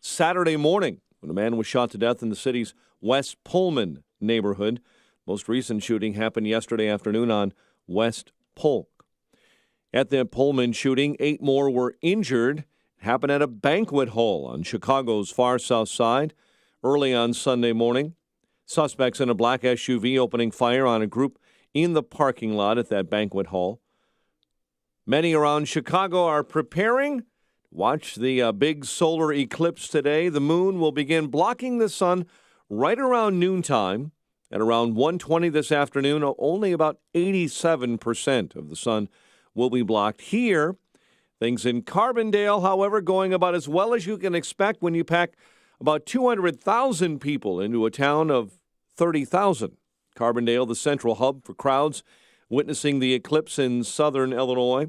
Saturday morning when a man was shot to death in the city's West Pullman neighborhood. Most recent shooting happened yesterday afternoon on West Polk. At the Pullman shooting, 8 more were injured. It happened at a banquet hall on Chicago's far south side early on Sunday morning. Suspects in a black SUV opening fire on a group in the parking lot at that banquet hall. Many around Chicago are preparing to watch the big solar eclipse today. The moon will begin blocking the sun right around noontime. At around 1:20 this afternoon, only about 87% of the sun will be blocked here. Things in Carbondale, however, going about as well as you can expect when you pack about 200,000 people into a town of 30,000. Carbondale, the central hub for crowds witnessing the eclipse in southern Illinois.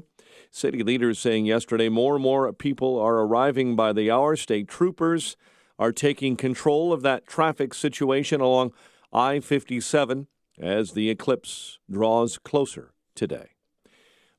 City leaders saying yesterday more and more people are arriving by the hour. State troopers are taking control of that traffic situation along I-57 as the eclipse draws closer today.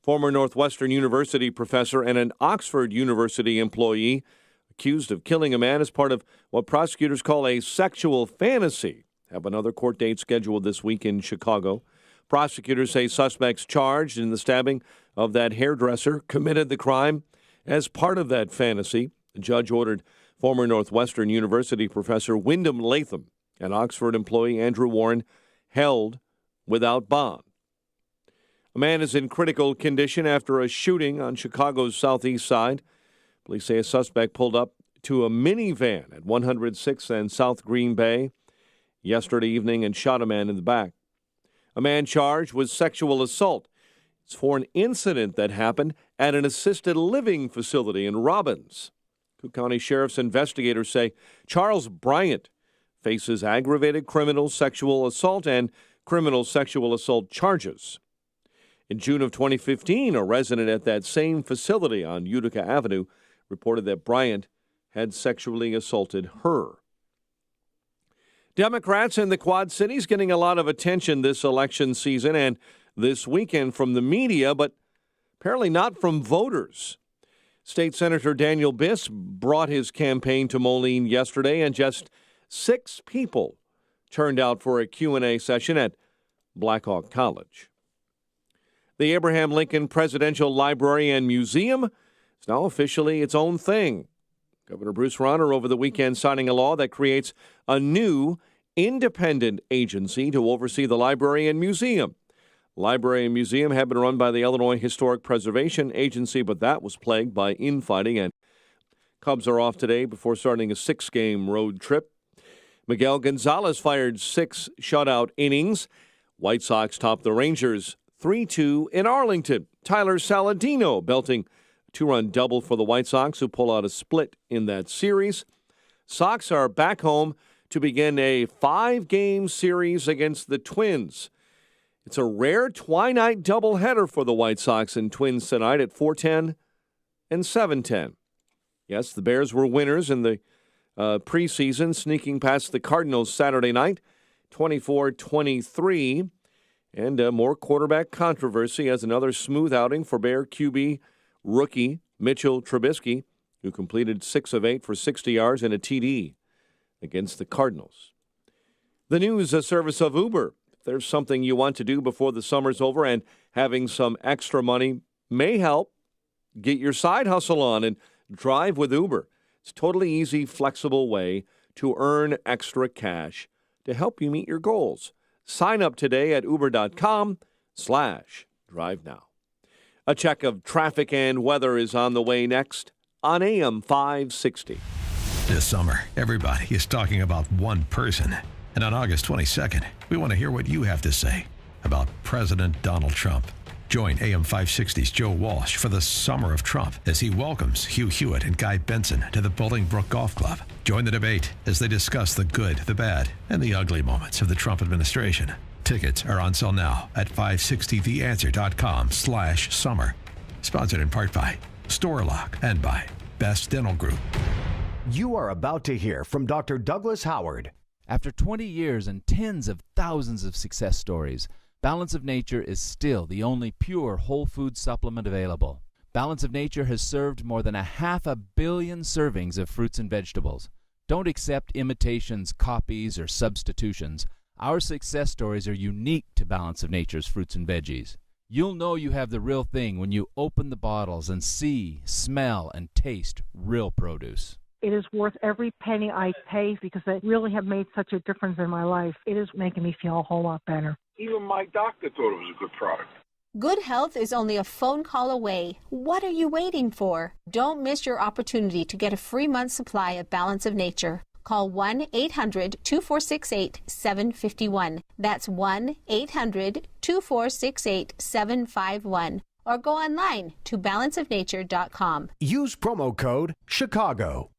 Former Northwestern University professor and an Oxford University employee accused of killing a man as part of what prosecutors call a sexual fantasy have another court date scheduled this week in Chicago. Prosecutors say suspects charged in the stabbing of that hairdresser committed the crime as part of that fantasy. The judge ordered former Northwestern University professor Wyndham Latham and Oxford employee Andrew Warren held without bond. A man is in critical condition after a shooting on Chicago's southeast side. Police say a suspect pulled up to a minivan at 106th and South Green Bay yesterday evening and shot a man in the back. A man charged with sexual assault. It's for an incident that happened at an assisted living facility in Robbins. Cook County Sheriff's investigators say Charles Bryant faces aggravated criminal sexual assault and criminal sexual assault charges. In June of 2015, a resident at that same facility on Utica Avenue reported that Bryant had sexually assaulted her. Democrats in the Quad Cities getting a lot of attention this election season and this weekend from the media, but apparently not from voters. State Senator Daniel Biss brought his campaign to Moline yesterday, and just 6 people turned out for a Q&A session at Blackhawk College. The Abraham Lincoln Presidential Library and Museum is now officially its own thing. Governor Bruce Rauner over the weekend signing a law that creates a new independent agency to oversee the library and museum. Library and museum have been run by the Illinois Historic Preservation Agency, but that was plagued by infighting, and Cubs are off today before starting a 6-game road trip. Miguel Gonzalez fired 6 shutout innings. White Sox topped the Rangers 3-2 in Arlington. Tyler Saladino belting a 2-run double for the White Sox, who pull out a split in that series. Sox are back home to begin a 5-game series against the Twins. It's a rare twilight doubleheader for the White Sox and Twins tonight at 4:10 and 7:10. Yes, the Bears were winners in the preseason, sneaking past the Cardinals Saturday night, 24-23. And more quarterback controversy as another smooth outing for Bear QB rookie Mitchell Trubisky, who completed 6 of 8 for 60 yards and a TD against the Cardinals. The news service of Uber. If there's something you want to do before the summer's over and having some extra money may help, get your side hustle on and drive with Uber. It's a totally easy, flexible way to earn extra cash to help you meet your goals. Sign up today at uber.com/drive now. A check of traffic and weather is on the way next on AM 560. This summer, everybody is talking about one person. And on August 22nd, we want to hear what you have to say about President Donald Trump. Join AM 560's Joe Walsh for the Summer of Trump as he welcomes Hugh Hewitt and Guy Benson to the Bolingbrook Golf Club. Join the debate as they discuss the good, the bad, and the ugly moments of the Trump administration. Tickets are on sale now at 560theanswer.com/summer. Sponsored in part by Storlock and by Best Dental Group. You are about to hear from Dr. Douglas Howard. After 20 years and tens of thousands of success stories, Balance of Nature is still the only pure whole food supplement available. Balance of Nature has served more than 500 million servings of fruits and vegetables. Don't accept imitations, copies, or substitutions. Our success stories are unique to Balance of Nature's fruits and veggies. You'll know you have the real thing when you open the bottles and see, smell, and taste real produce. It is worth every penny I pay because they really have made such a difference in my life. It is making me feel a whole lot better. Even my doctor thought it was a good product. Good health is only a phone call away. What are you waiting for? Don't miss your opportunity to get a free month's supply of Balance of Nature. Call 1-800-2468-751. That's 1-800-2468-751. Or go online to balanceofnature.com. Use promo code Chicago.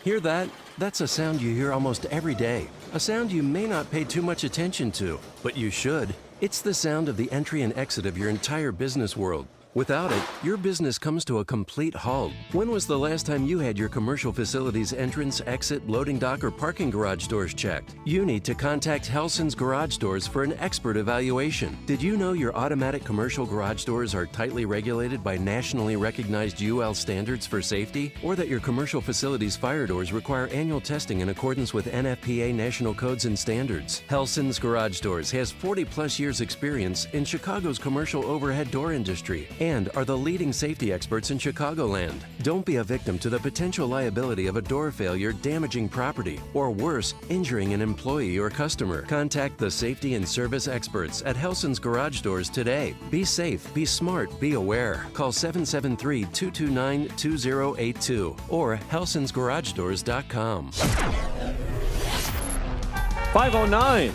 Hear that? That's a sound you hear almost every day. A sound you may not pay too much attention to, but you should. It's the sound of the entry and exit of your entire business world. Without it, your business comes to a complete halt. When was the last time you had your commercial facility's entrance, exit, loading dock, or parking garage doors checked? You need to contact Helson's Garage Doors for an expert evaluation. Did you know your automatic commercial garage doors are tightly regulated by nationally recognized UL standards for safety? Or that your commercial facility's fire doors require annual testing in accordance with NFPA national codes and standards? Helson's Garage Doors has 40-plus years experience in Chicago's commercial overhead door industry and are the leading safety experts in Chicagoland. Don't be a victim to the potential liability of a door failure damaging property, or worse, injuring an employee or customer. Contact the safety and service experts at Helson's Garage Doors today. Be safe, be smart, be aware. Call 773-229-2082 or helsonsgaragedoors.com. 5:09.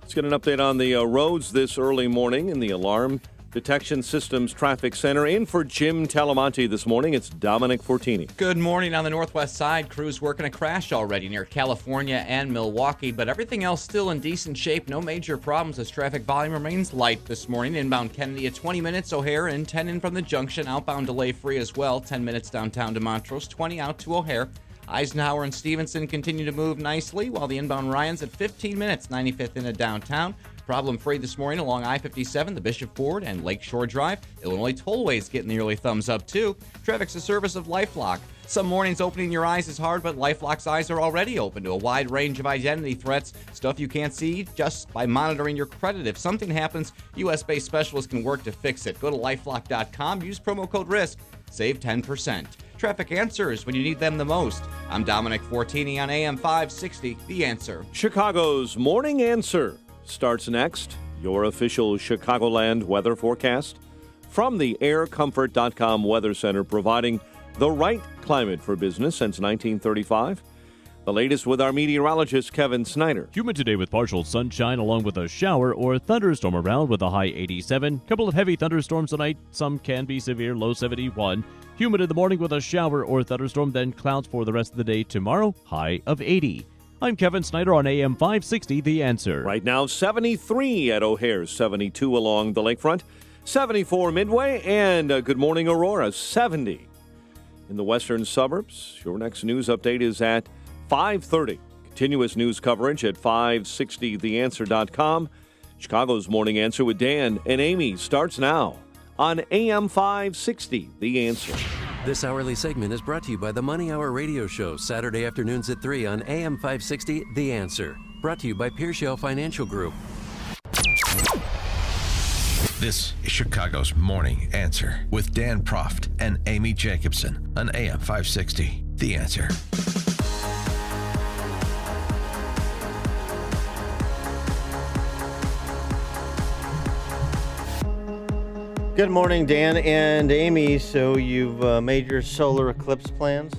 Let's get an update on the roads this early morning in the Alarm Detection Systems Traffic Center. In for Jim Talamonte this morning, it's Dominic Fortini. Good morning. On the northwest side, crews working a crash already near California and Milwaukee, but everything else still in decent shape. No major problems as traffic volume remains light this morning. Inbound Kennedy at 20 minutes, O'Hare, and 10 in from the junction. Outbound delay free as well. 10 minutes downtown to Montrose, 20 out to O'Hare. Eisenhower and Stevenson continue to move nicely, while the inbound Ryans at 15 minutes, 95th into downtown. Problem-free this morning along I-57, the Bishop Ford, and Lakeshore Drive. Illinois Tollway's getting the early thumbs up, too. Traffic's a service of LifeLock. Some mornings opening your eyes is hard, but LifeLock's eyes are already open to a wide range of identity threats, stuff you can't see just by monitoring your credit. If something happens, U.S.-based specialists can work to fix it. Go to LifeLock.com, use promo code RISK, save 10%. Traffic answers when you need them the most. I'm Dominic Fortini on AM 560, The Answer. Chicago's Morning Answer starts next. Your official Chicagoland weather forecast from the aircomfort.com Weather Center, providing the right climate for business since 1935. The latest with our meteorologist, Kevin Snyder. Humid today with partial sunshine along with a shower or thunderstorm around with a high 87. Couple of heavy thunderstorms tonight. Some can be severe, low 71. Humid in the morning with a shower or thunderstorm, then clouds for the rest of the day tomorrow, high of 80. I'm Kevin Snyder on AM 560, The Answer. Right now, 73 at O'Hare, 72 along the lakefront, 74 Midway, and Good Morning Aurora, 70 in the western suburbs. Your next news update is at 5:30. Continuous news coverage at 560theanswer.com. Chicago's Morning Answer with Dan and Amy starts now on AM 560, The Answer. This hourly segment is brought to you by the Money Hour Radio Show, Saturday afternoons at 3 on AM 560, The Answer. Brought to you by Pearshell Financial Group. This is Chicago's Morning Answer with Dan Proft and Amy Jacobson on AM 560, The Answer. Good morning, Dan and Amy. So you've made your solar eclipse plans?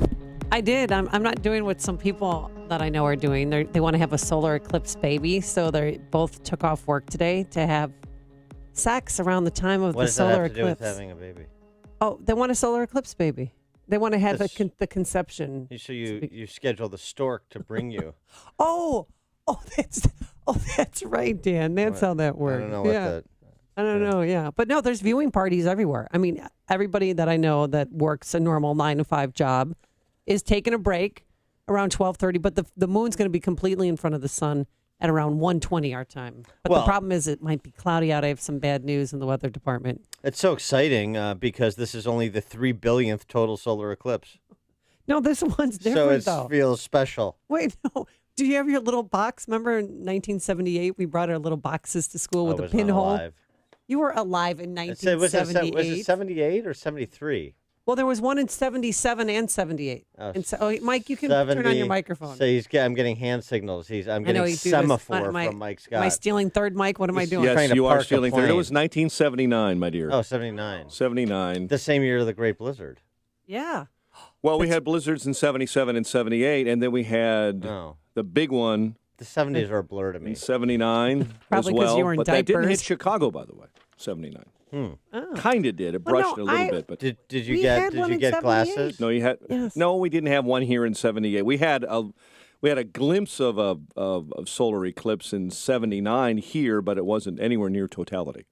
I did. I'm not doing what some people that I know are doing. They want to have a solar eclipse baby, so they both took off work today to have sex around the time of the solar eclipse. What does that have to do with having a baby? Oh, they want a solar eclipse baby. They want to have the conception. So you schedule the stork to bring you. That's right, Dan. That's how that works. I don't know what that. I don't know, yeah. But no, there's viewing parties everywhere. I mean, everybody that I know that works a normal 9-to-5 job is taking a break around 12:30, but the moon's going to be completely in front of the sun at around 1:20 our time. But the problem is it might be cloudy out. I have some bad news in the weather department. It's so exciting because this is only the 3 billionth total solar eclipse. No, this one's different, so though. It feels special. Wait, no. Do you have your little box? Remember in 1978, we brought our little boxes to school with a pinhole? Alive. You were alive in 1978. Was it 78 or 73? Well, there was one in 77 and 78. Mike, you can turn on your microphone. So I'm getting hand signals. I'm getting semaphore from Mike Scott. Am I stealing third mic? What am I doing? Yes, you are stealing third. It was 1979, my dear. Oh, 79. 79. The same year of the Great Blizzard. Yeah. Well, we had blizzards in 77 and 78, and then we had the big one. The 70s are a blur to me. In 79 Probably as well. you were in but diapers. that didn't hit Chicago, by the way, 79. Kind of did. It brushed a little bit. But did you get glasses? No, you had. Yes. No, we didn't have one here in 78. We had a glimpse of a solar eclipse in 79 here, but it wasn't anywhere near totality.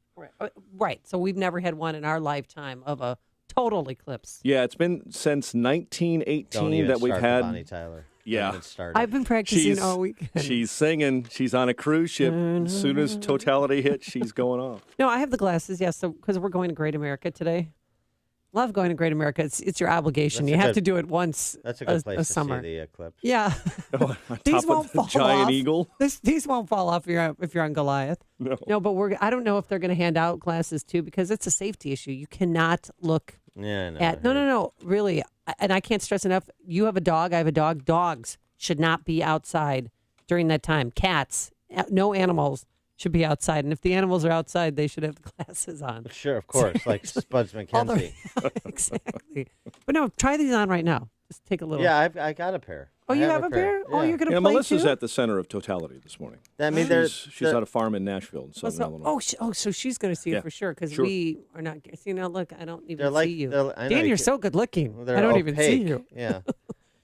Right. So we've never had one in our lifetime of a total eclipse. Yeah, it's been since 1918 that we've had. Bonnie Tyler. Yeah. I've been practicing all weekend. She's singing. She's on a cruise ship. As soon as totality hits, she's going off. No, I have the glasses, yes, because we're going to Great America today. Love going to Great America. It's your obligation. You have to do it once That's a good place to summer. see the eclipse. Yeah. On These top won't of the fall giant off. eagle. These won't fall off if you're on Goliath. No, but I don't know if they're going to hand out glasses too because it's a safety issue. You cannot look at no, really. And I can't stress enough. You have a dog. I have a dog. Dogs should not be outside during that time. Cats, no animals should be outside. And if the animals are outside, they should have the glasses on. Sure, of course, like Spuds McKenzie. Exactly. But no, try these on right now. Just take a little. Yeah, I got a pair. Oh, you have a pair? Oh, you're going to play Melissa's too? at the center of totality this morning. I mean, she's at a farm in Nashville in southern Illinois. So she's going to see it for sure because we are not. See, now look, I don't even see you. Dan, you're so good looking. I don't even see you. Yeah.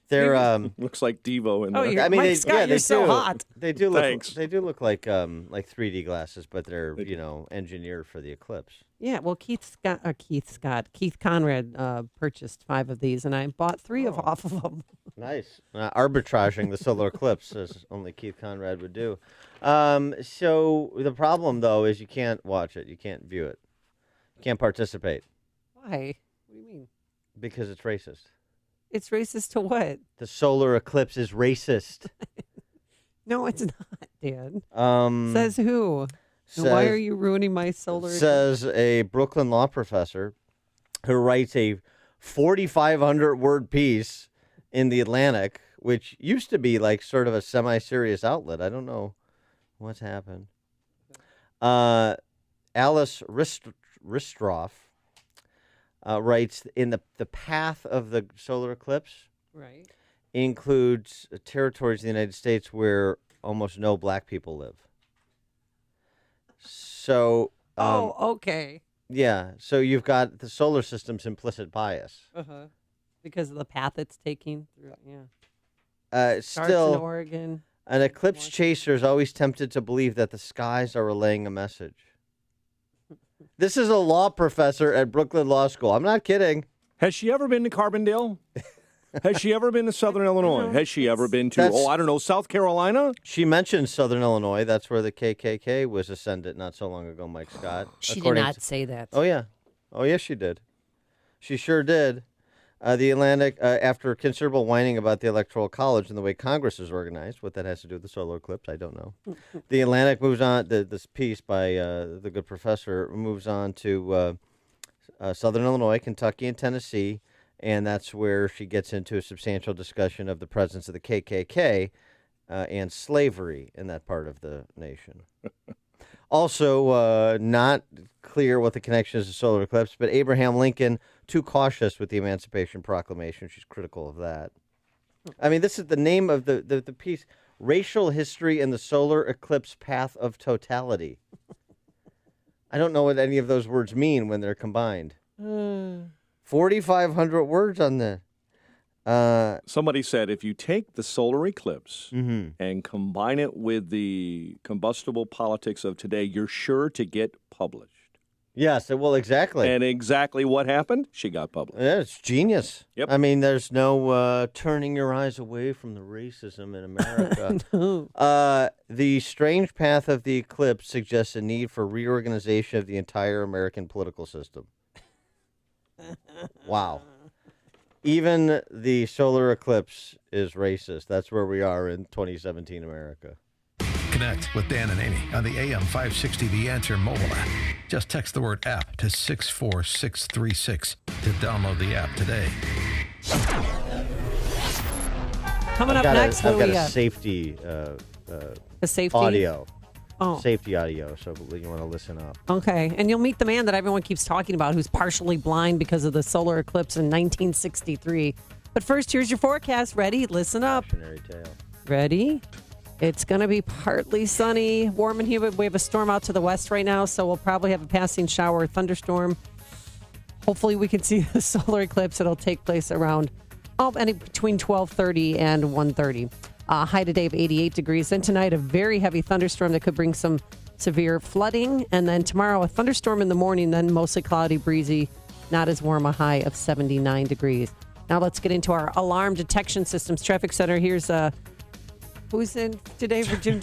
They're looks like Devo in there. I mean, Mike Scott, you're so hot. They do look. Thanks. They do look like 3D glasses, but they're engineered for the eclipse. Yeah, well, Keith Conrad purchased 5 of these, and I bought 3 off of them. Nice. Arbitraging the solar eclipse, as only Keith Conrad would do. So the problem, though, is you can't watch it. You can't view it. You can't participate. Why? What do you mean? Because it's racist. It's racist to what? The solar eclipse is racist. No, it's not, Dan. Says who? Why are you ruining my solar eclipse? Says a Brooklyn law professor who writes a 4,500-word piece in The Atlantic, which used to be like sort of a semi-serious outlet. I don't know what's happened. Alice Ristroff writes, in the path of the solar eclipse includes territories in the United States where almost no black people live. So, okay. Yeah, so you've got the solar system's implicit bias. Because of the path it's taking through. Yeah. Starts Still, in Oregon. An eclipse chaser is always tempted to believe that the skies are relaying a message. This is a law professor at Brooklyn Law School. I'm not kidding. Has she ever been to Carbondale? Has she ever been to Southern Illinois? Has she ever been to, South Carolina? She mentioned Southern Illinois. That's where the KKK was ascended not so long ago, Mike Scott. She did not say that. Oh, yeah. Oh, yes, she did. She sure did. The Atlantic, after considerable whining about the Electoral College and the way Congress is organized, what that has to do with the solar eclipse, I don't know. The Atlantic moves on, this piece by the good professor moves on to Southern Illinois, Kentucky, and Tennessee, and that's where she gets into a substantial discussion of the presence of the KKK and slavery in that part of the nation. Also, not clear what the connection is to solar eclipse, but Abraham Lincoln, too cautious with the Emancipation Proclamation. She's critical of that. I mean, this is the name of the piece, Racial History in the Solar Eclipse Path of Totality. I don't know what any of those words mean when they're combined. 4,500 words on the... Somebody said if you take the solar eclipse and combine it with the combustible politics of today, you're sure to get published. Yes, well, exactly. And exactly what happened? She got published. Yeah, it's genius. Yep. I mean, there's no turning your eyes away from the racism in America. No. The strange path of the eclipse suggests a need for reorganization of the entire American political system. Wow. Even the solar eclipse is racist. That's where we are in 2017 America. Connect with Dan and Amy on the AM 560 The Answer mobile app. Just text the word app to 64636 to download the app today. Coming up next, I've got Louis, a safety, a safety audio. Oh. Safety audio, so you want to listen up. Okay, and you'll meet the man that everyone keeps talking about who's partially blind because of the solar eclipse in 1963. But first, here's your forecast. Ready? Listen up. Cautionary tale. Ready? It's going to be partly sunny, warm and humid. We have a storm out to the west right now, so we'll probably have a passing shower or thunderstorm. Hopefully we can see the solar eclipse. It'll take place around between 12:30 and 1:30. High today of 88 degrees. Then tonight, a very heavy thunderstorm that could bring some severe flooding. And then tomorrow, a thunderstorm in the morning, then mostly cloudy, breezy, not as warm, a high of 79 degrees. Now let's get into our alarm detection systems. Traffic Center, here's who's in today for Jim?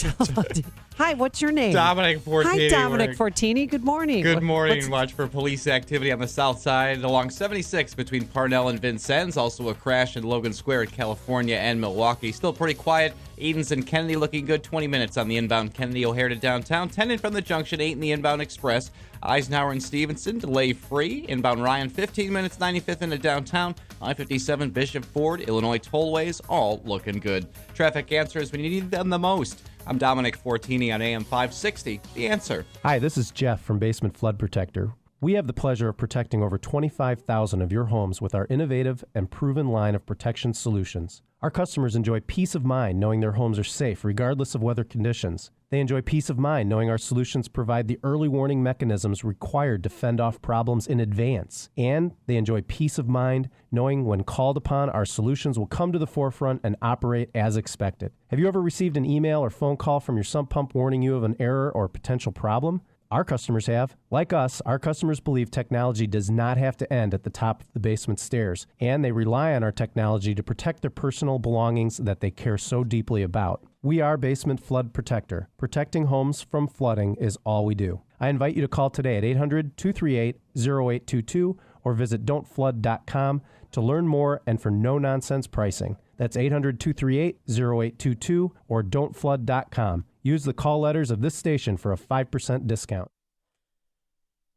Hi, what's your name? Dominic Fortini. Hi, Dominic Fortini. Good morning. Good morning. Watch for police activity on the south side along 76 between Parnell and Vincennes. Also a crash in Logan Square in California and Milwaukee. Still pretty quiet. Edens and Kennedy looking good. 20 minutes on the inbound Kennedy O'Hare to downtown. 10 in from the junction. 8 in the inbound Express. Eisenhower and Stevenson delay free. Inbound Ryan 15 minutes. 95th into downtown. I-57 Bishop Ford. Illinois tollways all looking good. Traffic answers when you need them the most. I'm Dominic Fortini on AM 560. The Answer. Hi, this is Jeff from Basement Flood Protector. We have the pleasure of protecting over 25,000 of your homes with our innovative and proven line of protection solutions. Our customers enjoy peace of mind knowing their homes are safe regardless of weather conditions. They enjoy peace of mind knowing our solutions provide the early warning mechanisms required to fend off problems in advance. And they enjoy peace of mind knowing when called upon, our solutions will come to the forefront and operate as expected. Have you ever received an email or phone call from your sump pump warning you of an error or potential problem? Our customers have. Like us, our customers believe technology does not have to end at the top of the basement stairs, and they rely on our technology to protect their personal belongings that they care so deeply about. We are Basement Flood Protector. Protecting homes from flooding is all we do. I invite you to call today at 800-238-0822 or visit don'tflood.com to learn more and for no-nonsense pricing. That's 800-238-0822 or don'tflood.com. Use the call letters of this station for a 5% discount.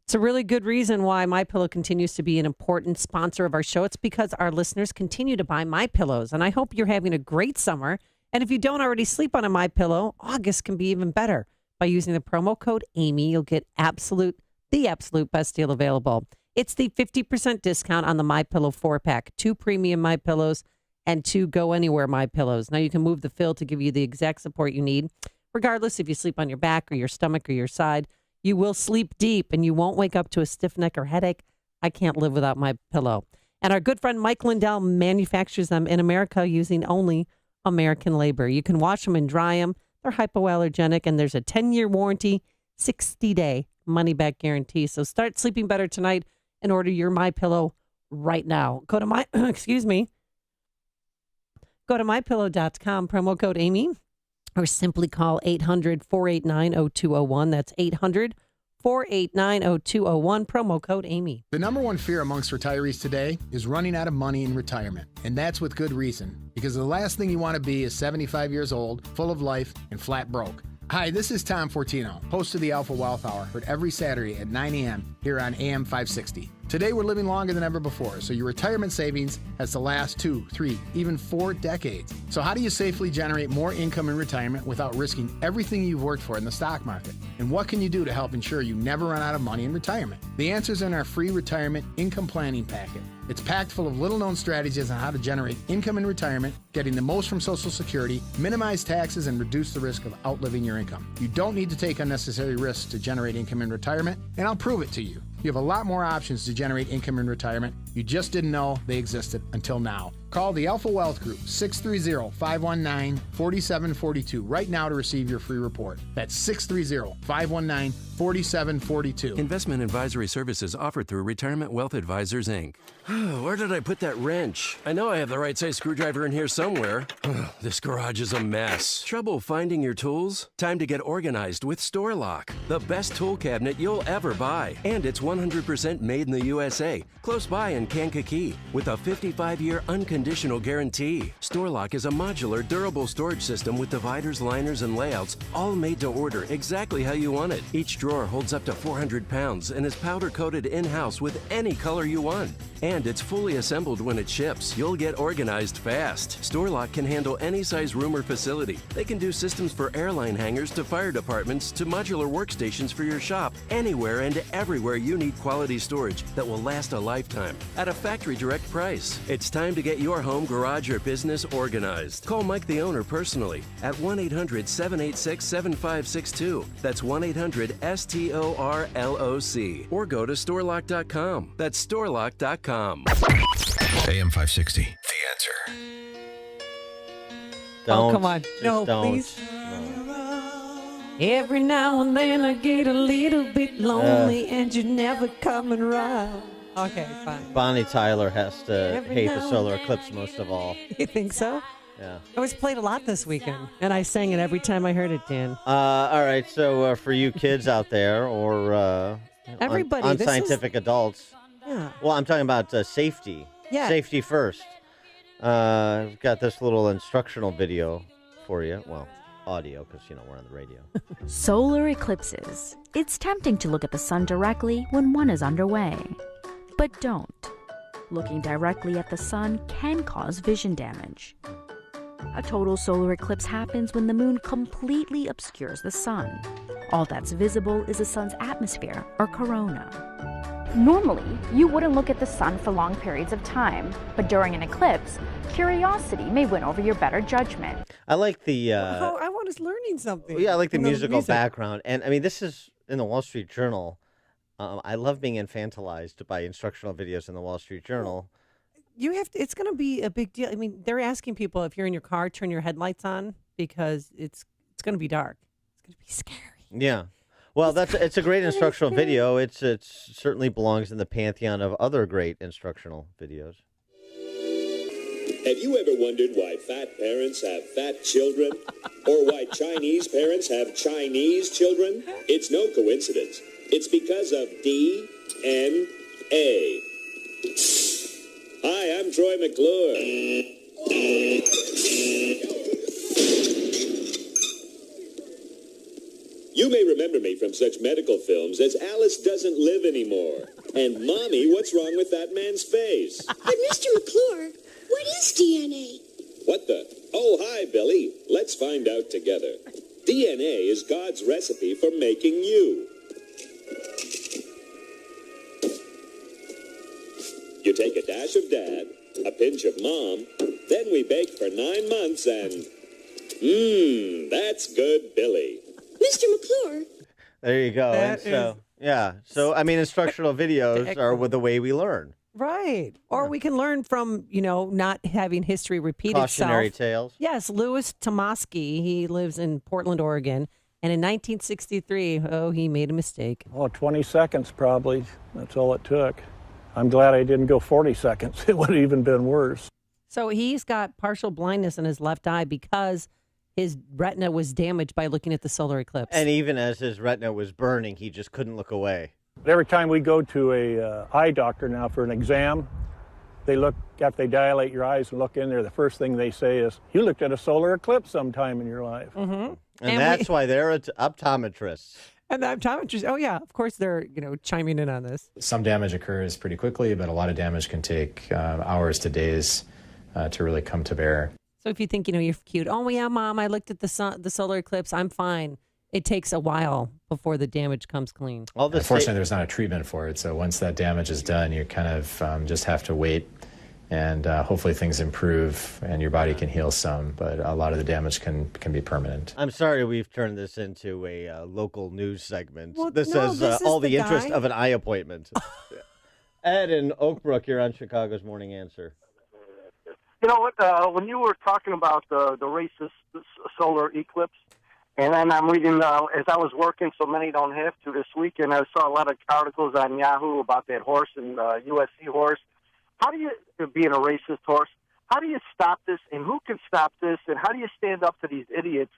It's a really good reason why MyPillow continues to be an important sponsor of our show. It's because our listeners continue to buy MyPillows, and I hope you're having a great summer. And if you don't already sleep on a MyPillow, August can be even better. By using the promo code Amy, you'll get the absolute best deal available. It's the 50% discount on the MyPillow 4-pack, 2 premium MyPillows and 2 Go Anywhere MyPillows. Now you can move the fill to give you the exact support you need. Regardless if you sleep on your back or your stomach or your side, you will sleep deep and you won't wake up to a stiff neck or headache. I can't live without MyPillow. And our good friend Mike Lindell manufactures them in America using only American labor. You can wash them and dry them. They're hypoallergenic, and there's a 10-year warranty, 60-day money-back guarantee. So start sleeping better tonight and order your MyPillow right now. Go to MyPillow.com, promo code Amy, or simply call 800-489-0201. That's 800-489-0201, promo code Amy. The number one fear amongst retirees today is running out of money in retirement. And that's with good reason, because the last thing you want to be is 75 years old, full of life, and flat broke. Hi, this is Tom Fortino, host of the Alpha Wealth Hour, heard every Saturday at 9 a.m. here on AM 560. Today, we're living longer than ever before, so your retirement savings has to last 2, 3, even 4 decades. So how do you safely generate more income in retirement without risking everything you've worked for in the stock market? And what can you do to help ensure you never run out of money in retirement? The answer's in our free retirement income planning packet. It's packed full of little-known strategies on how to generate income in retirement, getting the most from Social Security, minimize taxes, and reduce the risk of outliving your income. You don't need to take unnecessary risks to generate income in retirement, and I'll prove it to you. You have a lot more options to generate income in retirement You just didn't know they existed until now. Call the Alpha Wealth Group, 630-519-4742, right now to receive your free report. That's 630-519-4742. Investment advisory services offered through Retirement Wealth Advisors, Inc. Where did I put that wrench? I know I have the right size screwdriver in here somewhere. This garage is a mess. Trouble finding your tools? Time to get organized with Store Lock, the best tool cabinet you'll ever buy. And it's 100% made in the USA, close by in Kankakee, with a 55-year unconditional guarantee. Store Lock is a modular, durable storage system with dividers, liners, and layouts, all made to order exactly how you want it. Each drawer holds up to 400 pounds and is powder-coated in-house with any color you want. And it's fully assembled when it ships. You'll get organized fast. Store Lock can handle any size room or facility. They can do systems for airline hangars to fire departments to modular workstations for your shop. Anywhere and everywhere you need quality storage that will last a lifetime at a factory direct price. It's time to get your home, garage, or business organized. Call Mike the owner personally at 1-800-786-7562. That's 1-800-STORLOC. Or go to storelock.com. That's storelock.com. AM 560, The Answer. Oh, come on. No, please. Every now and then I get a little bit lonely and you're never coming around. Okay, fine. Bonnie Tyler has to hate the solar eclipse most of all. You think so? Yeah. I was played a lot this weekend, and I sang it every time I heard it, Dan. All right, so for you kids out there, or everybody, unscientific adults. Yeah. Well, I'm talking about safety. Yeah. Safety first. I've got this little instructional video for you. Well, audio, because, we're on the radio. Solar eclipses. It's tempting to look at the sun directly when one is underway. But don't. Looking directly at the sun can cause vision damage. A total solar eclipse happens when the moon completely obscures the sun. All that's visible is the sun's atmosphere, or corona. Normally, you wouldn't look at the sun for long periods of time, but during an eclipse, curiosity may win over your better judgment. I like the... I was learning something. Yeah, I like the musical background. And, this is in the Wall Street Journal. I love being infantilized by instructional videos in the Wall Street Journal. You have to, it's going to be a big deal. They're asking people, if you're in your car, turn your headlights on, because it's going to be dark. It's going to be scary. Yeah. Well, it's a great instructional video. It certainly belongs in the pantheon of other great instructional videos. Have you ever wondered why fat parents have fat children? Or why Chinese parents have Chinese children? It's no coincidence. It's because of DNA. Hi, I'm Troy McClure. You may remember me from such medical films as Alice Doesn't Live Anymore and Mommy, What's Wrong with That Man's Face? But Mr. McClure, what is DNA? What the? Oh, hi, Billy. Let's find out together. DNA is God's recipe for making you. You take a dash of Dad, a pinch of Mom, then we bake for 9 months and... that's good, Billy. Mr. McClure. There you go. So, instructional videos are the way we learn. Right. Or we can learn from, not having history repeat Cautionary itself. tales. Yes, Louis Tomasky, he lives in Portland, Oregon. And in 1963, he made a mistake. 20 seconds probably. That's all it took. I'm glad I didn't go 40 seconds. It would have even been worse. So he's got partial blindness in his left eye because his retina was damaged by looking at the solar eclipse. And even as his retina was burning, he just couldn't look away. But every time we go to a eye doctor now for an exam, they look, after they dilate your eyes and look in there, the first thing they say is, you looked at a solar eclipse sometime in your life. Mm-hmm. And that's why they're optometrists. And the optometrists, of course they're, chiming in on this. Some damage occurs pretty quickly, but a lot of damage can take hours to days to really come to bear. So if you think, you're cute, oh yeah, Mom, I looked at the solar eclipse, I'm fine. It takes a while before the damage comes clean. Unfortunately, there's not a treatment for it. So once that damage is done, you kind of just have to wait, and hopefully things improve and your body can heal some. But a lot of the damage can be permanent. I'm sorry we've turned this into a local news segment. Well, this is all the interest of an eye appointment. Ed in Oak Brook, you're on Chicago's Morning Answer. You know what? When you were talking about the racist solar eclipse, and then I'm reading, as I was working, so many don't have to this weekend, I saw a lot of articles on Yahoo about that horse and USC horse. How do you, being a racist horse, how do you stop this, and who can stop this, and how do you stand up to these idiots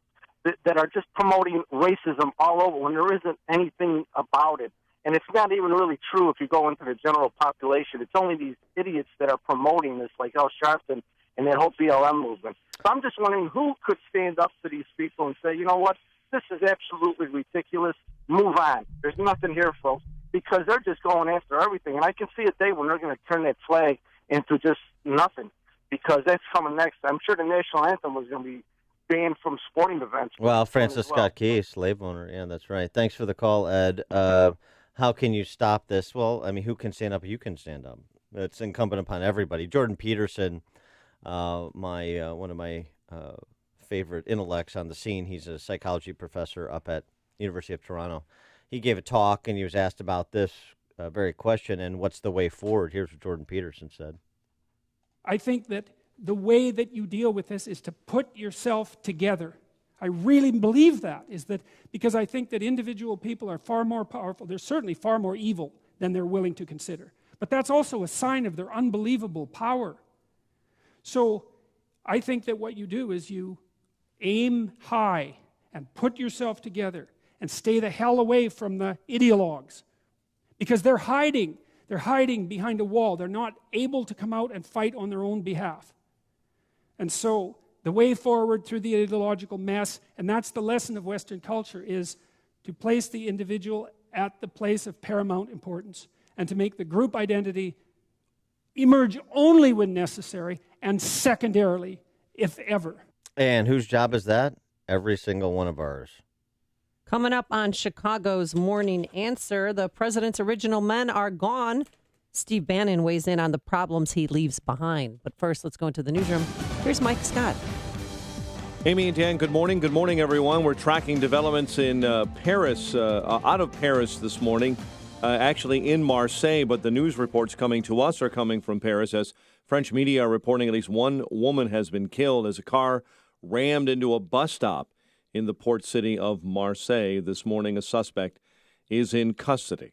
that are just promoting racism all over when there isn't anything about it? And it's not even really true if you go into the general population. It's only these idiots that are promoting this, like Al Sharpton and that whole BLM movement. So I'm just wondering who could stand up to these people and say, you know what, this is absolutely ridiculous. Move on. There's nothing here, folks, because they're just going after everything. And I can see a day when they're going to turn that flag into just nothing, because that's coming next. I'm sure the national anthem was going to be banned from sporting events. Well, Francis Scott Key, slave owner. Yeah, that's right. Thanks for the call, Ed. How can you stop this? Well, I mean, who can stand up? You can stand up. It's incumbent upon everybody. Jordan Peterson, one of my favorite intellects on the scene. He's a psychology professor up at University of Toronto. He gave a talk, and he was asked about this very question, and what's the way forward? Here's what Jordan Peterson said. I think that the way that you deal with this is to put yourself together. I really believe that, is that because I think that individual people are far more powerful. They're certainly far more evil than they're willing to consider. But that's also a sign of their unbelievable power. So I think that what you do is you aim high and put yourself together and stay the hell away from the ideologues, because they're hiding. They're hiding behind a wall. They're not able to come out and fight on their own behalf. And so the way forward through the ideological mess, and that's the lesson of Western culture, is to place the individual at the place of paramount importance and to make the group identity emerge only when necessary and secondarily, if ever. And whose job is that? Every single one of ours. Coming up on Chicago's Morning Answer, the president's original men are gone. Steve Bannon weighs in on the problems he leaves behind. But first, let's go into the newsroom. Here's Mike Scott. Amy and Dan, good morning. Good morning, everyone. We're tracking developments in Paris, out of Paris this morning, actually in Marseille, but the news reports coming to us are coming from Paris, as French media are reporting at least one woman has been killed as a car rammed into a bus stop in the port city of Marseille. This morning, a suspect is in custody.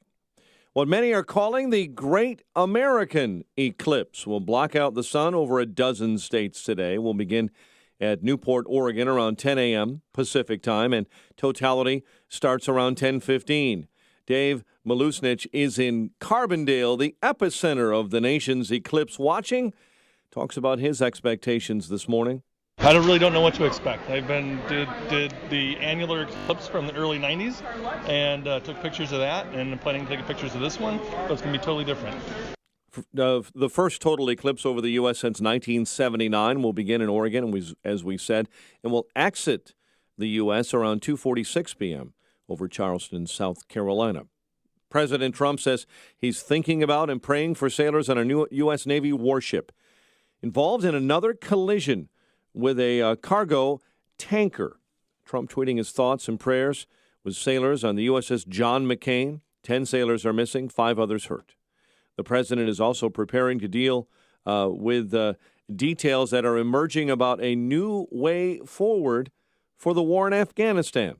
What many are calling the Great American Eclipse will block out the sun over a dozen states today. We'll begin at Newport, Oregon around 10 a.m. Pacific time, and totality starts around 10:15. Dave Malusnich is in Carbondale, the epicenter of the nation's eclipse watching. Talks about his expectations this morning. I really don't know what to expect. I've did the annular eclipse from the early 90s and took pictures of that, and I'm planning to take pictures of this one, so it's going to be totally different. The first total eclipse over the U.S. since 1979 will begin in Oregon, as we said, and will exit the U.S. around 2:46 p.m. over Charleston, South Carolina. President Trump says he's thinking about and praying for sailors on a new U.S. Navy warship involved in another collision with a cargo tanker. Trump tweeting his thoughts and prayers with sailors on the USS John McCain. 10 sailors are missing, 5 others hurt. The president is also preparing to deal with details that are emerging about a new way forward for the war in Afghanistan.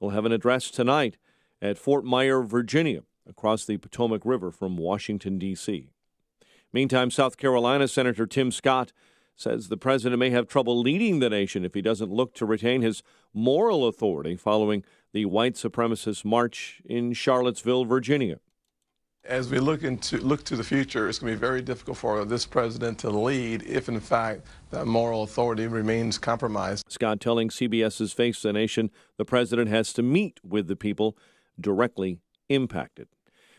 He'll have an address tonight at Fort Myer, Virginia, across the Potomac River from Washington, D.C. Meantime, South Carolina Senator Tim Scott says the president may have trouble leading the nation if he doesn't look to retain his moral authority following the white supremacist march in Charlottesville, Virginia. As we look to the future, it's going to be very difficult for this president to lead if, in fact, that moral authority remains compromised. Scott telling CBS's Face the Nation the president has to meet with the people directly impacted.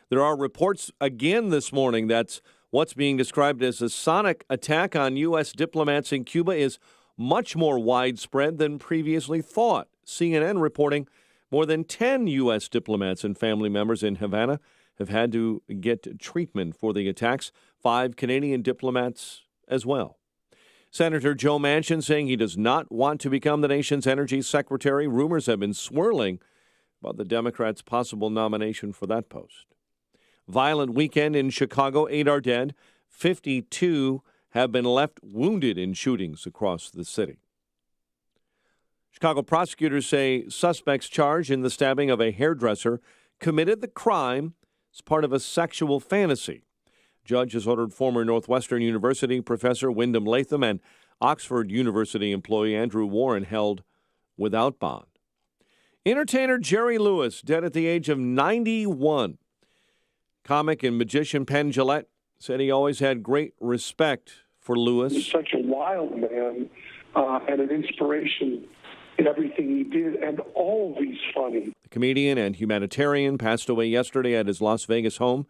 There are reports again this morning that what's being described as a sonic attack on U.S. diplomats in Cuba is much more widespread than previously thought. CNN reporting more than 10 U.S. diplomats and family members in Havana have had to get treatment for the attacks. 5 Canadian diplomats as well. Senator Joe Manchin saying he does not want to become the nation's energy secretary. Rumors have been swirling about the Democrats' possible nomination for that post. Violent weekend in Chicago. 8 are dead. 52 have been left wounded in shootings across the city. Chicago prosecutors say suspects charged in the stabbing of a hairdresser committed the crime as part of a sexual fantasy. Judge has ordered former Northwestern University professor Wyndham Latham and Oxford University employee Andrew Warren held without bond. Entertainer Jerry Lewis, dead at the age of 91. Comic and magician Penn Jillette said he always had great respect for Lewis. He's such a wild man and an inspiration in everything he did, and always funny. The comedian and humanitarian passed away yesterday at his Las Vegas home.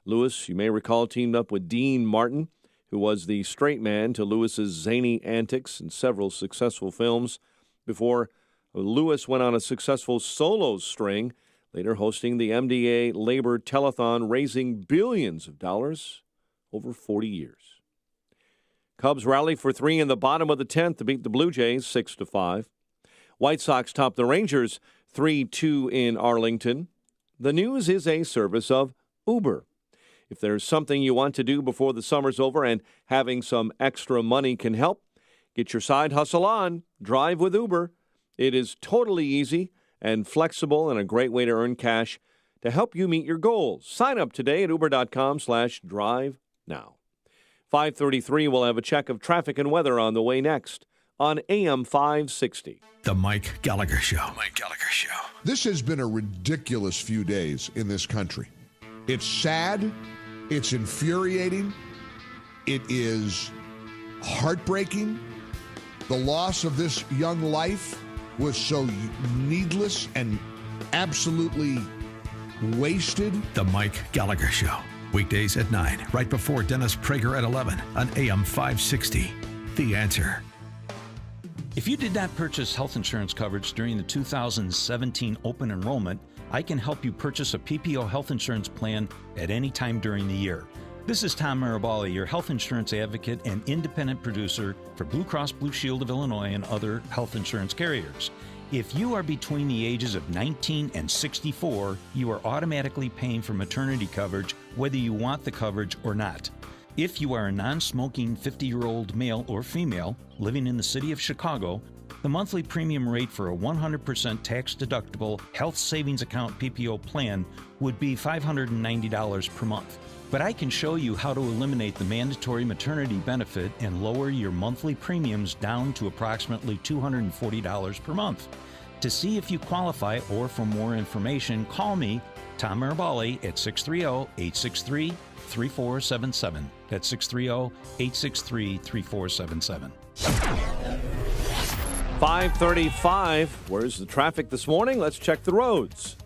Lewis, you may recall, teamed up with Dean Martin, who was the straight man to Lewis's zany antics in several successful films, before Lewis went on a successful solo string, later hosting the MDA Labor Telethon, raising billions of dollars over 40 years. Cubs rally for 3 in the bottom of the 10th to beat the Blue Jays 6-5. White Sox top the Rangers 3-2 in Arlington. The news is a service of Uber. If there's something you want to do before the summer's over and having some extra money can help, get your side hustle on. Drive with Uber. It is totally easy and flexible and a great way to earn cash to help you meet your goals. Sign up today at uber.com/drive now. 5:33, we'll have a check of traffic and weather on the way next on AM 560. The Mike Gallagher Show. Mike Gallagher Show. This has been a ridiculous few days in this country. It's sad. It's infuriating. It is heartbreaking. The loss of this young life was so needless and absolutely wasted. The Mike Gallagher Show. Weekdays at 9, right before Dennis Prager at 11 on AM 560. The Answer. If you did not purchase health insurance coverage during the 2017 open enrollment, I can help you purchase a PPO health insurance plan at any time during the year. This is Tom Marabali, your health insurance advocate and independent producer for Blue Cross Blue Shield of Illinois and other health insurance carriers. If you are between the ages of 19 and 64, you are automatically paying for maternity coverage whether you want the coverage or not. If you are a non-smoking 50-year-old male or female living in the city of Chicago, the monthly premium rate for a 100% tax-deductible health savings account PPO plan would be $590 per month. But I can show you how to eliminate the mandatory maternity benefit and lower your monthly premiums down to approximately $240 per month. To see if you qualify or for more information, call me, Tom Marabali, at 630-863-3477. That's 630-863-3477. 5:35. Where's the traffic this morning? Let's check the roads.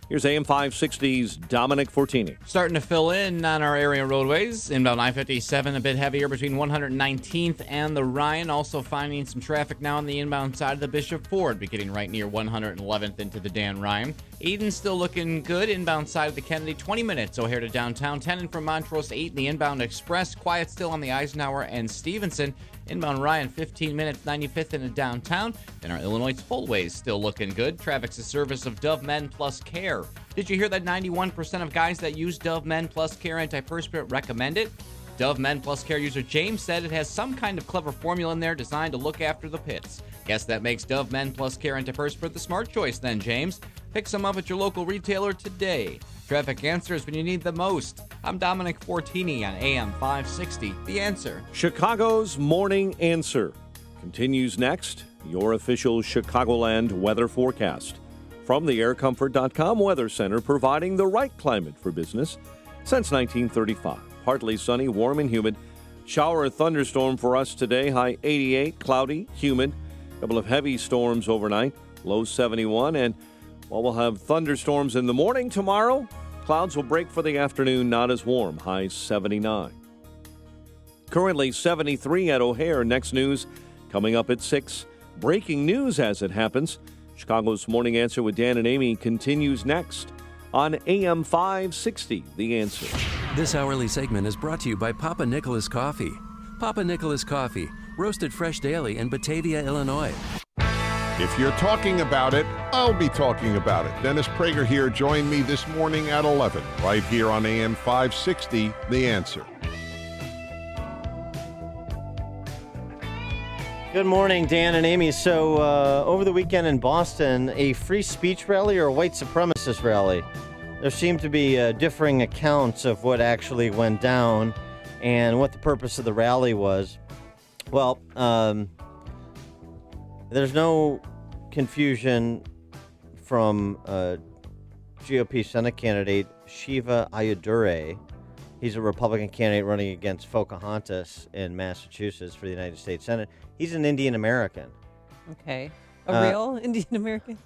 Here's AM 560's Dominic Fortini. Starting to fill in on our area roadways. Inbound I-57 a bit heavier between 119th and the Ryan. Also finding some traffic now on the inbound side of the Bishop Ford, beginning right near 111th into the Dan Ryan. Eden still looking good. Inbound side of the Kennedy, 20 minutes O'Hare to downtown. 10 in from Montrose, 8 in the inbound Express. Quiet still on the Eisenhower and Stevenson. Inbound Ryan, 15 minutes, 95th into downtown. Then our Illinois tollways still looking good. Traffic's a service of Dove Men Plus Care. Did you hear that 91% of guys that use Dove Men Plus Care antiperspirant recommend it? Dove Men Plus Care user James said it has some kind of clever formula in there designed to look after the pits. Guess that makes Dove Men Plus Care antiperspirant the smart choice then, James. Pick some up at your local retailer today. Traffic answers when you need them most. I'm Dominic Fortini on AM 560, The Answer. Chicago's Morning Answer continues next. Your official Chicagoland weather forecast. From the aircomfort.com Weather Center, providing the right climate for business since 1935. Partly sunny, warm and humid. Shower or thunderstorm for us today. High 88, cloudy, humid. A couple of heavy storms overnight. Low 71. And while we'll have thunderstorms in the morning tomorrow, clouds will break for the afternoon, not as warm. High 79. Currently 73 at O'Hare. Next news coming up at 6. Breaking news as it happens. Chicago's Morning Answer with Dan and Amy continues next on AM 560, The Answer. This hourly segment is brought to you by Papa Nicholas Coffee. Papa Nicholas Coffee, roasted fresh daily in Batavia, Illinois. If you're talking about it, I'll be talking about it. Dennis Prager here. Join me this morning at 11, right here on AM 560, The Answer. Good morning, Dan and Amy. So, over the weekend in Boston, a free speech rally or a white supremacist rally? There seem to be differing accounts of what actually went down and what the purpose of the rally was. Well, there's no confusion from GOP Senate candidate Shiva Ayyadurai. He's a Republican candidate running against Pocahontas in Massachusetts for the United States Senate. He's an Indian American. Okay. A real Indian American?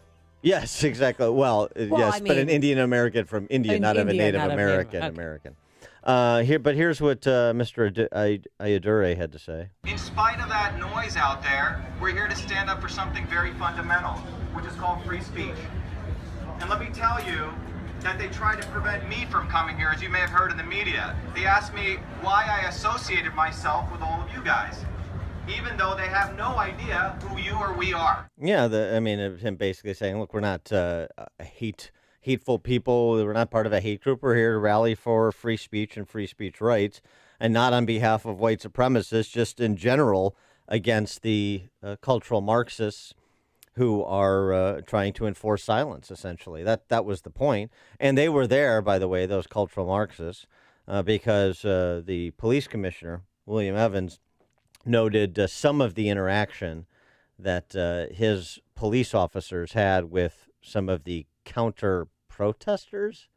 Yes, exactly. Well, yes, but an Indian American from India, not a Native American American. Here's what Mr. Ayyadurai had to say. In spite of that noise out there, we're here to stand up for something very fundamental, which is called free speech. And let me tell you that they tried to prevent me from coming here, as you may have heard in the media. They asked me why I associated myself with all of you guys, even though they have no idea who you or we are. Yeah, him basically saying, look, we're not hateful people. We're not part of a hate group. We're here to rally for free speech and free speech rights, and not on behalf of white supremacists, just in general against the cultural Marxists who are trying to enforce silence, essentially. That was the point. And they were there, by the way, those cultural Marxists, because the police commissioner, William Evans, noted some of the interaction that his police officers had with some of the counter-protesters.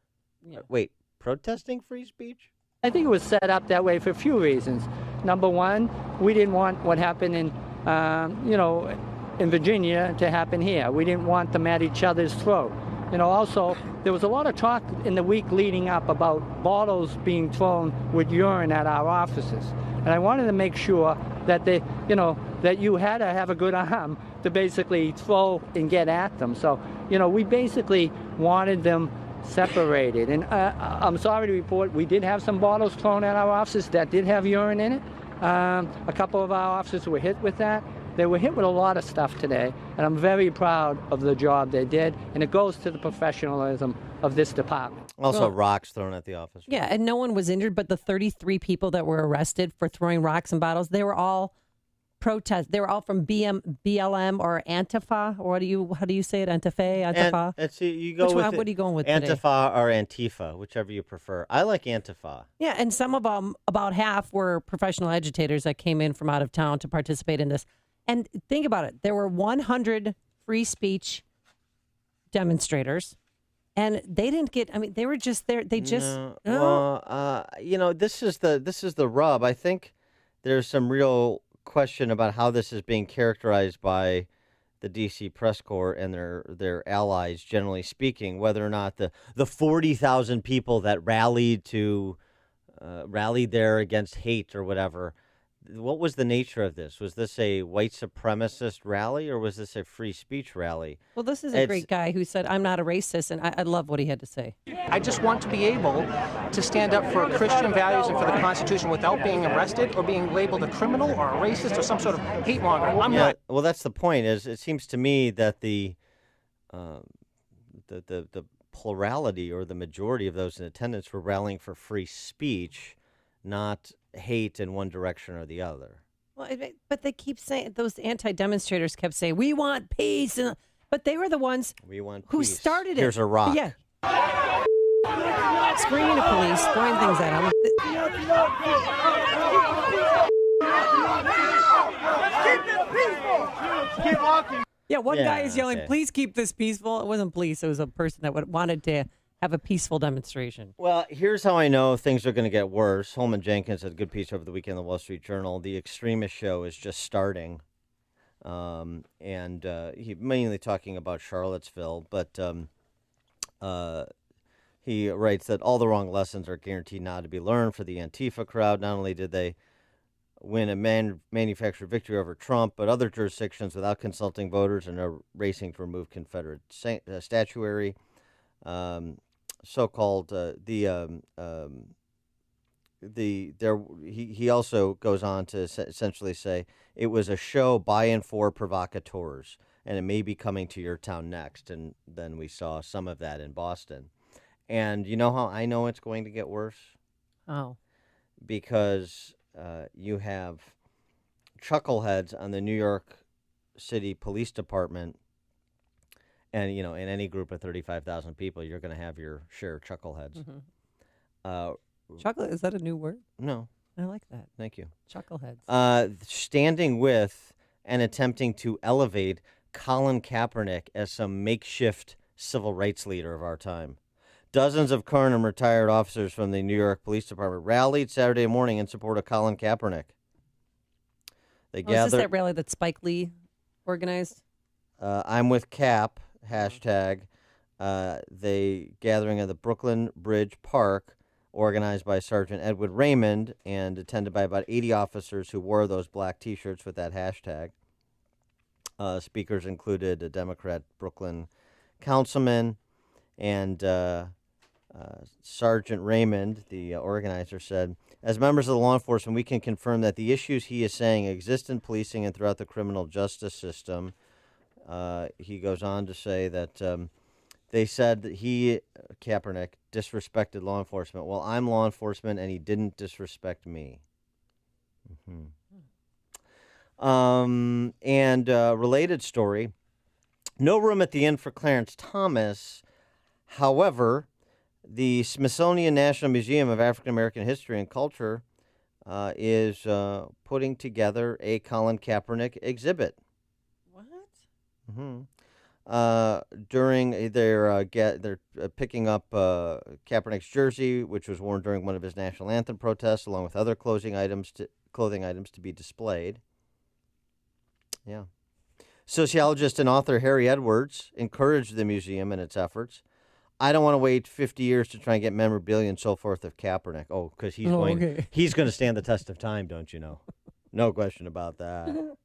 Yeah. Wait, protesting free speech? I think it was set up that way for a few reasons. Number one, we didn't want what happened in Virginia to happen here. We didn't want them at each other's throat. Also, there was a lot of talk in the week leading up about bottles being thrown with urine at our offices. And I wanted to make sure that that you had to have a good arm to basically throw and get at them. So, we basically wanted them separated. And I'm sorry to report, we did have some bottles thrown at our offices that did have urine in it. A couple of our officers were hit with that. They were hit with a lot of stuff today, and I'm very proud of the job they did, and it goes to the professionalism of this department. Also, rocks thrown at the office. Yeah, and no one was injured, but the 33 people that were arrested for throwing rocks and bottles, they were all They were all from BLM or Antifa, or how do you say it? Antifa? What are you going with Antifa today? or Antifa, whichever you prefer. I like Antifa. Yeah, and some of them, about half, were professional agitators that came in from out of town to participate in this. And think about it. There were 100 free speech demonstrators, and they didn't get, they were just there. They just, this is the rub. I think there's some real question about how this is being characterized by the D.C. press corps and their allies, generally speaking, whether or not the 40,000 people that rallied there against hate or whatever. What was the nature of this? Was this a white supremacist rally or was this a free speech rally? Well, this is a great guy who said, I'm not a racist, and I love what he had to say. I just want to be able to stand up for Christian values and for the Constitution without being arrested or being labeled a criminal or a racist or some sort of hate monger. Well, that's the point. Is it seems to me that the plurality or the majority of those in attendance were rallying for free speech, not hate in one direction or the other. Well, but they keep saying, those anti-demonstrators kept saying, we want peace. But they were the ones who started it. Here's a rock. Yeah. Screaming at police, throwing things at them. Keep walking. Yeah, one guy is yelling, please keep this peaceful. It wasn't police. It was a person that wanted to have a peaceful demonstration. Well, here's how I know things are going to get worse. Holman Jenkins had a good piece over the weekend in the Wall Street Journal. The Extremist show is just starting. And he mainly talking about Charlottesville, but he writes that all the wrong lessons are guaranteed not to be learned for the Antifa crowd. Not only did they win a manufactured victory over Trump, but other jurisdictions, without consulting voters, are now racing to remove Confederate statuary. So-called the he also goes on to essentially say it was a show by and for provocateurs, and it may be coming to your town next. And then we saw some of that in Boston. And you know how I know it's going to get worse? Oh. Because you have chuckleheads on the New York City Police Department, and in any group of 35,000 people, you're going to have your share of chuckleheads. Chuckle, is that a new word? No. I like that. Thank you. Chuckleheads. Standing with and attempting to elevate Colin Kaepernick as some makeshift civil rights leader of our time. Dozens of current and retired officers from the New York Police Department rallied Saturday morning in support of Colin Kaepernick. They gathered. Is this that rally that Spike Lee organized? I'm with Cap, hashtag. They gathering at the Brooklyn Bridge Park, organized by Sergeant Edward Raymond and attended by about 80 officers who wore those black T-shirts with that hashtag. Speakers included a Democrat Brooklyn councilman, and Sergeant Raymond, the organizer, said, as members of the law enforcement, we can confirm that the issues he is saying exist in policing and throughout the criminal justice system. He goes on to say that they said that he, Kaepernick, disrespected law enforcement. Well, I'm law enforcement, and he didn't disrespect me. And related story, no room at the inn for Clarence Thomas. However, the Smithsonian National Museum of African American History and Culture is putting together a Colin Kaepernick exhibit. What? During they're picking up Kaepernick's jersey, which was worn during one of his national anthem protests, along with other clothing items to be displayed. Yeah. Sociologist and author Harry Edwards encouraged the museum in its efforts. I don't want to wait 50 years to try and get memorabilia and so forth of Kaepernick. Oh, because he's going to stand the test of time, don't you know? No question about that.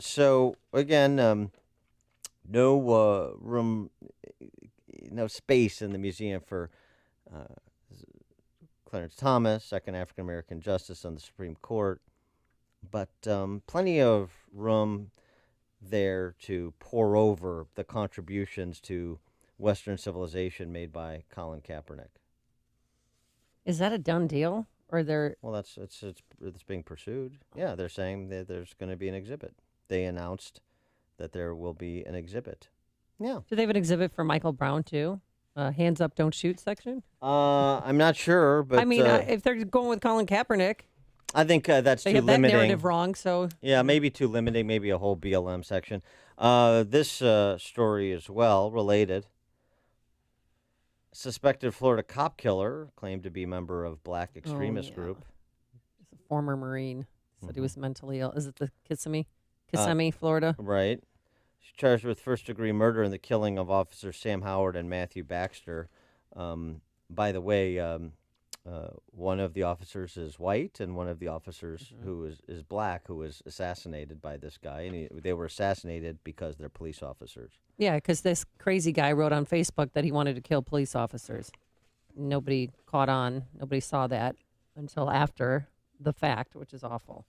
So again, no room, no space in the museum for Clarence Thomas, second African American justice on the Supreme Court, but plenty of room there to pour over the contributions to Western civilization made by Colin Kaepernick. Is that a done deal, or they're? Well, it's being pursued. Yeah, they're saying that there's going to be an exhibit. They announced that there will be an exhibit. Yeah. Do they have an exhibit for Michael Brown too? Hands up, don't shoot section. I'm not sure, but I mean, if they're going with Colin Kaepernick, I think that's they too have limiting. That narrative wrong. So yeah, maybe too limiting. Maybe a whole BLM section. This story as well related. Suspected Florida cop killer claimed to be a member of black extremist group. He's a former Marine. Said he was mentally ill. Is it the Kissimmee, Florida? Right. He's charged with first-degree murder in the killing of Officers Sam Howard and Matthew Baxter. By the way, one of the officers is white, and one of the officers who is black, who was assassinated by this guy. And they were assassinated because they're police officers. Yeah, because this crazy guy wrote on Facebook that he wanted to kill police officers. Nobody caught on. Nobody saw that until after the fact, which is awful.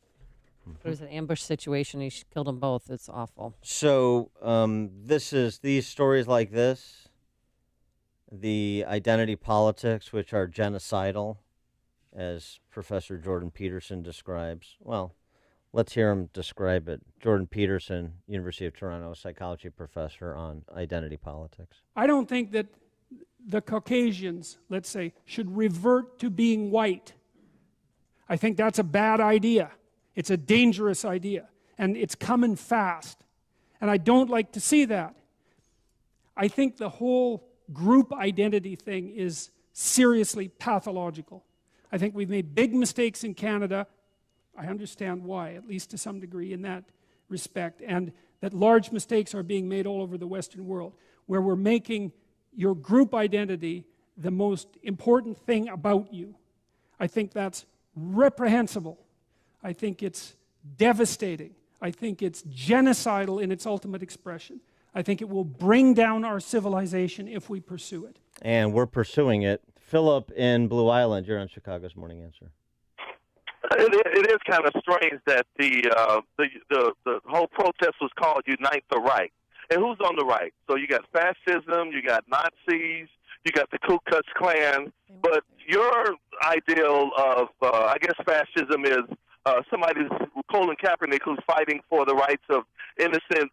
It was an ambush situation. He killed them both. It's awful. So these stories like this, the identity politics, which are genocidal, as Professor Jordan Peterson describes. Well, let's hear him describe it. Jordan Peterson, University of Toronto, psychology professor on identity politics. I don't think that the Caucasians, let's say, should revert to being white. I think that's a bad idea. It's a dangerous idea, and it's coming fast. And I don't like to see that. I think the whole group identity thing is seriously pathological. I think we've made big mistakes in Canada. I understand why, at least to some degree in that respect, and that large mistakes are being made all over the Western world, where we're making your group identity the most important thing about you. I think that's reprehensible. I think it's devastating. I think it's genocidal in its ultimate expression. I think it will bring down our civilization if we pursue it. And we're pursuing it Philip in Blue Island, you're on Chicago's Morning Answer. It is kind of strange that the whole protest was called Unite the Right. And who's on the right? So you got fascism, you got Nazis, you got the Ku Klux Klan. But your ideal of, I guess, fascism is somebody, Colin Kaepernick, who's fighting for the rights of innocent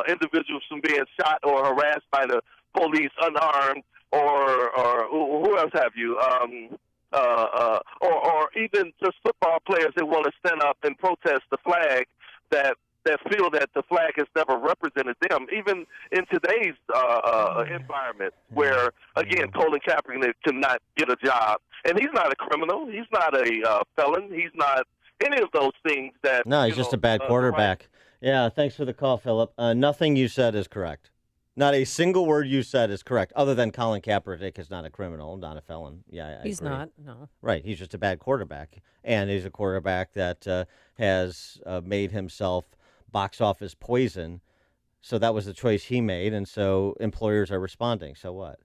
individuals from being shot or harassed by the police unarmed, or who else have you? Or even just football players that want to stand up and protest the flag that feel that the flag has never represented them, even in today's environment where, again, Colin Kaepernick cannot get a job. And he's not a criminal. He's not a felon. He's not any of those things that... No, he's just a bad quarterback. Yeah, thanks for the call, Philip. Nothing you said is correct. Not a single word you said is correct, other than Colin Kaepernick is not a criminal, not a felon. Yeah, I He's agree. not, no. Right, he's just a bad quarterback. And he's a quarterback that has made himself box office poison. So that was the choice he made, and so employers are responding. So what?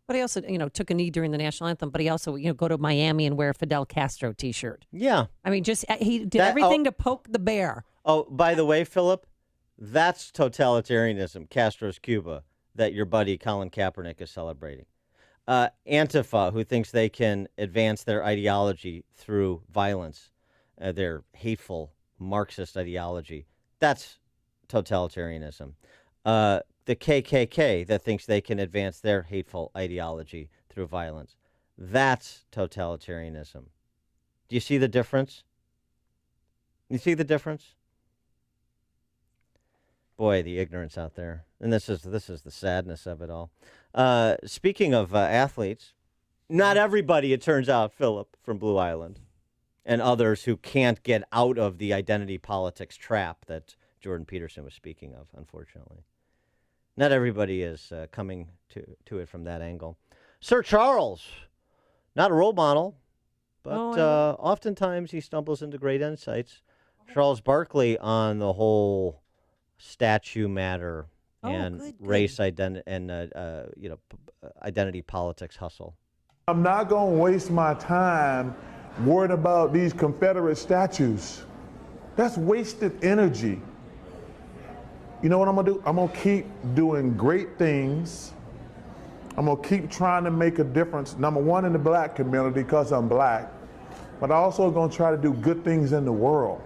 But he also, took a knee during the national anthem, but he also, go to Miami and wear a Fidel Castro T-shirt. Yeah. I mean, he did everything to poke the bear. Oh, by the way, Philip, that's totalitarianism, Castro's Cuba, that your buddy Colin Kaepernick is celebrating. Antifa, who thinks they can advance their ideology through violence, their hateful Marxist ideology, that's totalitarianism. The KKK, that thinks they can advance their hateful ideology through violence, that's totalitarianism. Do you see the difference? You see the difference? Boy, the ignorance out there. And this is the sadness of it all. Speaking of athletes, not everybody, it turns out, Philip from Blue Island, and others who can't get out of the identity politics trap that Jordan Peterson was speaking of, unfortunately. Not everybody is coming to it from that angle. Sir Charles, not a role model, but oftentimes he stumbles into great insights. Charles Barkley on the whole statue matter and race identity politics hustle. I'm not going to waste my time worried about these Confederate statues. That's wasted energy. You know what I'm going to do? I'm going to keep doing great things. I'm going to keep trying to make a difference, number one, in the black community because I'm black, but I'm also going to try to do good things in the world.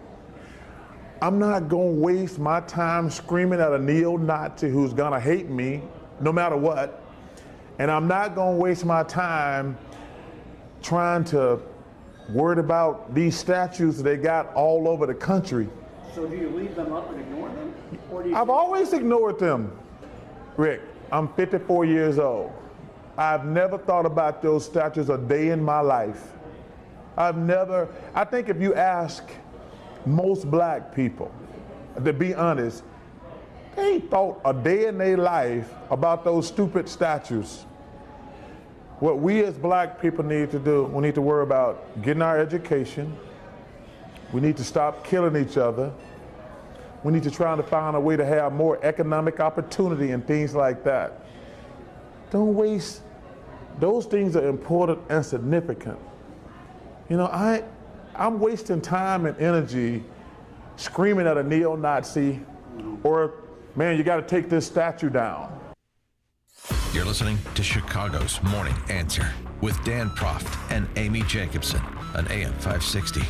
I'm not going to waste my time screaming at a neo-Nazi who's going to hate me no matter what. And I'm not going to waste my time trying to worry about these statues they got all over the country. So do you leave them up and ignore them? Or do you I've always ignored them. Rick, I'm 54 years old. I've never thought about those statues a day in my life. I think if you ask most black people, to be honest, they ain't thought a day in their life about those stupid statues. What we as black people need to do, we need to worry about getting our education. We need to stop killing each other. We need to try to find a way to have more economic opportunity and things like that. Don't waste, those things are important and significant. I'm wasting time and energy screaming at a neo-Nazi or, man, you got to take this statue down. You're listening to Chicago's Morning Answer with Dan Proft and Amy Jacobson on AM 560.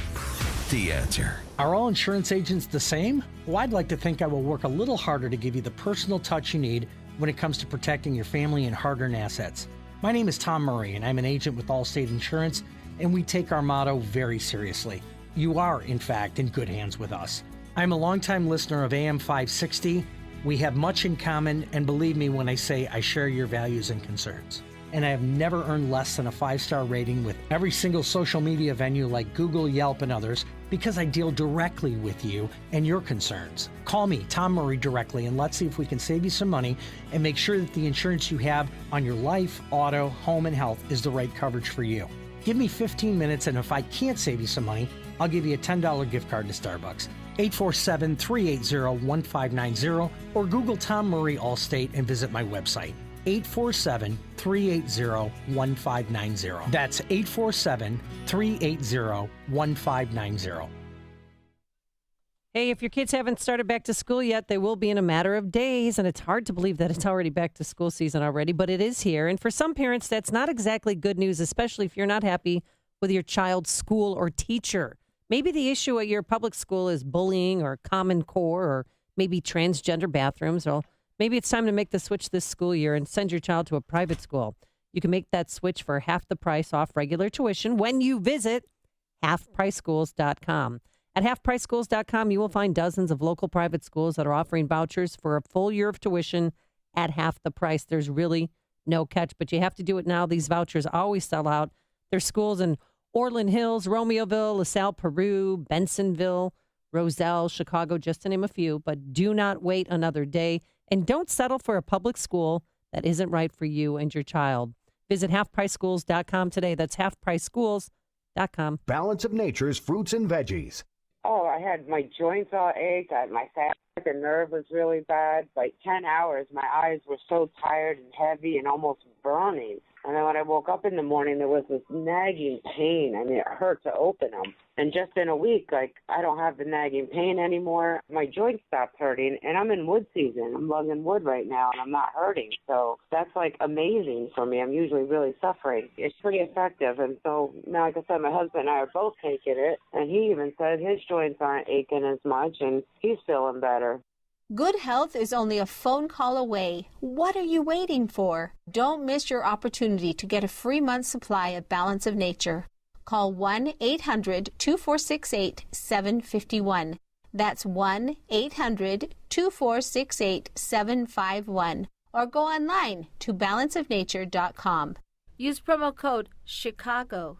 The Answer. Are all insurance agents the same? Well, I'd like to think I will work a little harder to give you the personal touch you need when it comes to protecting your family and hard-earned assets. My name is Tom Murray, and I'm an agent with Allstate Insurance, and we take our motto very seriously. You are, in fact, in good hands with us. I'm a longtime listener of AM 560. We have much in common, and believe me when I say I share your values and concerns. And I have never earned less than a 5-star rating with every single social media venue like Google, Yelp, and others because I deal directly with you and your concerns. Call me, Tom Murray, directly, and let's see if we can save you some money and make sure that the insurance you have on your life, auto, home, and health is the right coverage for you. Give me 15 minutes, and if I can't save you some money, I'll give you a $10 gift card to Starbucks. 847-380-1590 or Google Tom Murray Allstate and visit my website. 847-380-1590. That's 847-380-1590. Hey, if your kids haven't started back to school yet, they will be in a matter of days. And it's hard to believe that it's already back to school season already, but it is here. And for some parents, that's not exactly good news, especially if you're not happy with your child's school or teacher. Maybe the issue at your public school is bullying or Common Core or maybe transgender bathrooms. Or maybe it's time to make the switch this school year and send your child to a private school. You can make that switch for half the price off regular tuition when you visit halfpriceschools.com. At halfpriceschools.com, you will find dozens of local private schools that are offering vouchers for a full year of tuition at half the price. There's really no catch, but you have to do it now. These vouchers always sell out. There's schools in Orland Hills, Romeoville, LaSalle, Peru, Bensonville, Roselle, Chicago, just to name a few. But do not wait another day, and don't settle for a public school that isn't right for you and your child. Visit halfpriceschools.com today. That's halfpriceschools.com. Balance of Nature's fruits and veggies. Oh, I had my joints all ached. My sciatic nerve was really bad. Like 10 hours, my eyes were so tired and heavy and almost burning. And then when I woke up in the morning, there was this nagging pain. I mean, it hurt to open them. And just in a week, like, I don't have the nagging pain anymore. My joints stopped hurting, and I'm in wood season. I'm lugging wood right now, and I'm not hurting. So that's, like, amazing for me. I'm usually really suffering. It's pretty effective. And so now, like I said, my husband and I are both taking it, and he even said his joints aren't aching as much, and he's feeling better. Good health is only a phone call away. What are you waiting for? Don't miss your opportunity to get a free month's supply of Balance of Nature. Call 1-800-2468-751. That's 1-800-2468-751. Or go online to balanceofnature.com. Use promo code CHICAGO.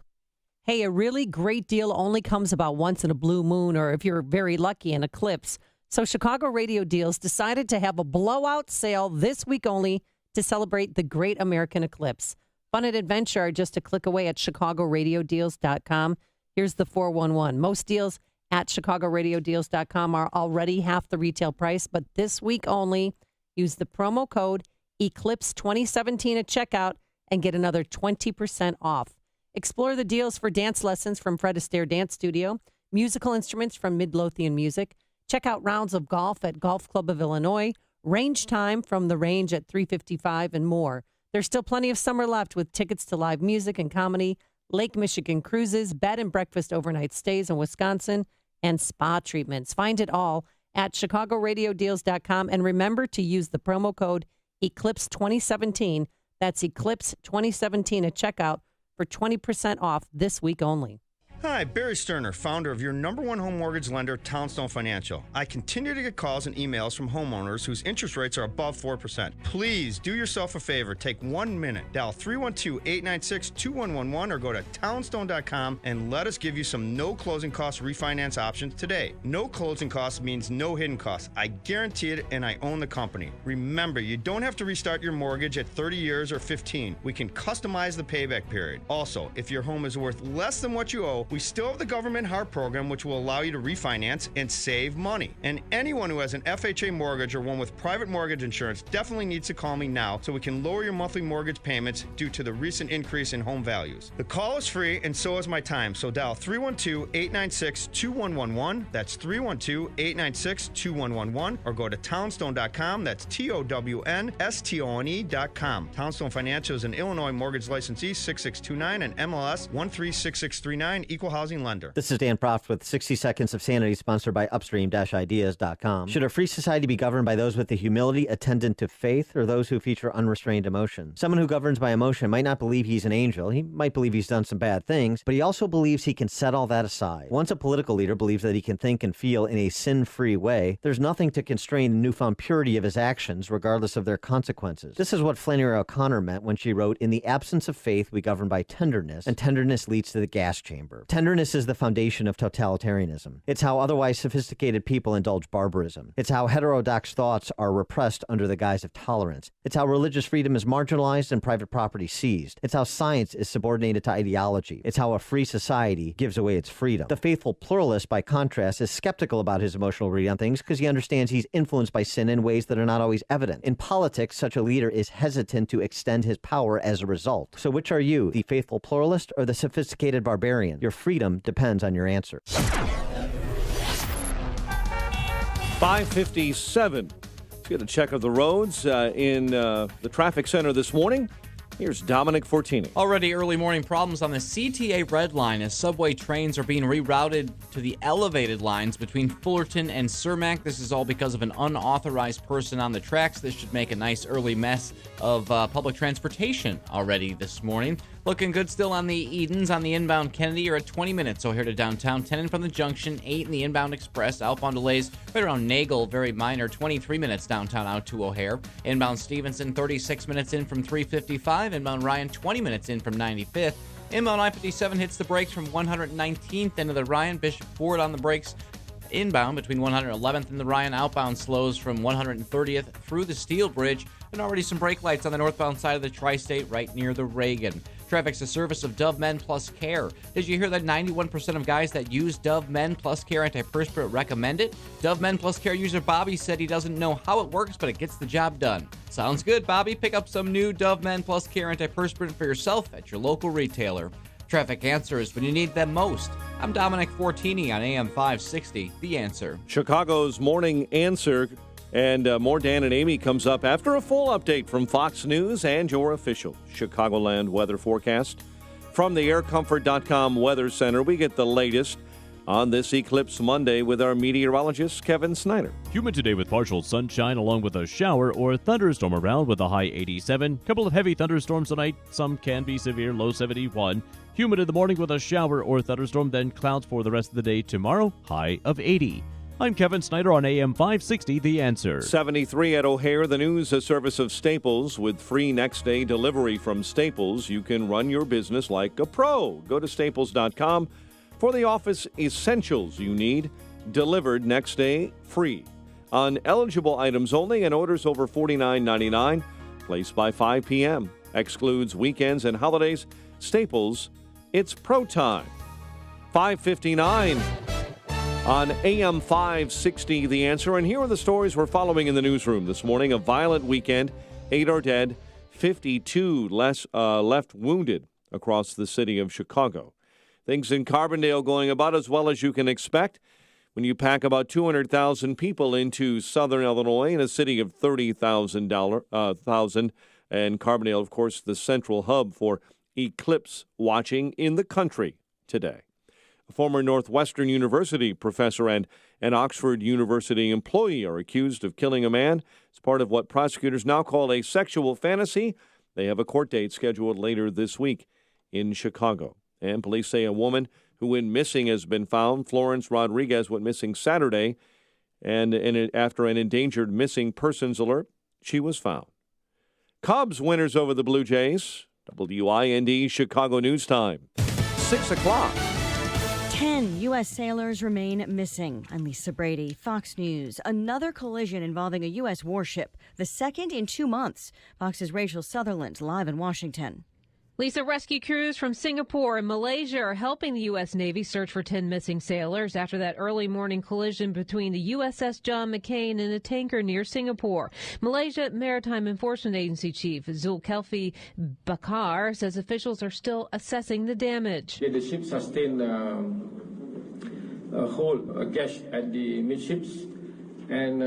Hey, a really great deal only comes about once in a blue moon, or if you're very lucky, an eclipse. So Chicago Radio Deals decided to have a blowout sale this week only to celebrate the great American eclipse. Fun and adventure are just a click away at chicagoradiodeals.com. Here's the 411. Most deals at chicagoradiodeals.com are already half the retail price, but this week only, use the promo code ECLIPSE2017 at checkout and get another 20% off. Explore the deals for dance lessons from Fred Astaire Dance Studio, musical instruments from Midlothian Music. Check out rounds of golf at Golf Club of Illinois, range time from the range at 355, and more. There's still plenty of summer left with tickets to live music and comedy, Lake Michigan cruises, bed and breakfast overnight stays in Wisconsin, and spa treatments. Find it all at chicagoradiodeals.com, and remember to use the promo code ECLIPSE2017. That's ECLIPSE2017 at checkout for 20% off this week only. Hi, Barry Sterner, founder of your #1 home mortgage lender, Townstone Financial. I continue to get calls and emails from homeowners whose interest rates are above 4%. Please do yourself a favor. Take 1 minute. Dial 312-896-2111 or go to townstone.com and let us give you some no closing cost refinance options today. No closing costs means no hidden costs. I guarantee it, and I own the company. Remember, you don't have to restart your mortgage at 30 years or 15. We can customize the payback period. Also, if your home is worth less than what you owe, we still have the Government HARP program, which will allow you to refinance and save money. And anyone who has an FHA mortgage or one with private mortgage insurance definitely needs to call me now so we can lower your monthly mortgage payments due to the recent increase in home values. The call is free, and so is my time. So dial 312-896-2111. That's 312-896-2111. Or go to townstone.com. That's TOWNSTONE.com. Townstone Financial is an Illinois mortgage licensee, 6629, and MLS 136639, Equal Housing Lender. This is Dan Proft with 60 Seconds of Sanity, sponsored by Upstream-Ideas.com. Should a free society be governed by those with the humility attendant to faith, or those who feature unrestrained emotion? Someone who governs by emotion might not believe he's an angel. He might believe he's done some bad things, but he also believes he can set all that aside. Once a political leader believes that he can think and feel in a sin-free way, there's nothing to constrain the newfound purity of his actions, regardless of their consequences. This is what Flannery O'Connor meant when she wrote, "In the absence of faith, we govern by tenderness, and tenderness leads to the gas chamber." Tenderness is the foundation of totalitarianism. It's how otherwise sophisticated people indulge barbarism. It's how heterodox thoughts are repressed under the guise of tolerance. It's how religious freedom is marginalized and private property seized. It's how science is subordinated to ideology. It's how a free society gives away its freedom. The faithful pluralist, by contrast, is skeptical about his emotional read on things because he understands he's influenced by sin in ways that are not always evident. In politics, such a leader is hesitant to extend his power as a result. So which are you, the faithful pluralist or the sophisticated barbarian? Your freedom depends on your answer. 5:57. Let's get a check of the roads in the traffic center this morning. Here's Dominic Fortini. Already early morning problems on the CTA Red Line as subway trains are being rerouted to the elevated lines between Fullerton and Cermak. This is all because of an unauthorized person on the tracks. This should make a nice early mess of public transportation already this morning. Looking good still on the Edens. On the inbound Kennedy, you're at 20 minutes O'Hare to downtown, 10 in from the junction, 8 in the inbound Express. Outbound delays right around Nagel, very minor, 23 minutes downtown out to O'Hare. Inbound Stevenson, 36 minutes in from 355. Inbound Ryan, 20 minutes in from 95th. Inbound I-57 hits the brakes from 119th into the Ryan. Bishop Ford on the brakes inbound between 111th and the Ryan. Outbound slows from 130th through the Steel Bridge. And already some brake lights on the northbound side of the Tri-State right near the Reagan. Traffic's a service of Dove Men Plus Care. Did you hear that 91% of guys that use Dove Men Plus Care antiperspirant recommend it? Dove Men Plus Care user Bobby said he doesn't know how it works, but it gets the job done. Sounds good, Bobby. Pick up some new Dove Men Plus Care antiperspirant for yourself at your local retailer. Traffic answers when you need them most. I'm Dominic Fortini on AM 560, The Answer. Chicago's Morning Answer. And more Dan and Amy comes up after a full update from Fox News and your official Chicagoland weather forecast. From the aircomfort.com Weather Center, we get the latest on this Eclipse Monday with our meteorologist, Kevin Snyder. Humid today with partial sunshine along with a shower or thunderstorm around with a high 87. Couple of heavy thunderstorms tonight. Some can be severe, low 71. Humid in the morning with a shower or thunderstorm, then clouds for the rest of the day tomorrow, high of 80. I'm Kevin Snyder on AM 560, The Answer. 73 at O'Hare. The news, a service of Staples. With free next-day delivery from Staples, you can run your business like a pro. Go to staples.com for the office essentials you need, delivered next day free. On eligible items only and orders over $49.99, placed by 5 p.m. Excludes weekends and holidays. Staples, it's pro time. 5:59. On AM 560, The Answer. And here are the stories we're following in the newsroom this morning. A violent weekend, 8 are dead, 52 left wounded across the city of Chicago. Things in Carbondale going about as well as you can expect when you pack about 200,000 people into southern Illinois in a city of 30,000. And Carbondale, of course, the central hub for eclipse watching in the country today. A former Northwestern University professor and an Oxford University employee are accused of killing a man as part of what prosecutors now call a sexual fantasy. They have a court date scheduled later this week in Chicago. And police say a woman who went missing has been found. Florence Rodriguez went missing Saturday, and after an endangered missing persons alert, she was found. Cubs winners over the Blue Jays. WIND Chicago News Time. 6 o'clock. 10 U.S. sailors remain missing. I'm Lisa Brady, Fox News. Another collision involving a U.S. warship, the second in 2 months. Fox's Rachel Sutherland, live in Washington. Lisa, rescue crews from Singapore and Malaysia are helping the U.S. Navy search for 10 missing sailors after that early morning collision between the USS John McCain and a tanker near Singapore. Malaysia Maritime Enforcement Agency Chief Zulkifli Bakar says officials are still assessing the damage. The ship sustained a hole, a gash at the midships, and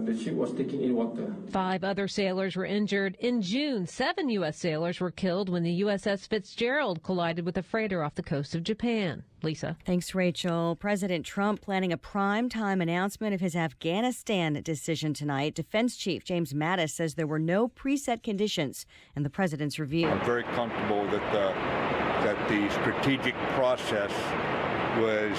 the ship was taking in water. 5 other sailors were injured. In June, 7 U.S. sailors were killed when the USS Fitzgerald collided with a freighter off the coast of Japan. Lisa. Thanks, Rachel. President Trump planning a prime-time announcement of his Afghanistan decision tonight. Defense Chief James Mattis says there were no preset conditions in the president's review. I'm very comfortable that the strategic process was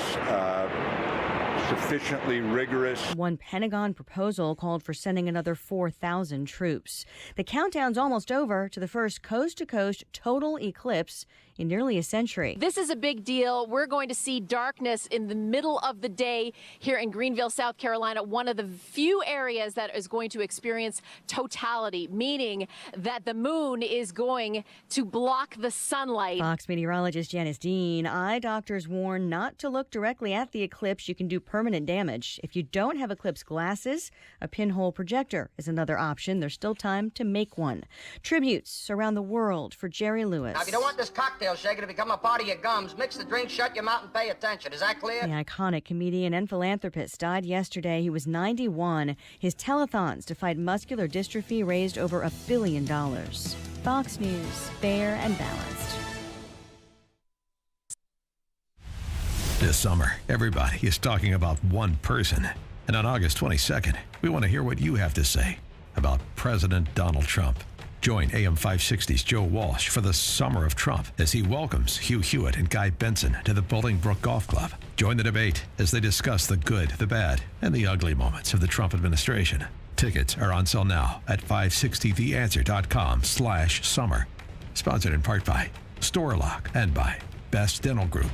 sufficiently rigorous. One Pentagon proposal called for sending another 4,000 troops. The countdown's almost over to the first coast-to-coast total eclipse in nearly a century. This is a big deal. We're going to see darkness in the middle of the day here in Greenville, South Carolina, one of the few areas that is going to experience totality, meaning that the moon is going to block the sunlight. Fox meteorologist Janice Dean. Eye doctors warn not to look directly at the eclipse. You can do permanent damage. If you don't have eclipse glasses, a pinhole projector is another option. There's still time to make one. Tributes around the world for Jerry Lewis. Now, if you don't want this cocktail shaker to become a part of your gums, mix the drink, shut your mouth, and pay attention. Is that clear? The iconic comedian and philanthropist died yesterday. He was 91. His telethons to fight muscular dystrophy raised over $1 billion. Fox News, fair and balanced. This summer, everybody is talking about one person. And on August 22nd, we want to hear what you have to say about President Donald Trump. Join AM 560's Joe Walsh for the Summer of Trump as he welcomes Hugh Hewitt and Guy Benson to the Bolingbrook Golf Club. Join the debate as they discuss the good, the bad, and the ugly moments of the Trump administration. Tickets are on sale now at 560theanswer.com/summer. Sponsored in part by Storlock and by Best Dental Group.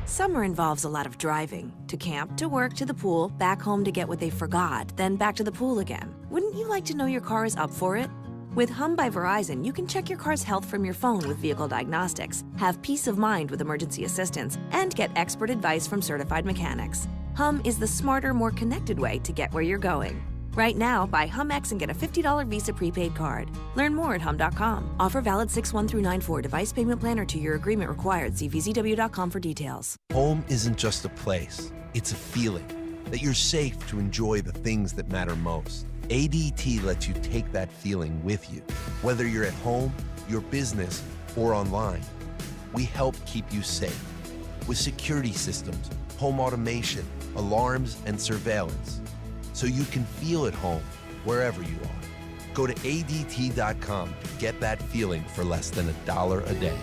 Summer involves a lot of driving. To camp, to work, to the pool, back home to get what they forgot, then back to the pool again. Wouldn't you like to know your car is up for it? With Hum by Verizon, you can check your car's health from your phone with vehicle diagnostics, have peace of mind with emergency assistance, and get expert advice from certified mechanics. Hum is the smarter, more connected way to get where you're going. Right now, buy HumX and get a $50 Visa prepaid card. Learn more at hum.com. Offer valid 6/1 through 9/4. Device payment plan or 2-year agreement required. See vzw.com for details. Home isn't just a place. It's a feeling that you're safe to enjoy the things that matter most. ADT lets you take that feeling with you. Whether you're at home, your business, or online, we help keep you safe. With security systems, home automation, alarms, and surveillance. So you can feel at home wherever you are. Go to ADT.com to get that feeling for less than $1 a day.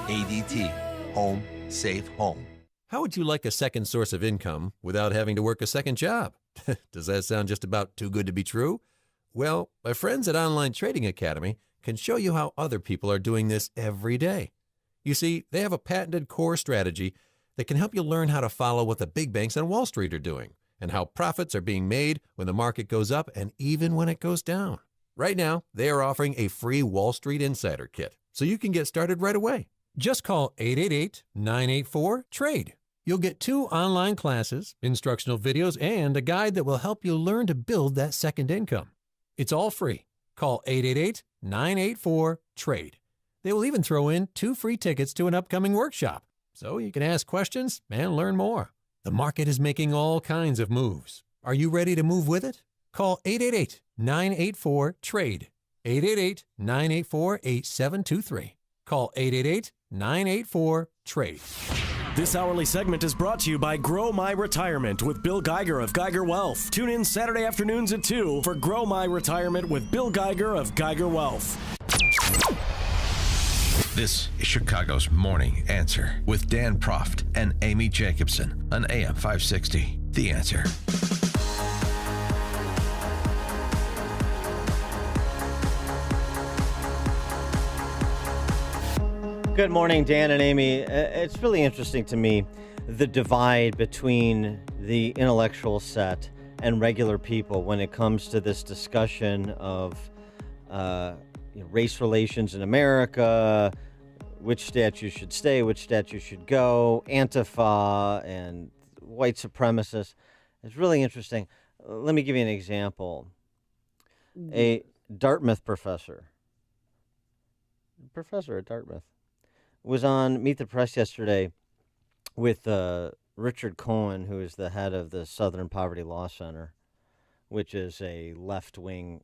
ADT. Home. Safe home. How would you like a second source of income without having to work a second job? Does that sound just about too good to be true? Well, my friends at Online Trading Academy can show you how other people are doing this every day. You see, they have a patented core strategy that can help you learn how to follow what the big banks on Wall Street are doing and how profits are being made when the market goes up and even when it goes down. Right now, they are offering a free Wall Street Insider Kit, so you can get started right away. Just call 888-984-TRADE. You'll get 2 online classes, instructional videos, and a guide that will help you learn to build that second income. It's all free. Call 888-984-TRADE. They will even throw in 2 free tickets to an upcoming workshop, so you can ask questions and learn more. The market is making all kinds of moves. Are you ready to move with it? Call 888-984-TRADE. 888-984-8723. Call 888-984-TRADE. This hourly segment is brought to you by Grow My Retirement with Bill Geiger of Geiger Wealth. Tune in Saturday afternoons at 2 for Grow My Retirement with Bill Geiger of Geiger Wealth. This is Chicago's Morning Answer with Dan Proft and Amy Jacobson on AM 560. The Answer. Good morning, Dan and Amy. It's really interesting to me, the divide between the intellectual set and regular people when it comes to this discussion of race relations in America, which statutes should stay, which statutes should go, Antifa and white supremacists. It's really interesting. Let me give you an example. A Dartmouth professor at Dartmouth, was on Meet the Press yesterday with Richard Cohen, who is the head of the Southern Poverty Law Center, which is a left-wing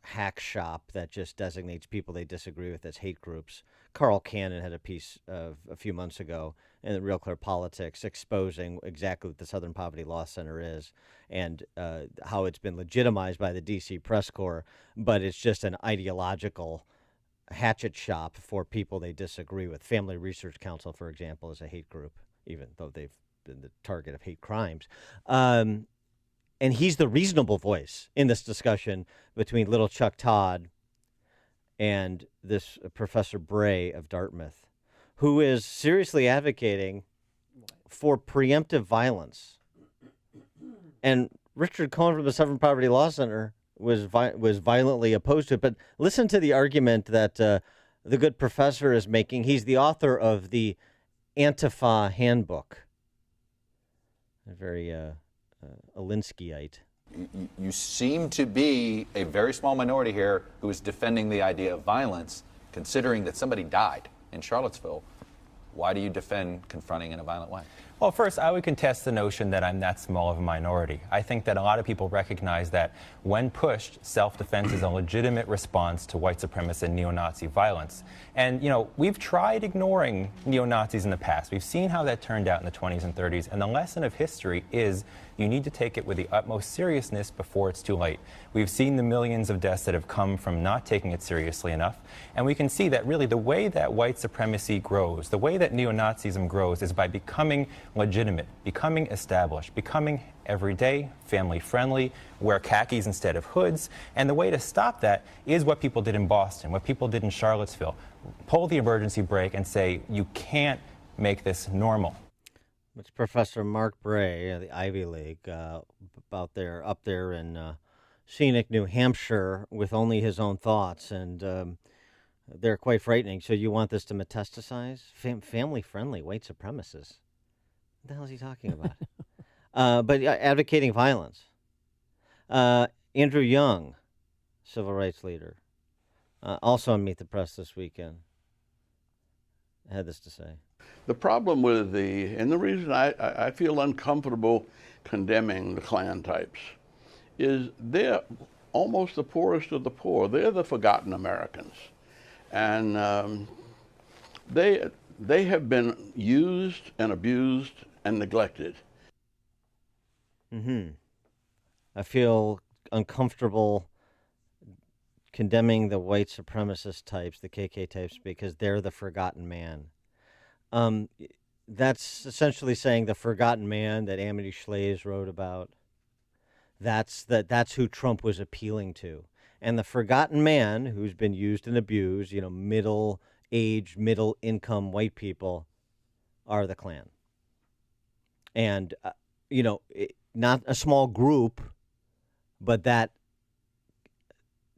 hack shop that just designates people they disagree with as hate groups. Carl Cannon had a piece a few months ago in the Real Clear Politics exposing exactly what the Southern Poverty Law Center is and how it's been legitimized by the D.C. Press Corps, but it's just an ideological hatchet shop for people they disagree with. Family Research Council, for example, is a hate group, even though they've been the target of hate crimes. And he's the reasonable voice in this discussion between little Chuck Todd and this Professor Bray of Dartmouth, who is seriously advocating for preemptive violence. And Richard Cohen from the Southern Poverty Law Center was violently opposed to it. But listen to the argument that the good professor is making. He's the author of the Antifa Handbook. A very Alinskyite. You seem to be a very small minority here who is defending the idea of violence, considering that somebody died in Charlottesville. Why do you defend confronting in a violent way? Well, first, I would contest the notion that I'm that small of a minority. I think that a lot of people recognize that when pushed, self-defense is a legitimate response to white supremacist and neo-Nazi violence. And, you know, we've tried ignoring neo-Nazis in the past. We've seen how that turned out in the 20s and 30s. And the lesson of history is you need to take it with the utmost seriousness before it's too late. We've seen the millions of deaths that have come from not taking it seriously enough. And we can see that really the way that white supremacy grows, the way that neo-Nazism grows is by becoming legitimate, becoming established, becoming everyday, family-friendly, wear khakis instead of hoods. And the way to stop that is what people did in Boston, what people did in Charlottesville. Pull the emergency brake and say, you can't make this normal. It's Professor Mark Bray of the Ivy League up there in scenic New Hampshire with only his own thoughts, and they're quite frightening. So you want this to metastasize? Family-friendly white supremacists. What the hell is he talking about? But advocating violence. Andrew Young, civil rights leader, also on Meet the Press this weekend, had this to say. The problem with and the reason I feel uncomfortable condemning the Klan types is they're almost the poorest of the poor. They're the forgotten Americans. And they have been used and abused and neglected. Mm-hmm. I feel uncomfortable condemning the white supremacist types, the KK types, because they're the forgotten man. That's essentially saying the forgotten man that Amity Shlaes wrote about. That's who Trump was appealing to. And the forgotten man who's been used and abused, middle-aged, middle-income white people are the Klan. And, not a small group, but that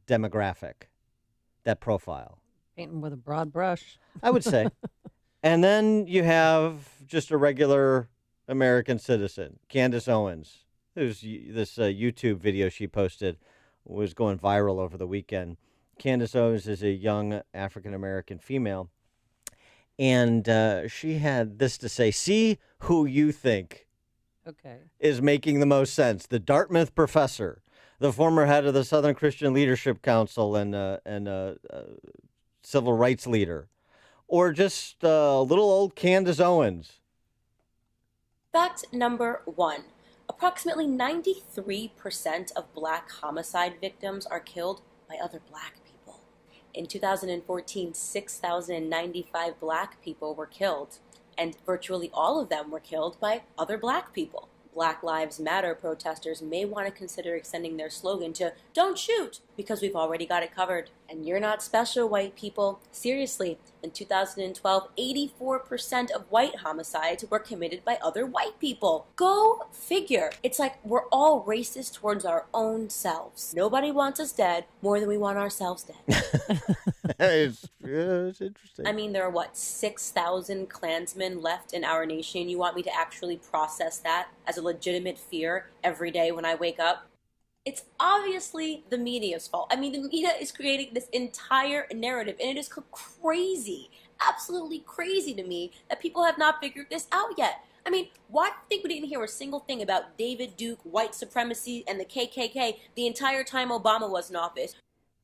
demographic, that profile. Painting with a broad brush. I would say. And then you have just a regular American citizen, Candace Owens, who's this YouTube video she posted was going viral over the weekend. Candace Owens is a young African-American female, and she had this to say: see who you think is making the most sense. The Dartmouth professor, the former head of the Southern Christian Leadership Council and civil rights leader, or just little old Candace Owens. Fact number 1. Approximately 93% of black homicide victims are killed by other black people. In 2014, 6,095 black people were killed, and virtually all of them were killed by other black people. Black Lives Matter protesters may want to consider extending their slogan to "Don't shoot," because we've already got it covered. And you're not special, white people. Seriously, in 2012, 84% of white homicides were committed by other white people. Go figure. It's like we're all racist towards our own selves. Nobody wants us dead more than we want ourselves dead. It's interesting. I mean, there are, 6,000 Klansmen left in our nation? You want me to actually process that as a legitimate fear every day when I wake up? It's obviously the media's fault. I mean, the media is creating this entire narrative, and it is crazy, absolutely crazy to me that people have not figured this out yet. I mean, why do you think we didn't hear a single thing about David Duke, white supremacy, and the KKK the entire time Obama was in office?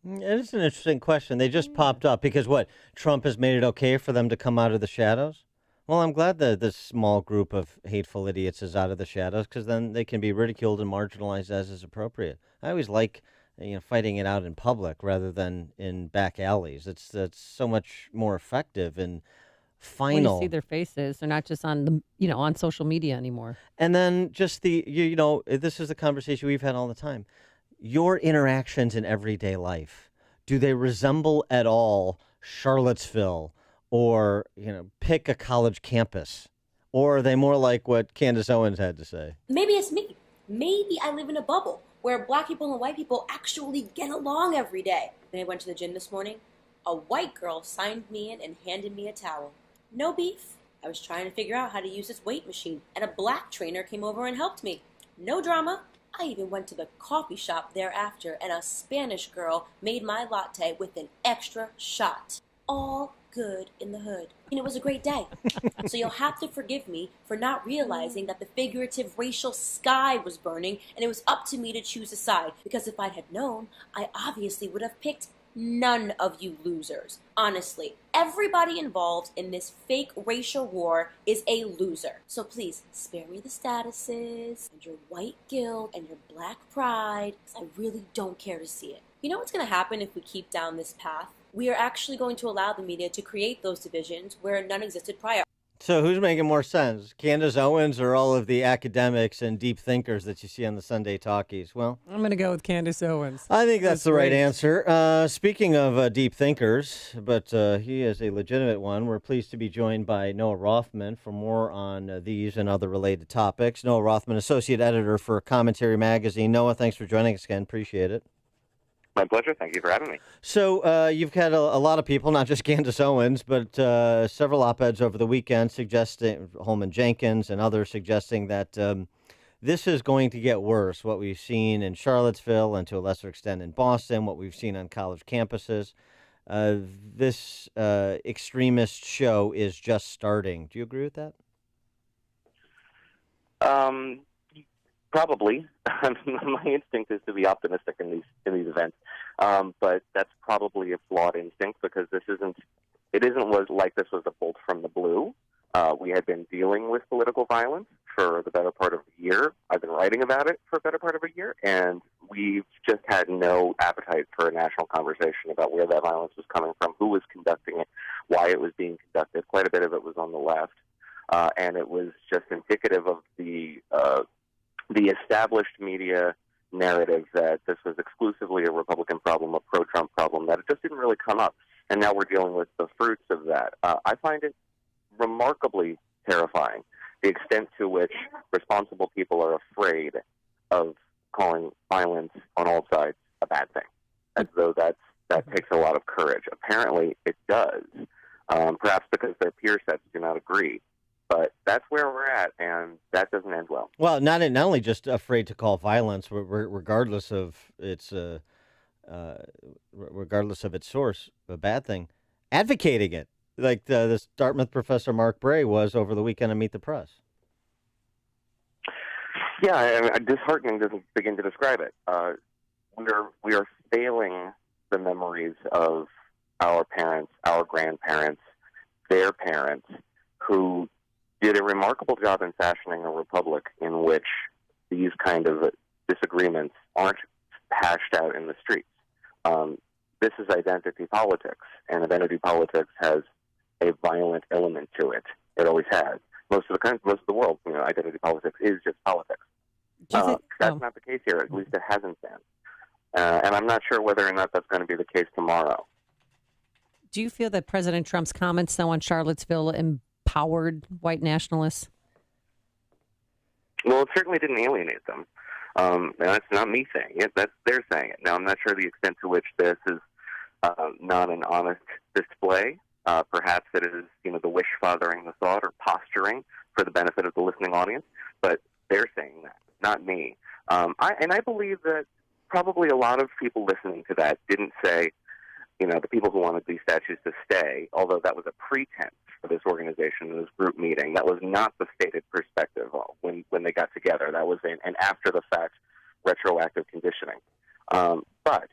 It's an interesting question. They just popped up because Trump has made it okay for them to come out of the shadows? Well, I'm glad that this small group of hateful idiots is out of the shadows, because then they can be ridiculed and marginalized as is appropriate. I always like fighting it out in public rather than in back alleys. It's so much more effective in final. When you see their faces, they're not just on on social media anymore. And then just this is the conversation we've had all the time. Your interactions in everyday life, do they resemble at all Charlottesville or, pick a college campus? Or are they more like what Candace Owens had to say? Maybe it's me. Maybe I live in a bubble where black people and white people actually get along every day. When I went to the gym this morning, a white girl signed me in and handed me a towel. No beef. I was trying to figure out how to use this weight machine, and a black trainer came over and helped me. No drama. I even went to the coffee shop thereafter, and a Spanish girl made my latte with an extra shot. All good in the hood. And it was a great day. So you'll have to forgive me for not realizing that the figurative racial sky was burning, and it was up to me to choose a side, because if I had known, I obviously would have picked none of you losers. Honestly, everybody involved in this fake racial war is a loser. So please, spare me the statuses and your white guilt and your black pride, because I really don't care to see it. You know what's going to happen if we keep down this path? We are actually going to allow the media to create those divisions where none existed prior. So who's making more sense, Candace Owens or all of the academics and deep thinkers that you see on the Sunday talkies? Well, I'm going to go with Candace Owens. I think that's the right answer. Speaking of deep thinkers, but he is a legitimate one, we're pleased to be joined by Noah Rothman for more on these and other related topics. Noah Rothman, Associate Editor for Commentary Magazine. Noah, thanks for joining us again. Appreciate it. My pleasure. Thank you for having me. So you've had a lot of people, not just Candace Owens, but several op-eds over the weekend suggesting, Holman Jenkins and others suggesting that this is going to get worse, what we've seen in Charlottesville and to a lesser extent in Boston, what we've seen on college campuses. This extremist show is just starting. Do you agree with that? Probably. My instinct is to be optimistic in these events, but that's probably a flawed instinct because this isn't like this was a bolt from the blue. We had been dealing with political violence for the better part of a year. I've been writing about it for a better part of a year, and we've just had no appetite for a national conversation about where that violence was coming from, who was conducting it, why it was being conducted. Quite a bit of it was on the left, and it was just indicative of the established media narrative that this was exclusively a Republican problem, a pro-Trump problem, that it just didn't really come up. And now we're dealing with the fruits of that. I find it remarkably terrifying, the extent to which responsible people are afraid of calling violence on all sides a bad thing, as though that takes a lot of courage. Apparently it does, perhaps because their peer sets do not agree. But that's where we're at, and that doesn't end well. Well, not only just afraid to call violence, regardless of its source, a bad thing, advocating it, like this Dartmouth professor Mark Bray was over the weekend on Meet the Press. Yeah, disheartening doesn't begin to describe it. We are failing the memories of our parents, our grandparents, their parents, who did a remarkable job in fashioning a republic in which these kind of disagreements aren't hashed out in the streets. This is identity politics, and identity politics has a violent element to it. It always has. Most of the world, identity politics is just politics. That's not the case here. At least it hasn't been. And I'm not sure whether or not that's going to be the case tomorrow. Do you feel that President Trump's comments, though, on Charlottesville empowered white nationalists? Well, it certainly didn't alienate them. And that's not me saying it. They're saying it. Now, I'm not sure the extent to which this is not an honest display. Perhaps it is, the wish fathering the thought or posturing for the benefit of the listening audience. But they're saying that, not me. I believe that probably a lot of people listening to that didn't say, the people who wanted these statues to stay, although that was a pretense for this organization, this group meeting. That was not the stated perspective when they got together. That was an after-the-fact retroactive conditioning. But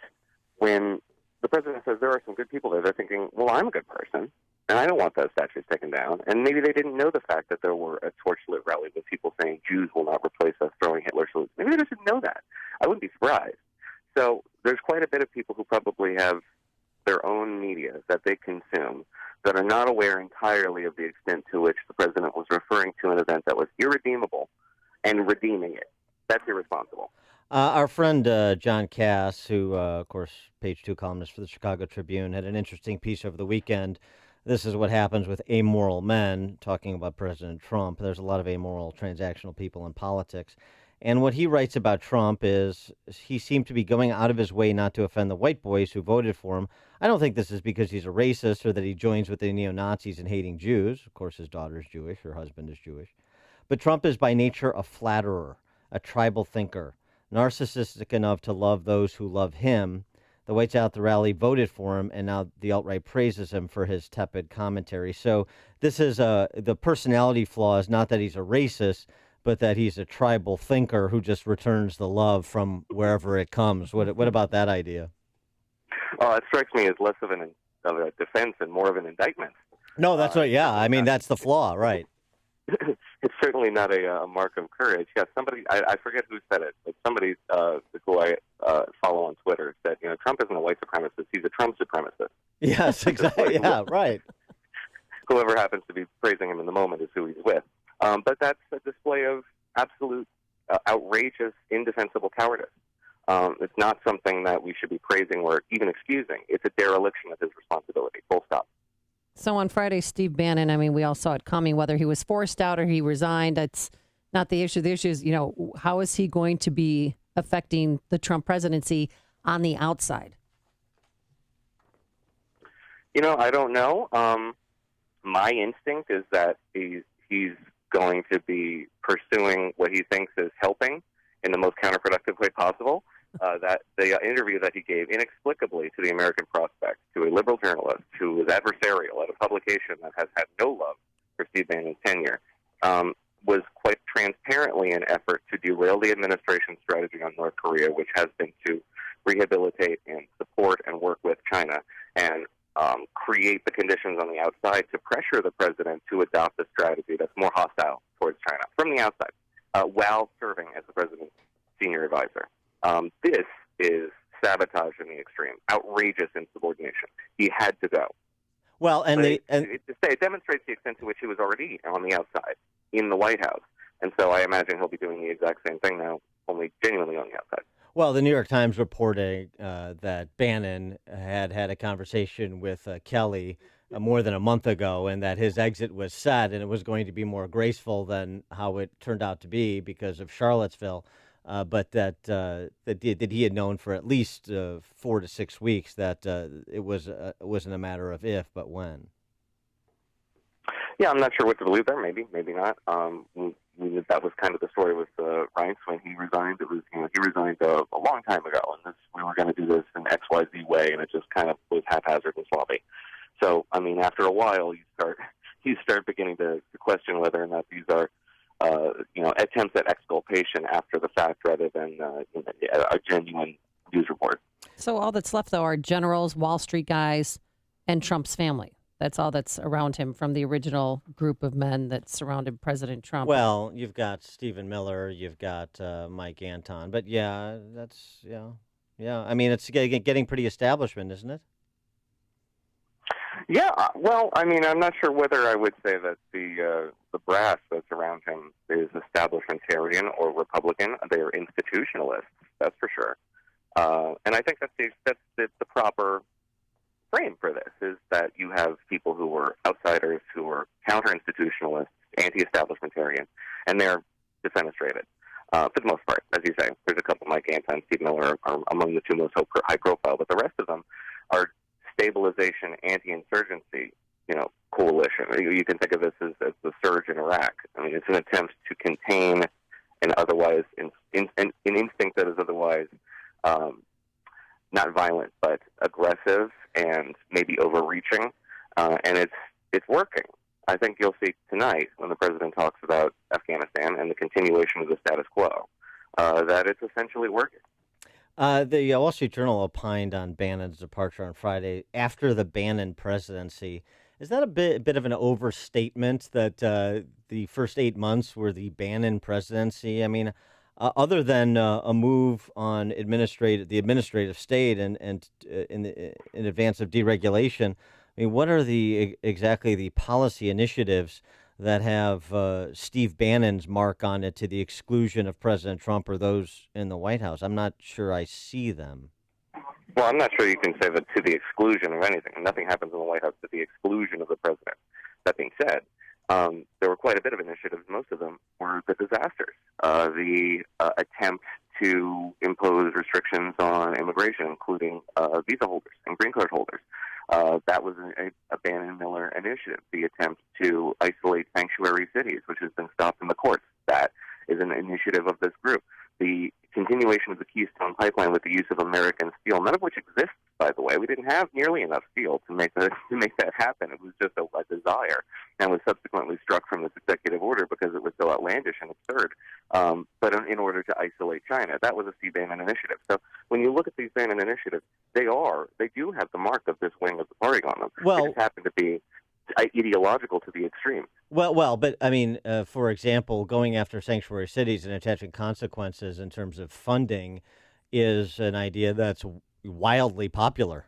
when the president says there are some good people there, they're thinking, well, I'm a good person, and I don't want those statues taken down. And maybe they didn't know the fact that there were a torch-lit rally with people saying Jews will not replace us throwing Hitler salutes. Maybe they just didn't know that. I wouldn't be surprised. So there's quite a bit of people who probably have their own media that they consume that are not aware entirely of the extent to which the president was referring to an event that was irredeemable and redeeming it. That's irresponsible. Our friend John Cass, who, of course, page 2 columnist for the Chicago Tribune, had an interesting piece over the weekend. This is what happens with amoral men, talking about President Trump. There's a lot of amoral transactional people in politics. And what he writes about Trump is he seemed to be going out of his way not to offend the white boys who voted for him. I don't think this is because he's a racist or that he joins with the neo-Nazis in hating Jews. Of course, his daughter is Jewish, her husband is Jewish. But Trump is by nature a flatterer, a tribal thinker, narcissistic enough to love those who love him. The whites out the rally voted for him, and now the alt-right praises him for his tepid commentary. So this is the personality flaw is not that he's a racist, but that he's a tribal thinker who just returns the love from wherever it comes. What about that idea? It strikes me as less of a defense and more of an indictment. No, that's right. Yeah, I mean, that's the flaw, right? It's certainly not a mark of courage. Yeah, somebody, I forget who said it, but somebody who I follow on Twitter said, Trump isn't a white supremacist, he's a Trump supremacist. Yes, exactly. Yeah, right. Whoever happens to be praising him in the moment is who he's with. But that's a display of absolute, outrageous, indefensible cowardice. It's not something that we should be praising or even excusing. It's a dereliction of his responsibility, full stop. So on Friday, Steve Bannon, I mean, we all saw it coming, whether he was forced out or he resigned. That's not the issue. The issue is, how is he going to be affecting the Trump presidency on the outside? I don't know. My instinct is that he's going to be pursuing what he thinks is helping in the most counterproductive way possible. That the interview that he gave inexplicably to the American Prospect, to a liberal journalist who was adversarial at a publication that has had no love for Steve Bannon's tenure, was quite transparently an effort to derail the administration's strategy on North Korea, which has been to rehabilitate and support and work with China and create the conditions on the outside to pressure the president to adopt a strategy that's more hostile towards China from the outside, while serving as the president's senior advisor. This is sabotage in the extreme, outrageous insubordination. He had to go. Well, it demonstrates the extent to which he was already on the outside in the White House. And so I imagine he'll be doing the exact same thing now, only genuinely on the outside. Well, the New York Times reported that Bannon had a conversation with Kelly more than a month ago, and that his exit was set, and it was going to be more graceful than how it turned out to be because of Charlottesville. But that he had known for at least 4 to 6 weeks that it wasn't a matter of if, but when. Yeah, I'm not sure what to believe there. Maybe not. That was kind of the story with Reince when he resigned. It was he resigned a long time ago, and we were going to do this in XYZ way, and it just kind of was haphazard and sloppy. So, I mean, after a while, you start beginning to question whether or not these are attempts at exculpation after the fact rather than a genuine news report. So all that's left, though, are generals, Wall Street guys, and Trump's family. That's all that's around him from the original group of men that surrounded President Trump. Well, you've got Stephen Miller, you've got Mike Anton. But, yeah, yeah. I mean, it's getting pretty establishment, isn't it? Yeah, well, I mean, I'm not sure whether I would say that the brass that's around him is establishmentarian or Republican. They are institutionalists, that's for sure. And I think that's the proper frame for this, is that you have people who were outsiders, who were counter-institutionalists, anti-establishmentarian, and they're defenestrated. For the most part, as you say. There's a couple, Mike Anton, Steve Miller are among the two most high-profile, but the rest of them are stabilization, anti-insurgency, coalition. You can think of this as the surge in Iraq. I mean, it's an attempt to contain an otherwise an instinct that is otherwise not violent, but aggressive and maybe overreaching, and it's working. I think you'll see tonight when the president talks about Afghanistan and the continuation of the status quo that it's essentially working. The Wall Street Journal opined on Bannon's departure on Friday after the Bannon presidency. Is that a bit of an overstatement that the first 8 months were the Bannon presidency? I mean, other than a move on the administrative state and in advance of deregulation, I mean, what are exactly the policy initiatives that have Steve Bannon's mark on it to the exclusion of President Trump or those in the White House? I'm not sure I see them. Well, I'm not sure you can say that to the exclusion of anything. Nothing happens in the White House to the exclusion of the president. That being said, there were quite a bit of initiatives. Most of them were the disasters. The attempt to impose restrictions on immigration, including visa holders and green card holders. That was a Bannon-Miller initiative. The attempt to isolate sanctuary cities, which has been stopped in the courts. That is an initiative of this group. The continuation of the Keystone Pipeline with the use of American steel, none of which exists, by the way. We didn't have nearly enough steel to make that happen. It was just a desire, and was subsequently struck from this executive order because it was so outlandish and absurd. But in order to isolate China, that was a Steve Bannon initiative. So when you look at these Bannon initiatives, they do have the mark of this wing of the party on them. Well, they just happen to be ideological to the extreme. Well, but I mean, for example, going after sanctuary cities and attaching consequences in terms of funding is an idea that's wildly popular.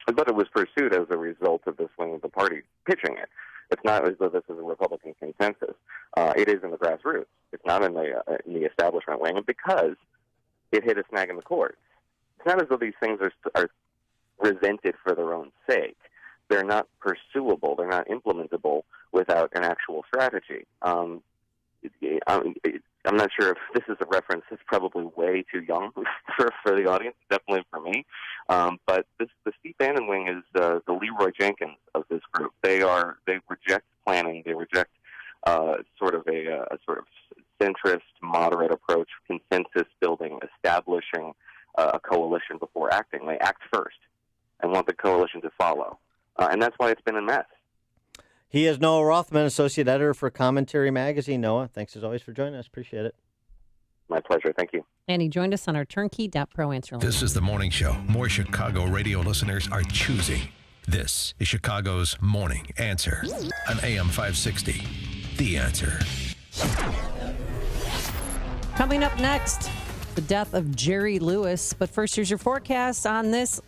But it was pursued as a result of this wing of the party pitching it. It's not as though this is a Republican consensus. It is in the grassroots. It's not in the establishment wing, and because it hit a snag in the courts. It's not as though these things are resented for their own sake. They're not pursuable. They're not implementable without an actual strategy. I'm not sure if this is a reference. It's probably way too young for the audience, definitely for me. But the Steve Bannon wing is the Leroy Jenkins of this group. They reject planning. They reject sort of a sort of centrist, moderate approach, consensus building, establishing a coalition before acting. They act first and want the coalition to follow. And that's why it's been a mess. He is Noah Rothman, Associate Editor for Commentary Magazine. Noah, thanks as always for joining us. Appreciate it. My pleasure. Thank you. And he joined us on our turnkey.pro answer line. This is the morning show more Chicago radio listeners are choosing. This is Chicago's Morning Answer on AM 560. The Answer. Coming up next, the death of Jerry Lewis. But first, here's your forecast on this. Do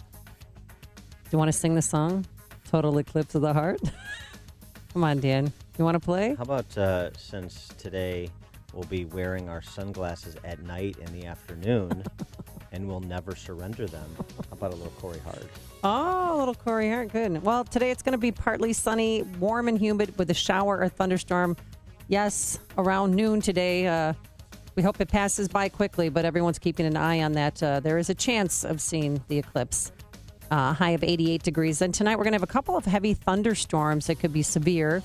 you want to sing the song? Total Eclipse of the Heart? Come on, Dan. You want to play? How about since today we'll be wearing our sunglasses at night and the afternoon, and we'll never surrender them? How about a little Corey Hart? Oh, a little Corey Hart. Good. Well, today it's going to be partly sunny, warm and humid with a shower or thunderstorm. Yes, around noon today. We hope it passes by quickly, but everyone's keeping an eye on that. There is a chance of seeing the eclipse. High of 88 degrees. And tonight we're going to have a couple of heavy thunderstorms that could be severe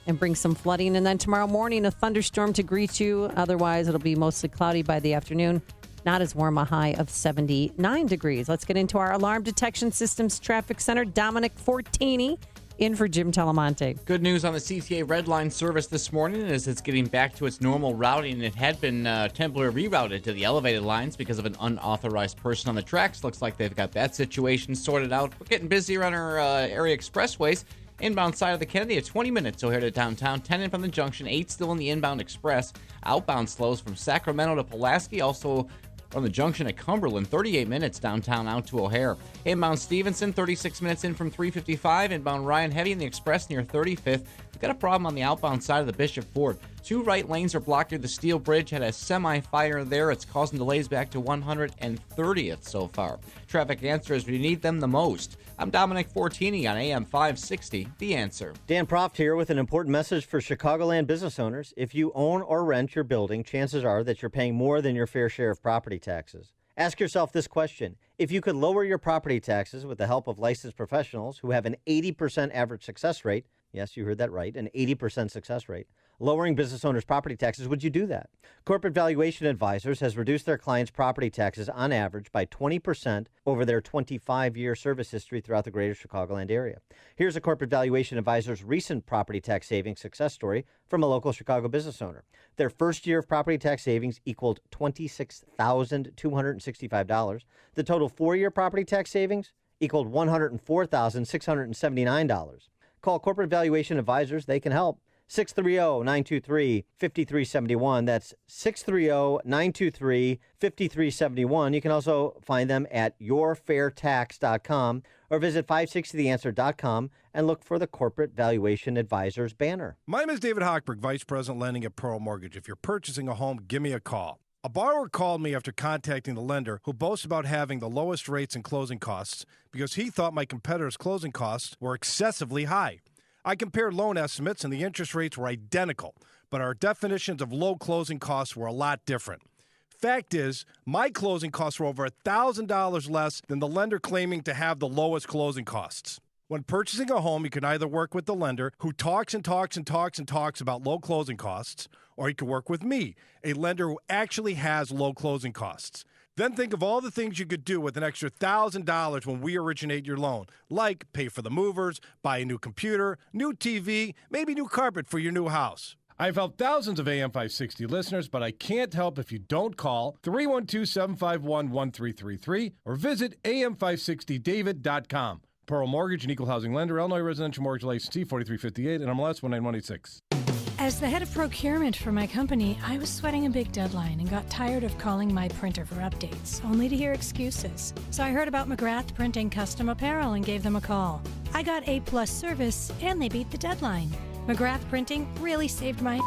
and bring some flooding. And then tomorrow morning, a thunderstorm to greet you. Otherwise, it'll be mostly cloudy by the afternoon. Not as warm, a high of 79 degrees. Let's get into our Alarm Detection Systems Traffic Center. Dominic Fortini in for Jim Talamonte. Good news on the CTA Red Line service this morning as it's getting back to its normal routing. It had been temporarily rerouted to the elevated lines because of an unauthorized person on the tracks. Looks like they've got that situation sorted out. We're getting busier on our area expressways. Inbound side of the Kennedy at 20 minutes O'Hare to downtown, 10 in from the junction, 8 still in the inbound express. Outbound slows from Sacramento to Pulaski, also from the junction at Cumberland, 38 minutes downtown out to O'Hare. Inbound Stevenson, 36 minutes in from 355. Inbound Ryan heavy in the express near 35th. We've got a problem on the outbound side of the Bishop Ford. 2 right lanes are blocked near the Steel Bridge. Had a semi-fire there. It's causing delays back to 130th so far. Traffic answers when you need them the most. I'm Dominic Fortini on AM 560, The Answer. Dan Proft here with an important message for Chicagoland business owners. If you own or rent your building, chances are that you're paying more than your fair share of property taxes. Ask yourself this question. If you could lower your property taxes with the help of licensed professionals who have an 80% average success rate, yes, you heard that right, an 80% success rate, lowering business owners' property taxes, would you do that? Corporate Valuation Advisors has reduced their clients' property taxes on average by 20% over their 25-year service history throughout the greater Chicagoland area. Here's a Corporate Valuation Advisor's recent property tax savings success story from a local Chicago business owner. Their first year of property tax savings equaled $26,265. The total 4-year property tax savings equaled $104,679. Call Corporate Valuation Advisors. They can help. 630-923-5371. That's 630-923-5371. You can also find them at yourfairtax.com or visit 560theanswer.com and look for the Corporate Valuation Advisors banner. My name is David Hochberg, Vice President Lending at Pearl Mortgage. If you're purchasing a home, give me a call. A borrower called me after contacting the lender who boasts about having the lowest rates and closing costs because he thought my competitor's closing costs were excessively high. I compared loan estimates and the interest rates were identical, but our definitions of low closing costs were a lot different. Fact is, my closing costs were over $1,000 less than the lender claiming to have the lowest closing costs. When purchasing a home, you can either work with the lender who talks and talks and talks and talks about low closing costs, or you can work with me, a lender who actually has low closing costs. Then think of all the things you could do with an extra $1,000 when we originate your loan, like pay for the movers, buy a new computer, new TV, maybe new carpet for your new house. I've helped thousands of AM 560 listeners, but I can't help if you don't call 312-751-1333 or visit am560david.com. Pearl Mortgage, an equal housing lender, Illinois Residential Mortgage Licensee 4358 and MLS 19186. As the head of procurement for my company, I was sweating a big deadline and got tired of calling my printer for updates, only to hear excuses. So I heard about McGrath Printing Custom Apparel and gave them a call. I got A+ service and they beat the deadline. McGrath Printing really saved my...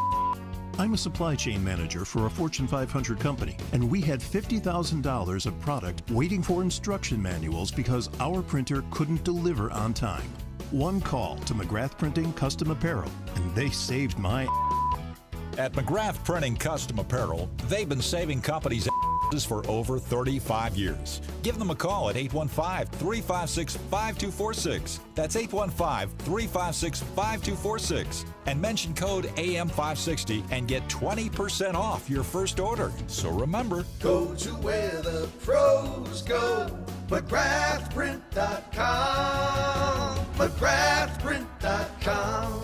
I'm a supply chain manager for a Fortune 500 company, and we had $50,000 of product waiting for instruction manuals because our printer couldn't deliver on time. One call to McGrath Printing Custom Apparel, and they saved my... At McGrath Printing Custom Apparel, they've been saving companies for over 35 years. Give them a call at 815-356-5246. That's 815-356-5246. And mention code AM560 and get 20% off your first order. So remember, go to where the pros go. McGrathPrint.com. McGrathPrint.com.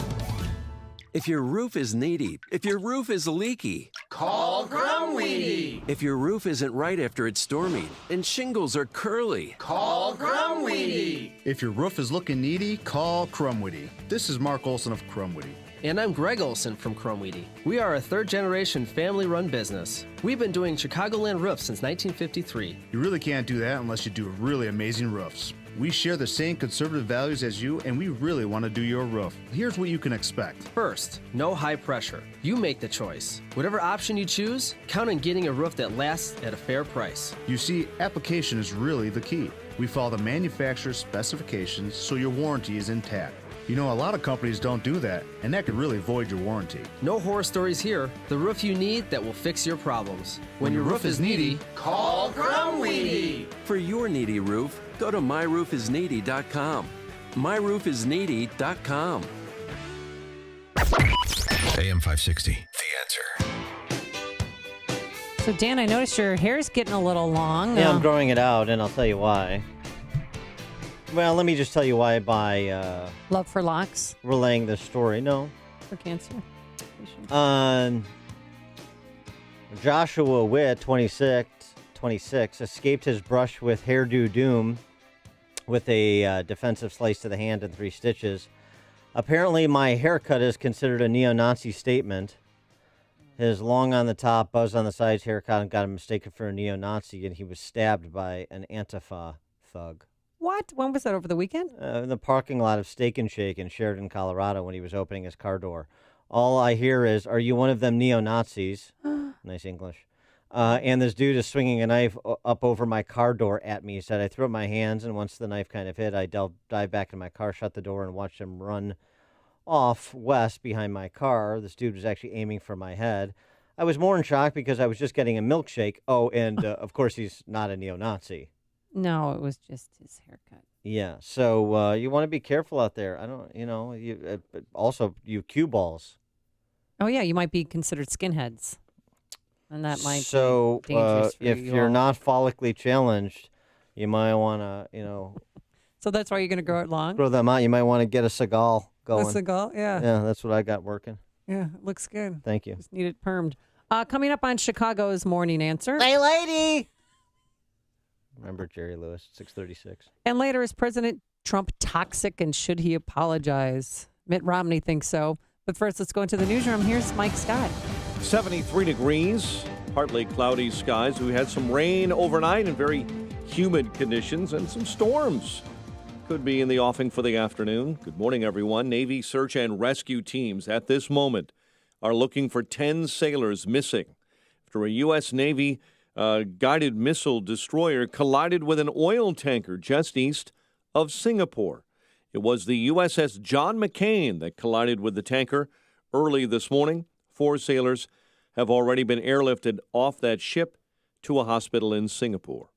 If your roof is needy, if your roof is leaky, call Grumweedy. If your roof isn't right after it's stormy and shingles are curly, call Grumweedy. If your roof is looking needy, call Crumweedy. This is Mark Olson of Crumweedy. And I'm Greg Olson from Crumweedy. We are a third-generation family-run business. We've been doing Chicagoland roofs since 1953. You really can't do that unless you do really amazing roofs. We share the same conservative values as you, and we really want to do your roof. Here's what you can expect. First, no high pressure. You make the choice. Whatever option you choose, count on getting a roof that lasts at a fair price. You see, application is really the key. We follow the manufacturer's specifications so your warranty is intact. You know, a lot of companies don't do that, and that could really void your warranty. No horror stories here. The roof you need that will fix your problems. When your roof is needy, call Grumweedy. For your needy roof, go to myroofisneedy.com. myroofisneedy.com. AM 560, The Answer. So, Dan, I noticed your hair's getting a little long. Yeah, I'm growing it out, and I'll tell you why. Well, let me just tell you why by... Love for locks? Relaying this story. No. For cancer? Joshua Witt, 26, escaped his brush with hairdo doom with a defensive slice to the hand and 3 stitches. Apparently, my haircut is considered a neo-Nazi statement. His long on the top, buzz on the sides haircut got him mistaken for a neo-Nazi, and he was stabbed by an Antifa thug. What? When was that, over the weekend? In the parking lot of Steak and Shake in Sheridan, Colorado, when he was opening his car door. All I hear is, "Are you one of them neo-Nazis?" Nice English. And this dude is swinging a knife up over my car door at me. He said, I threw up my hands, and once the knife kind of hit, I dived back in my car, shut the door, and watched him run off west behind my car. This dude was actually aiming for my head. I was more in shock because I was just getting a milkshake. Oh, and of course, he's not a neo-Nazi. No, it was just his haircut. Yeah, so you want to be careful out there. I don't, also, you cue balls. Oh, yeah, you might be considered skinheads. And that might be dangerous for if you you're all. not follically challenged, you might want to, So that's why you're going to grow it long? grow them out. You might want to get a Seagal going. A Seagal, yeah. Yeah, that's what I got working. Yeah, it looks good. Thank you. Just need it permed. Coming up on Chicago's Morning Answer. Hey, lady! Remember Jerry Lewis, 636. And later, is President Trump toxic and should he apologize? Mitt Romney thinks so. But first, let's go into the newsroom. Here's Mike Scott. 73 degrees, partly cloudy skies. We had some rain overnight and very humid conditions and some storms. Could be in the offing for the afternoon. Good morning, everyone. Navy search and rescue teams at this moment are looking for 10 sailors missing after a U.S. Navy guided missile destroyer collided with an oil tanker just east of Singapore. It was the USS John McCain that collided with the tanker early this morning. 4 sailors have already been airlifted off that ship to a hospital in Singapore.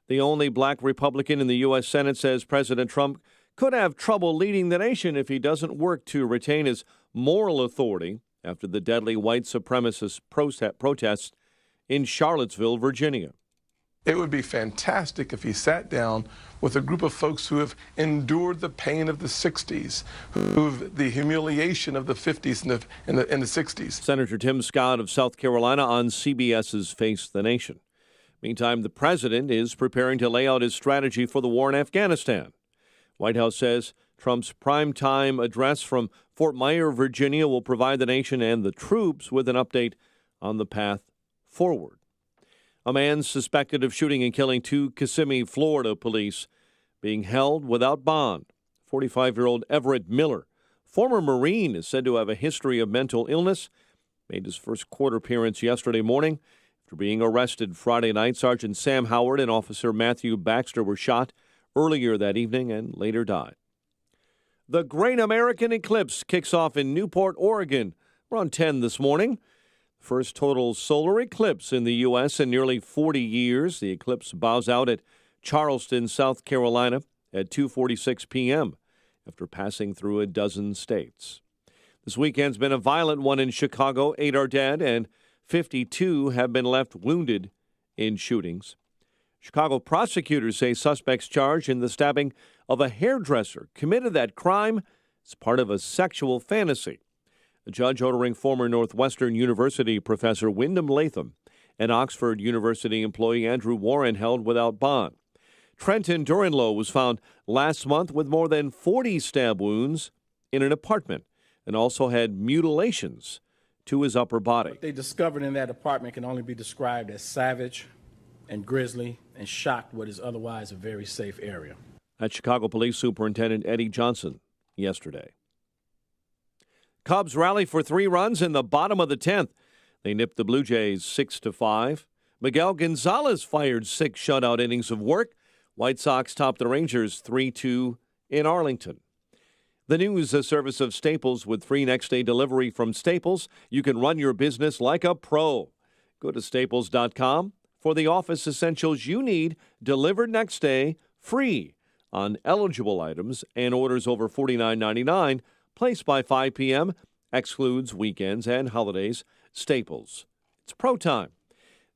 The only black Republican in the U.S. Senate says President Trump could have trouble leading the nation if he doesn't work to retain his moral authority after the deadly white supremacist protests in Charlottesville, Virginia. It would be fantastic if he sat down with a group of folks who have endured the pain of the 60s, who've the humiliation of the 50s and the 60s. Senator Tim Scott of South Carolina on CBS's Face the Nation. Meantime, the president is preparing to lay out his strategy for the war in Afghanistan. White House says Trump's primetime address from Fort Myer, Virginia, will provide the nation and the troops with an update on the path forward. A man suspected of shooting and killing 2 Kissimmee, Florida police being held without bond. 45-year-old Everett Miller, former Marine, is said to have a history of mental illness, made his first court appearance yesterday morning. After being arrested Friday night, Sergeant Sam Howard and Officer Matthew Baxter were shot earlier that evening and later died. The Great American Eclipse kicks off in Newport, Oregon, around 10 this morning. First total solar eclipse in the U.S. in nearly 40 years. The eclipse bows out at Charleston, South Carolina at 2:46 p.m. after passing through a dozen states. This weekend's been a violent one in Chicago. 8 are dead and 52 have been left wounded in shootings. Chicago prosecutors say suspects charged in the stabbing of a hairdresser committed that crime as part of a sexual fantasy. A judge ordering former Northwestern University professor Wyndham Latham and Oxford University employee Andrew Warren held without bond. Trenton Duranlow was found last month with more than 40 stab wounds in an apartment and also had mutilations to his upper body. What they discovered in that apartment can only be described as savage and grisly and shocked what is otherwise a very safe area. That's Chicago Police Superintendent Eddie Johnson yesterday. Cubs rally for 3 runs in the bottom of the 10th. They nipped the Blue Jays 6-5. Miguel Gonzalez fired 6 shutout innings of work. White Sox topped the Rangers 3-2 in Arlington. The News, a service of Staples with free next-day delivery from Staples. You can run your business like a pro. Go to staples.com for the office essentials you need delivered next day free on eligible items and orders over $49.99. Placed by 5 p.m. Excludes weekends and holidays. Staples. It's pro time.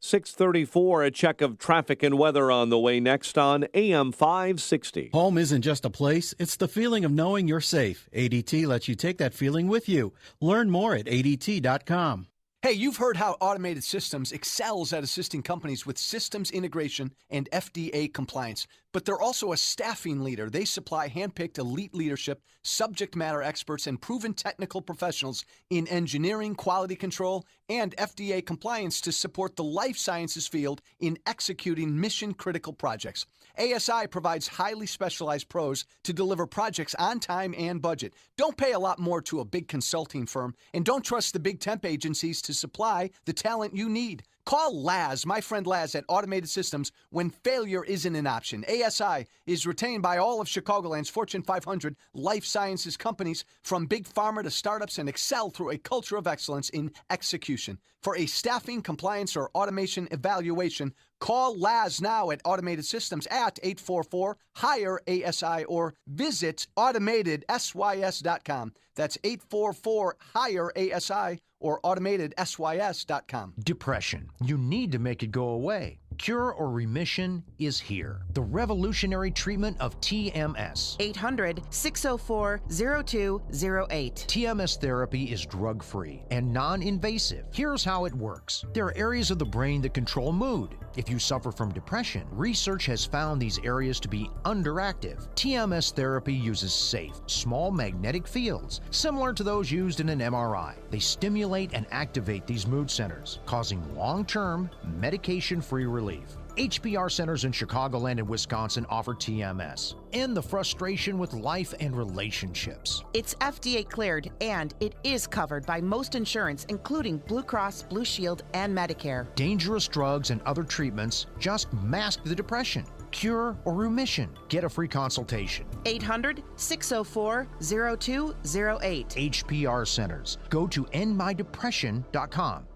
6:34, a check of traffic and weather on the way next on AM 560. Home isn't just a place, it's the feeling of knowing you're safe. ADT lets you take that feeling with you. Learn more at ADT.com. Hey, you've heard how Automated Systems excels at assisting companies with systems integration and FDA compliance, but they're also a staffing leader. They supply handpicked elite leadership, subject matter experts, and proven technical professionals in engineering, quality control, and FDA compliance to support the life sciences field in executing mission-critical projects. ASI provides highly specialized pros to deliver projects on time and budget. Don't pay a lot more to a big consulting firm, and don't trust the big temp agencies to supply the talent you need. Call Laz, my friend Laz, at Automated Systems when failure isn't an option. ASI is retained by all of Chicagoland's Fortune 500 life sciences companies, from big pharma to startups, and excel through a culture of excellence in execution. For a staffing, compliance, or automation evaluation, call Laz now at Automated Systems at 844-HIRE-ASI or visit AutomatedSYS.com. That's 844-HIRE-ASI or AutomatedSYS.com. Depression. You need to make it go away. Cure or remission is here. The revolutionary treatment of TMS. 800-604-0208. TMS therapy is drug-free and non-invasive. Here's how it works. There are areas of the brain that control mood, If you suffer from depression, research has found these areas to be underactive. TMS therapy uses safe, small magnetic fields, similar to those used in an MRI. They stimulate and activate these mood centers, causing long-term, medication-free relief. HBR centers in Chicagoland and Wisconsin offer TMS. End the frustration with life and relationships. It's FDA cleared and it is covered by most insurance, including Blue Cross, Blue Shield, and Medicare. Dangerous drugs and other treatments just mask the depression, cure, or remission. Get a free consultation. 800-604-0208. HPR Centers. Go to endmydepression.com.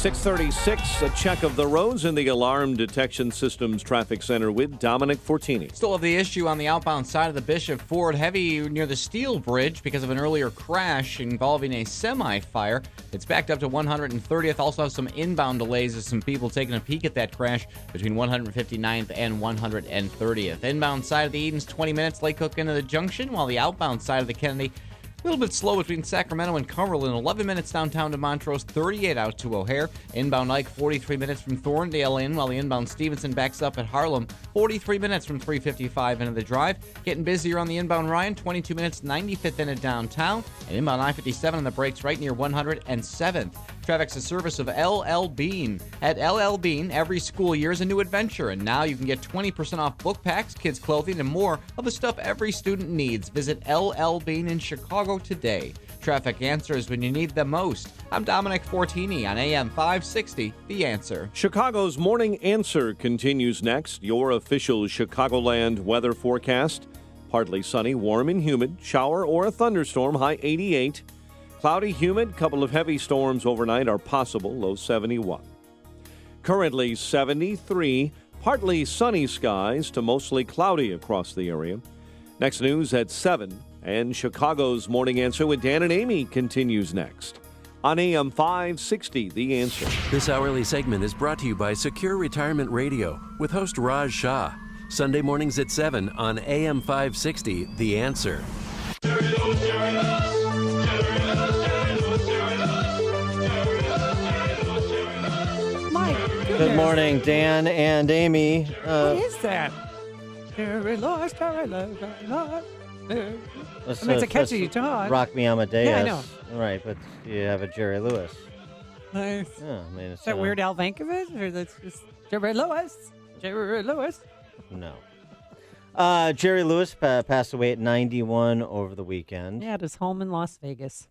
6:36, a check of the roads in the Alarm Detection Systems Traffic Center with Dominic Fortini. Still have the issue on the outbound side of the Bishop Ford, heavy near the Steel Bridge because of an earlier crash involving a semi-fire. It's backed up to 130th. Also have some inbound delays as some people taking a peek at that crash between 159th and 130th. Inbound side of the Edens, 20 minutes, Lake Cook into the junction, while the outbound side of the Kennedy, a little bit slow between Sacramento and Cumberland. 11 minutes downtown to Montrose, 38 out to O'Hare. Inbound Ike, 43 minutes from Thorndale in, while the inbound Stevenson backs up at Harlem. 43 minutes from 355 into the drive. Getting busier on the inbound Ryan, 22 minutes, 95th into downtown. And inbound I-57 on the brakes right near 107th. Traffic's a service of LL Bean. At LL Bean, every school year is a new adventure, and now you can get 20% off book packs, kids' clothing, and more of the stuff every student needs. Visit LL Bean in Chicago today. Traffic answers when you need them most. I'm Dominic Fortini on AM 560, The Answer. Chicago's Morning Answer continues next. Your official Chicagoland weather forecast. Partly sunny, warm and humid. Shower or a thunderstorm, high 88. Cloudy, humid, couple of heavy storms overnight are possible, low 71. Currently 73, partly sunny skies to mostly cloudy across the area. Next news at 7, and Chicago's Morning Answer with Dan and Amy continues next. On AM 560, The Answer. This hourly segment is brought to you by Secure Retirement Radio with host Raj Shah. Sunday mornings at 7 on AM 560, The Answer. Good morning, Dan and Amy. What is that? Jerry Lewis, Jerry Lewis, Jerry Lewis. I mean, it's a catchy song. Rock Me Amadeus. Yeah, I know. Right, but you have a Jerry Lewis. Nice. Yeah, I mean, it's Is that Weird Al Yankovic, or that's just Jerry Lewis? Jerry Lewis? No. Jerry Lewis passed away at 91 over the weekend. Yeah, at his home in Las Vegas.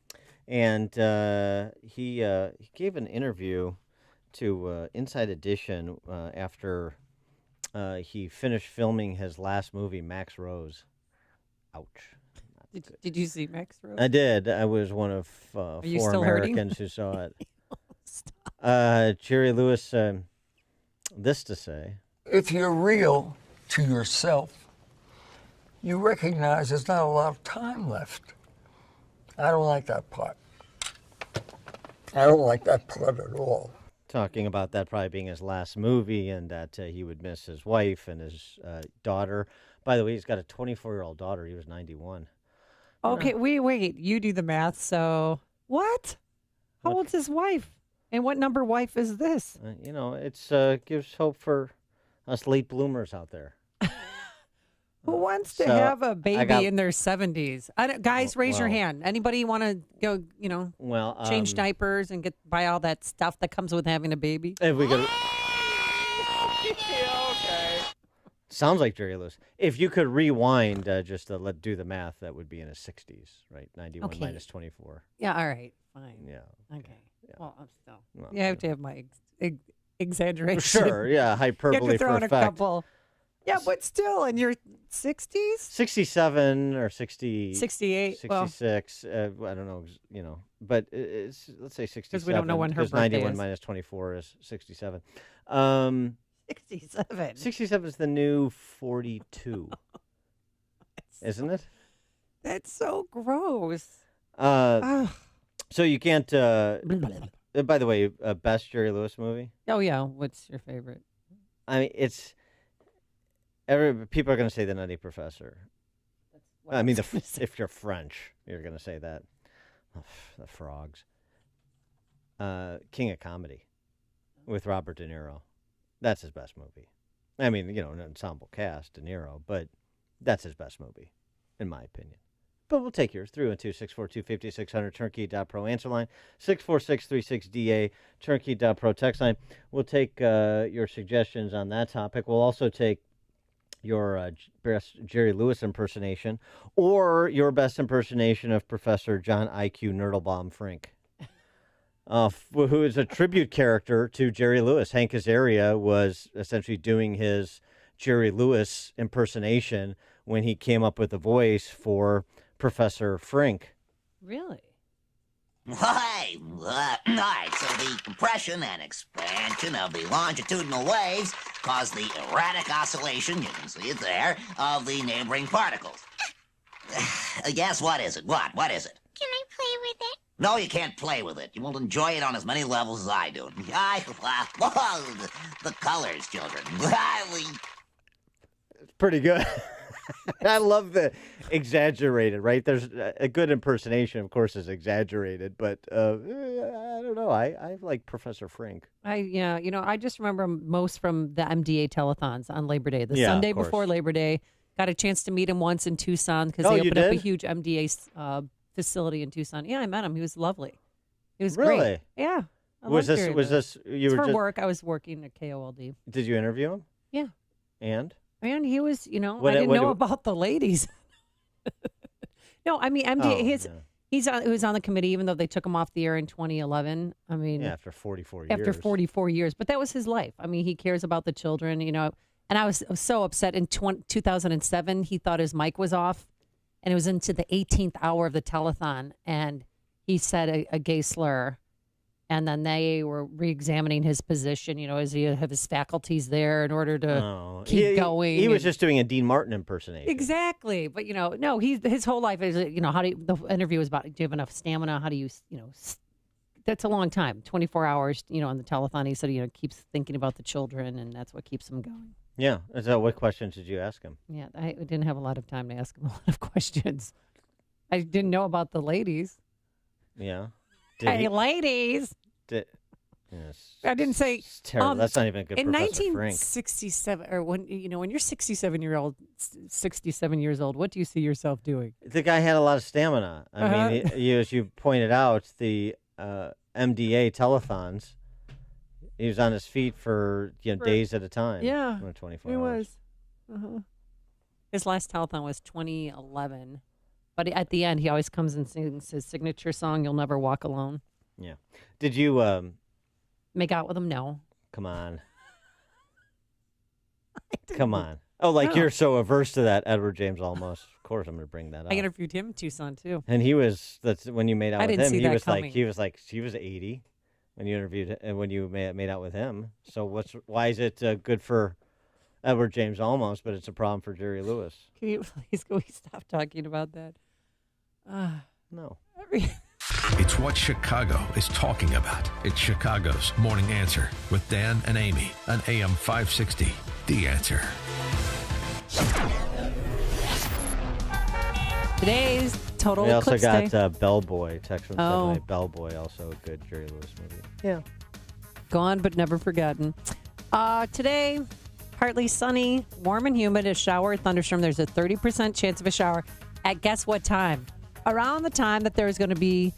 And he gave an interview to Inside Edition after he finished filming his last movie, Max Rose. Ouch. Did you see Max Rose? I did. I was one of 4 Americans who saw it. Jerry Lewis, this to say. If you're real to yourself, you recognize there's not a lot of time left. I don't like that part. I don't like that part at all. Talking about that probably being his last movie and that he would miss his wife and his daughter. By the way, he's got a 24-year-old daughter. He was 91. Okay, wait. You do the math, so... What? How old's his wife? And what number wife is this? It's gives hope for us late bloomers out there. Who wants to have a baby in their 70s? Guys, raise your hand. Anybody want to go, change diapers and buy all that stuff that comes with having a baby? If we could... Okay. Sounds like Jerry Lewis. If you could rewind just to do the math, that would be in his 60s, right? 91 minus 24. Yeah, all right. Fine. Yeah. Okay. Yeah. Well, I'm still... Well, you have to have my exaggeration. Sure, yeah, hyperbole you have to throw for in effect. a couple... Yeah, but still, in your 60s? 67 or 60... 68. 66. I don't know, but let's say 67. Because we don't know when her birthday 91 is. minus 24 is 67. 67. 67 is the new 42. Isn't it? That's so gross. So you can't... by the way, best Jerry Lewis movie? Oh, yeah. What's your favorite? I mean, it's... people are going to say The Nutty Professor. I mean, if you're French, you're going to say that. The frogs. King of Comedy. with Robert De Niro. That's his best movie. I mean, an ensemble cast, De Niro, but that's his best movie, in my opinion. But we'll take yours. 312-642-5600, turnkey.pro answer line, 64636DA, turnkey.pro text line. We'll take your suggestions on that topic. We'll also take your best Jerry Lewis impersonation or your best impersonation of Professor John I.Q. Nerdlebaum Frink, who is a tribute character to Jerry Lewis. Hank Azaria was essentially doing his Jerry Lewis impersonation when he came up with the voice for Professor Frink. Really? Hi. All right, so the compression and expansion of the longitudinal waves cause the erratic oscillation, you can see it there, of the neighboring particles. Yes, what is it? What is it? Can I play with it? No, you can't play with it. You won't enjoy it on as many levels as I do. The colors, children. It's pretty good. I love the exaggerated, right? There's a good impersonation, of course, is exaggerated, but I don't know. I like Professor Frink. I just remember him most from the MDA telethons on Labor Day, the Sunday before Labor Day. Got a chance to meet him once in Tucson because they opened up a huge MDA facility in Tucson. Yeah, I met him. He was lovely. He was great. Yeah. Was this you were for work? I was working at KOLD. Did you interview him? Yeah. And he was, I didn't know about the ladies. No, I mean, MDA, he was on the committee, even though they took him off the air in 2011. I mean, after 44 years. After 44 years. But that was his life. I mean, he cares about the children, and I was so upset in 2007. He thought his mic was off, and it was into the 18th hour of the telethon, and he said a gay slur. And then they were re-examining his position, as he have his faculties there in order to keep going. He was just doing a Dean Martin impersonation. Exactly. But, no, his whole life is, the interview was about, do you have enough stamina? How do you, that's a long time, 24 hours, on the telethon. He said, keeps thinking about the children, and that's what keeps him going. Yeah. So what questions did you ask him? Yeah, I didn't have a lot of time to ask him a lot of questions. I didn't know about the ladies. Yeah. Hey, ladies. Yes. I didn't say. It's terrible. That's not even a good in Professor 1967, or when you're 67 years old, what do you see yourself doing? The guy had a lot of stamina. I mean, as you pointed out, the MDA telethons, he was on his feet for days at a time. Yeah, 24 he hours. was. His last telethon was 2011, but at the end, he always comes and sings his signature song, "You'll Never Walk Alone." Yeah. Did you make out with him? No. Come on. Come on. Oh, you're so averse to that, Edward James Olmos. Of course, I'm going to bring that up. I interviewed him in Tucson too. And that's when you made out with him. He was 80 when you interviewed and when you made out with him. So why is it good for Edward James Olmos, but it's a problem for Jerry Lewis? Can we stop talking about that? No. It's what Chicago is talking about. It's Chicago's Morning Answer with Dan and Amy on AM 560. The Answer. Today's total We also Eclipse got Day. Bellboy. Text from Sunday. Bellboy, also a good Jerry Lewis movie. Yeah. Gone but never forgotten. Today, partly sunny, warm and humid, a shower, thunderstorm. There's a 30% chance of a shower at guess what time? Around the time that there's going to be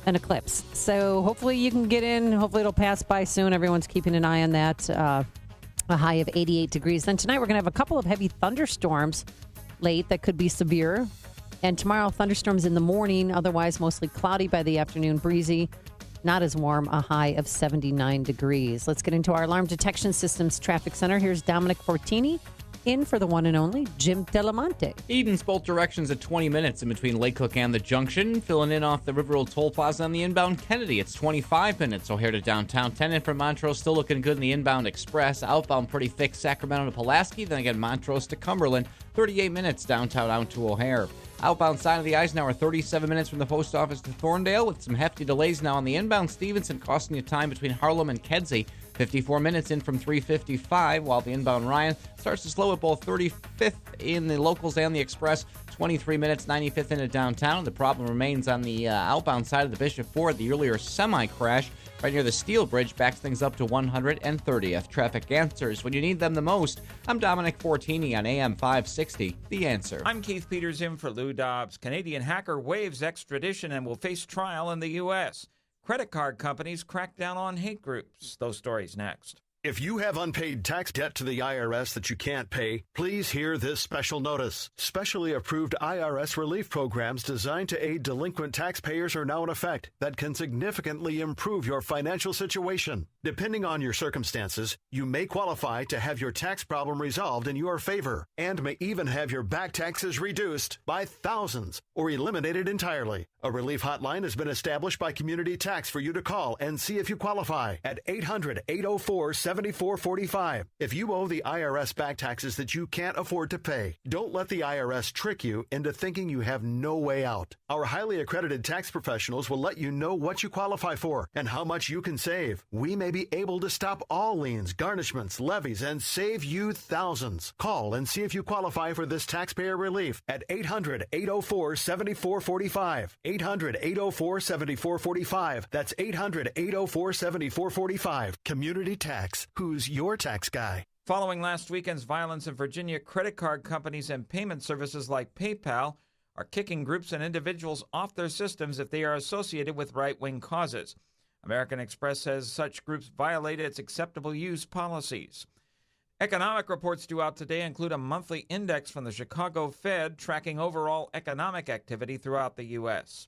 an eclipse. So hopefully you can get in. Hopefully it'll pass by soon. Everyone's keeping an eye on that. A high of 88 degrees. Then tonight we're going to have a couple of heavy thunderstorms late that could be severe. And tomorrow, thunderstorms in the morning. Otherwise, mostly cloudy by the afternoon, breezy. Not as warm, a high of 79 degrees. Let's get into our Alarm Detection Systems Traffic Center. Here's Dominic Fortini in for the one and only Jim Delamonte. Eden's both directions at 20 minutes in between Lake Cook and the Junction. Filling in off the River Road Toll Plaza on the inbound Kennedy. It's 25 minutes. O'Hare to downtown. 10 in from Montrose. Still looking good in the inbound Express. Outbound pretty thick. Sacramento to Pulaski. Then again Montrose to Cumberland. 38 minutes downtown out to O'Hare. Outbound side of the Eisenhower, 37 minutes from the post office to Thorndale with some hefty delays now on the inbound Stevenson, costing you time between Harlem and Kedzie. 54 minutes in from 355, while the inbound Ryan starts to slow at both 35th in the locals and the express. 23 minutes, 95th into downtown. The problem remains on the outbound side of the Bishop Ford. The earlier semi-crash right near the Steel Bridge backs things up to 130th. Traffic answers when you need them the most. I'm Dominic Fortini on AM 560, The Answer. I'm Keith Peters in for Lou Dobbs. Canadian hacker waives extradition and will face trial in the U.S. Credit card companies crack down on hate groups. Those stories next. If you have unpaid tax debt to the IRS that you can't pay, please hear this special notice. Specially approved IRS relief programs designed to aid delinquent taxpayers are now in effect that can significantly improve your financial situation. Depending on your circumstances, you may qualify to have your tax problem resolved in your favor and may even have your back taxes reduced by thousands or eliminated entirely. A relief hotline has been established by Community Tax for you to call and see if you qualify at 800-804-7445. If you owe the IRS back taxes that you can't afford to pay, don't let the IRS trick you into thinking you have no way out. Our highly accredited tax professionals will let you know what you qualify for and how much you can save. We may be able to stop all liens, garnishments, levies, and save you thousands. Call and see if you qualify for this taxpayer relief at 800-804-7445. 800-804-7445. That's 800-804-7445. Community Tax. Who's your tax guy? Following last weekend's violence in Virginia, credit card companies and payment services like PayPal are kicking groups and individuals off their systems if they are associated with right-wing causes. American Express says such groups violated its acceptable use policies. Economic reports due out today include a monthly index from the Chicago Fed tracking overall economic activity throughout the U.S.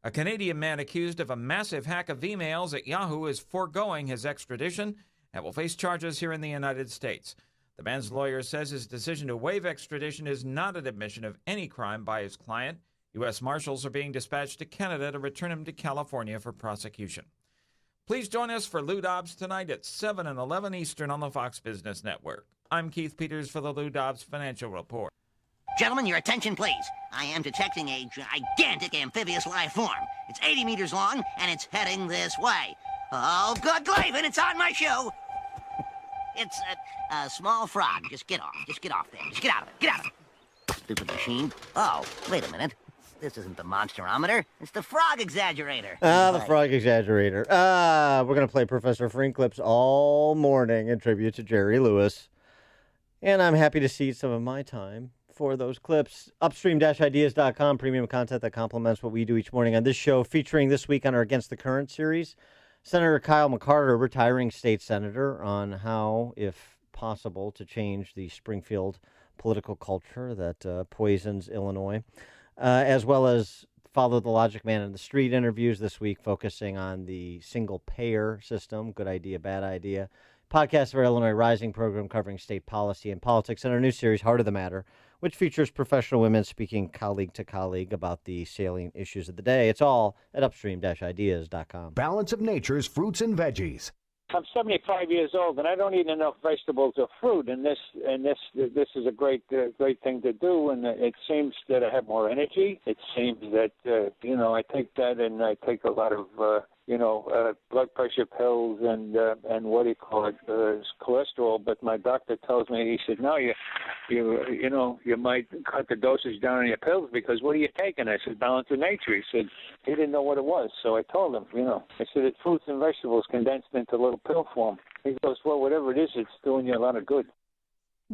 A Canadian man accused of a massive hack of emails at Yahoo is foregoing his extradition and will face charges here in the United States. The man's lawyer says his decision to waive extradition is not an admission of any crime by his client. U.S. Marshals are being dispatched to Canada to return him to California for prosecution. Please join us for Lou Dobbs tonight at 7 and 11 Eastern on the Fox Business Network. I'm Keith Peters for the Lou Dobbs Financial Report. Gentlemen, your attention, please. I am detecting a gigantic amphibious life form. It's 80 meters long, and it's heading this way. Oh, good gravin', it's on my shoe. It's a small frog. Just get off. Just get off there. Just get out of it. Get out of it. Stupid machine. Oh, wait a minute. This isn't the monsterometer. It's the frog exaggerator. The frog exaggerator. We're going to play Professor Frink clips all morning in tribute to Jerry Lewis. And I'm happy to cede some of my time for those clips. Upstream-ideas.com, premium content that complements what we do each morning on this show, featuring this week on our Against the Current series, Senator Kyle McCarter, retiring state senator, on how, if possible, to change the Springfield political culture that poisons Illinois. As well as Follow the Logic Man in the Street interviews this week, focusing on the single-payer system, good idea, bad idea. Podcast of our Illinois Rising program covering state policy and politics, and our new series, Heart of the Matter, which features professional women speaking colleague to colleague about the salient issues of the day. It's all at upstream-ideas.com. Balance of Nature's fruits and veggies. I'm 75 years old, and I don't eat enough vegetables or fruit. And this is a great thing to do. And it seems that I have more energy. It seems that I take that, and I take a lot of blood pressure pills and what do you call it, cholesterol. But my doctor tells me, he said, no, you might cut the dosage down on your pills because what are you taking? I said, Balance of Nature. He said he didn't know what it was. So I told him, I said it's fruits and vegetables condensed into little pill form. He goes, well, whatever it is, it's doing you a lot of good.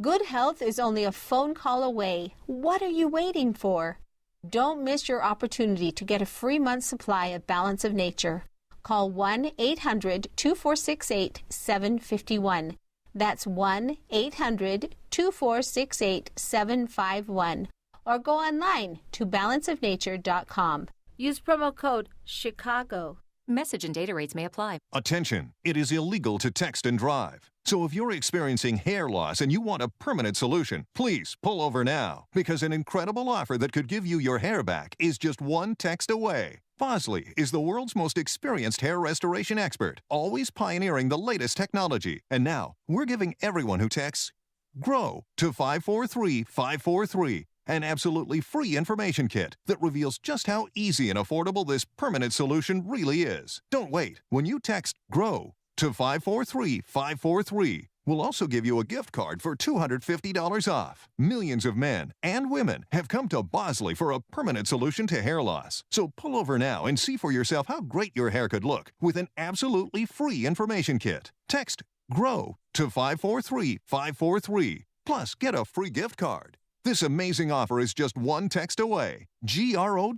Good health is only a phone call away. What are you waiting for? Don't miss your opportunity to get a free month's supply of Balance of Nature. Call 1-800-2468-751. That's 1-800-2468-751. Or go online to balanceofnature.com. Use promo code CHICAGO. Message and data rates may apply. Attention, it is illegal to text and drive. So if you're experiencing hair loss and you want a permanent solution, please pull over now, because an incredible offer that could give you your hair back is just one text away. Bosley is the world's most experienced hair restoration expert, always pioneering the latest technology. And now, we're giving everyone who texts GROW to 543-543, an absolutely free information kit that reveals just how easy and affordable this permanent solution really is. Don't wait. When you text GROW to 543-543. We'll also give you a gift card for $250 off. Millions of men and women have come to Bosley for a permanent solution to hair loss. So pull over now and see for yourself how great your hair could look with an absolutely free information kit. Text GROW to 543-543. Plus, get a free gift card. This amazing offer is just one text away. GROW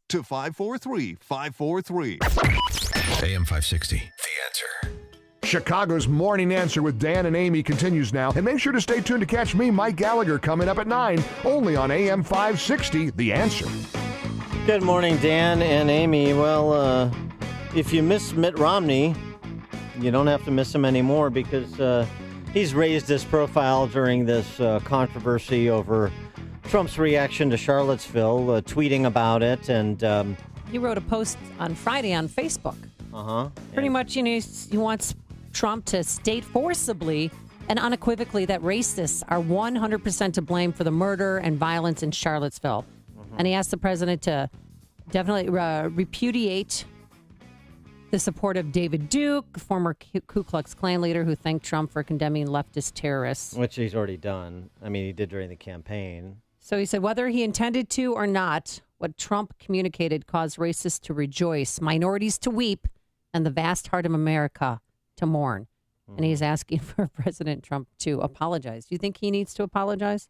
to 543-543. AM 560, The Answer. Chicago's Morning Answer with Dan and Amy continues now. And make sure to stay tuned to catch me, Mike Gallagher, coming up at 9, only on AM 560, The Answer. Good morning, Dan and Amy. Well, if you miss Mitt Romney, you don't have to miss him anymore because he's raised his profile during this controversy over Trump's reaction to Charlottesville, tweeting about it. And he wrote a post on Friday on Facebook. Pretty much, he wants Trump to state forcibly and unequivocally that racists are 100% to blame for the murder and violence in Charlottesville. And he asked the president to definitely repudiate the support of David Duke, former Ku Klux Klan leader who thanked Trump for condemning leftist terrorists. Which he's already done. I mean, he did during the campaign. So he said whether he intended to or not, what Trump communicated caused racists to rejoice, minorities to weep, and the vast heart of America to mourn. And he's asking for President Trump to apologize. Do you think he needs to apologize?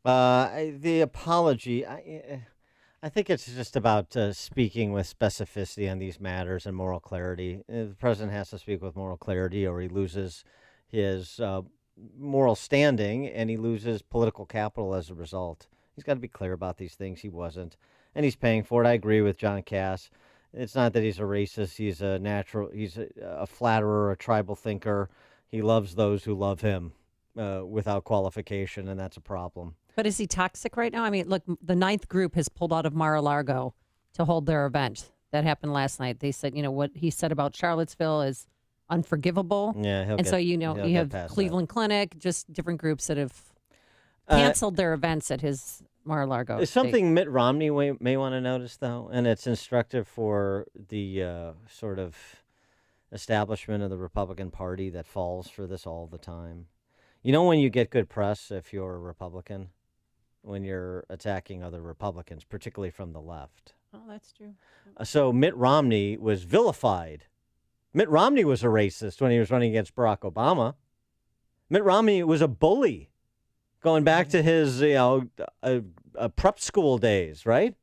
The apology, I think it's just about speaking with specificity on these matters and moral clarity. The president has to speak with moral clarity or he loses his moral standing and he loses political capital as a result. He's got to be clear about these things. He wasn't. And he's paying for it. I agree with John Cass. It's not that he's a racist. He's a flatterer, a tribal thinker. He loves those who love him without qualification, and that's a problem. But is he toxic right now? I mean, look, the 9th group has pulled out of Mar-a-Lago to hold their event. That happened last night. They said, what he said about Charlottesville is unforgivable. Yeah, you have Cleveland Clinic, just different groups that have canceled their events at his Mar-a-Lago. It's something Mitt Romney may want to notice, though, and it's instructive for the sort of establishment of the Republican Party that falls for this all the time. When you get good press if you're a Republican, when you're attacking other Republicans, particularly from the left. Oh, that's true. So Mitt Romney was vilified. Mitt Romney was a racist when he was running against Barack Obama. Mitt Romney was a bully. Going back to his, prep school days, right?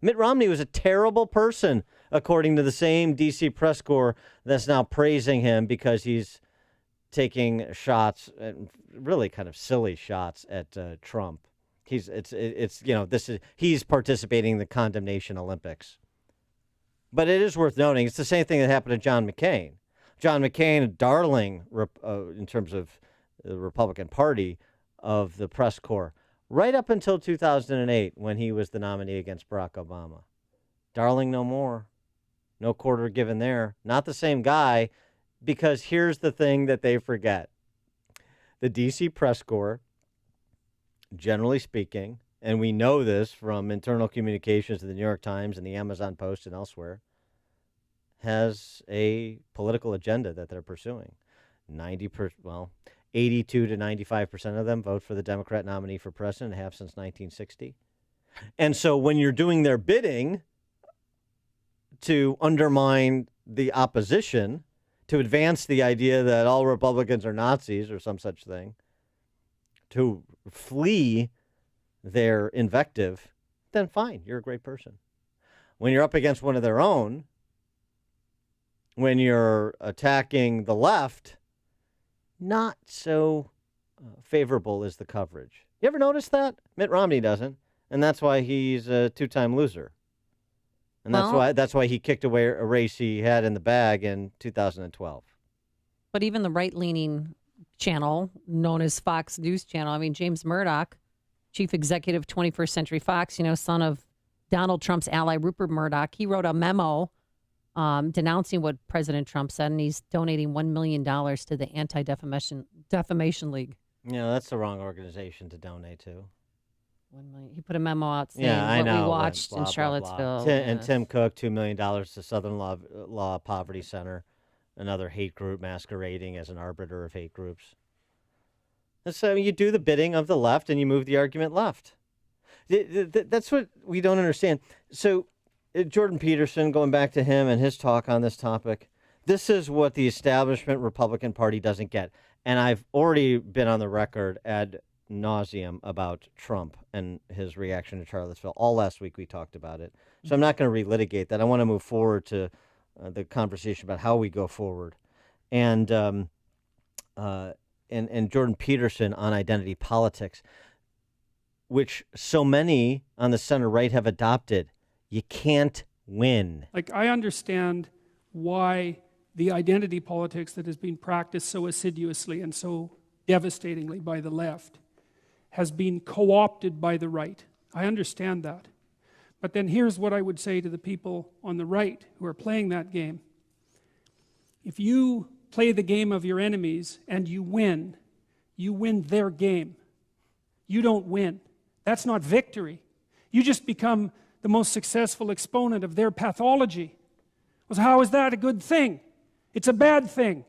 Mitt Romney was a terrible person, according to the same D.C. press corps that's now praising him because he's taking shots, really kind of silly shots at Trump. He's participating in the condemnation Olympics. But it is worth noting, it's the same thing that happened to John McCain. John McCain, a darling in terms of the Republican Party, of the press corps, right up until 2008 when he was the nominee against Barack Obama. Darling no more. No quarter given there. Not the same guy, because here's the thing that they forget. The D.C. press corps, generally speaking, and we know this from internal communications to the New York Times and the Amazon Post and elsewhere, has a political agenda that they're pursuing. 82 to 95% of them vote for the Democrat nominee for president, have since 1960. And so when you're doing their bidding to undermine the opposition, to advance the idea that all Republicans are Nazis or some such thing, to flee their invective, then fine, you're a great person. When you're up against one of their own, when you're attacking the left, not so favorable is the coverage. You ever notice that? Mitt Romney doesn't, and that's why he's a two-time loser. And that's why he kicked away a race he had in the bag in 2012. But even the right-leaning channel, known as Fox News Channel, James Murdoch, chief executive 21st Century Fox, son of Donald Trump's ally Rupert Murdoch, he wrote a memo denouncing what President Trump said, and he's donating $1 million to the Anti-Defamation League. Yeah, that's the wrong organization to donate to. $1 million. He put a memo out saying what we watched in Charlottesville. And Tim Cook, $2 million to Southern Law Poverty Center. another hate group masquerading as an arbiter of hate groups. And so you do the bidding of the left and you move the argument left. That's what we don't understand. So Jordan Peterson, going back to him and his talk on this topic, this is what the establishment Republican Party doesn't get. And I've already been on the record ad nauseum about Trump and his reaction to Charlottesville. All last week we talked about it. So I'm not going to relitigate that. I want to move forward to the conversation about how we go forward. And Jordan Peterson on identity politics, which so many on the center right have adopted. You can't win. Like, I understand why the identity politics that has been practiced so assiduously and so devastatingly by the left has been co-opted by the right. I understand that. But then here's what I would say to the people on the right who are playing that game. If you play the game of your enemies and you win their game. You don't win. That's not victory. You just become the most successful exponent of their pathology. Well, how is that a good thing? It's a bad thing.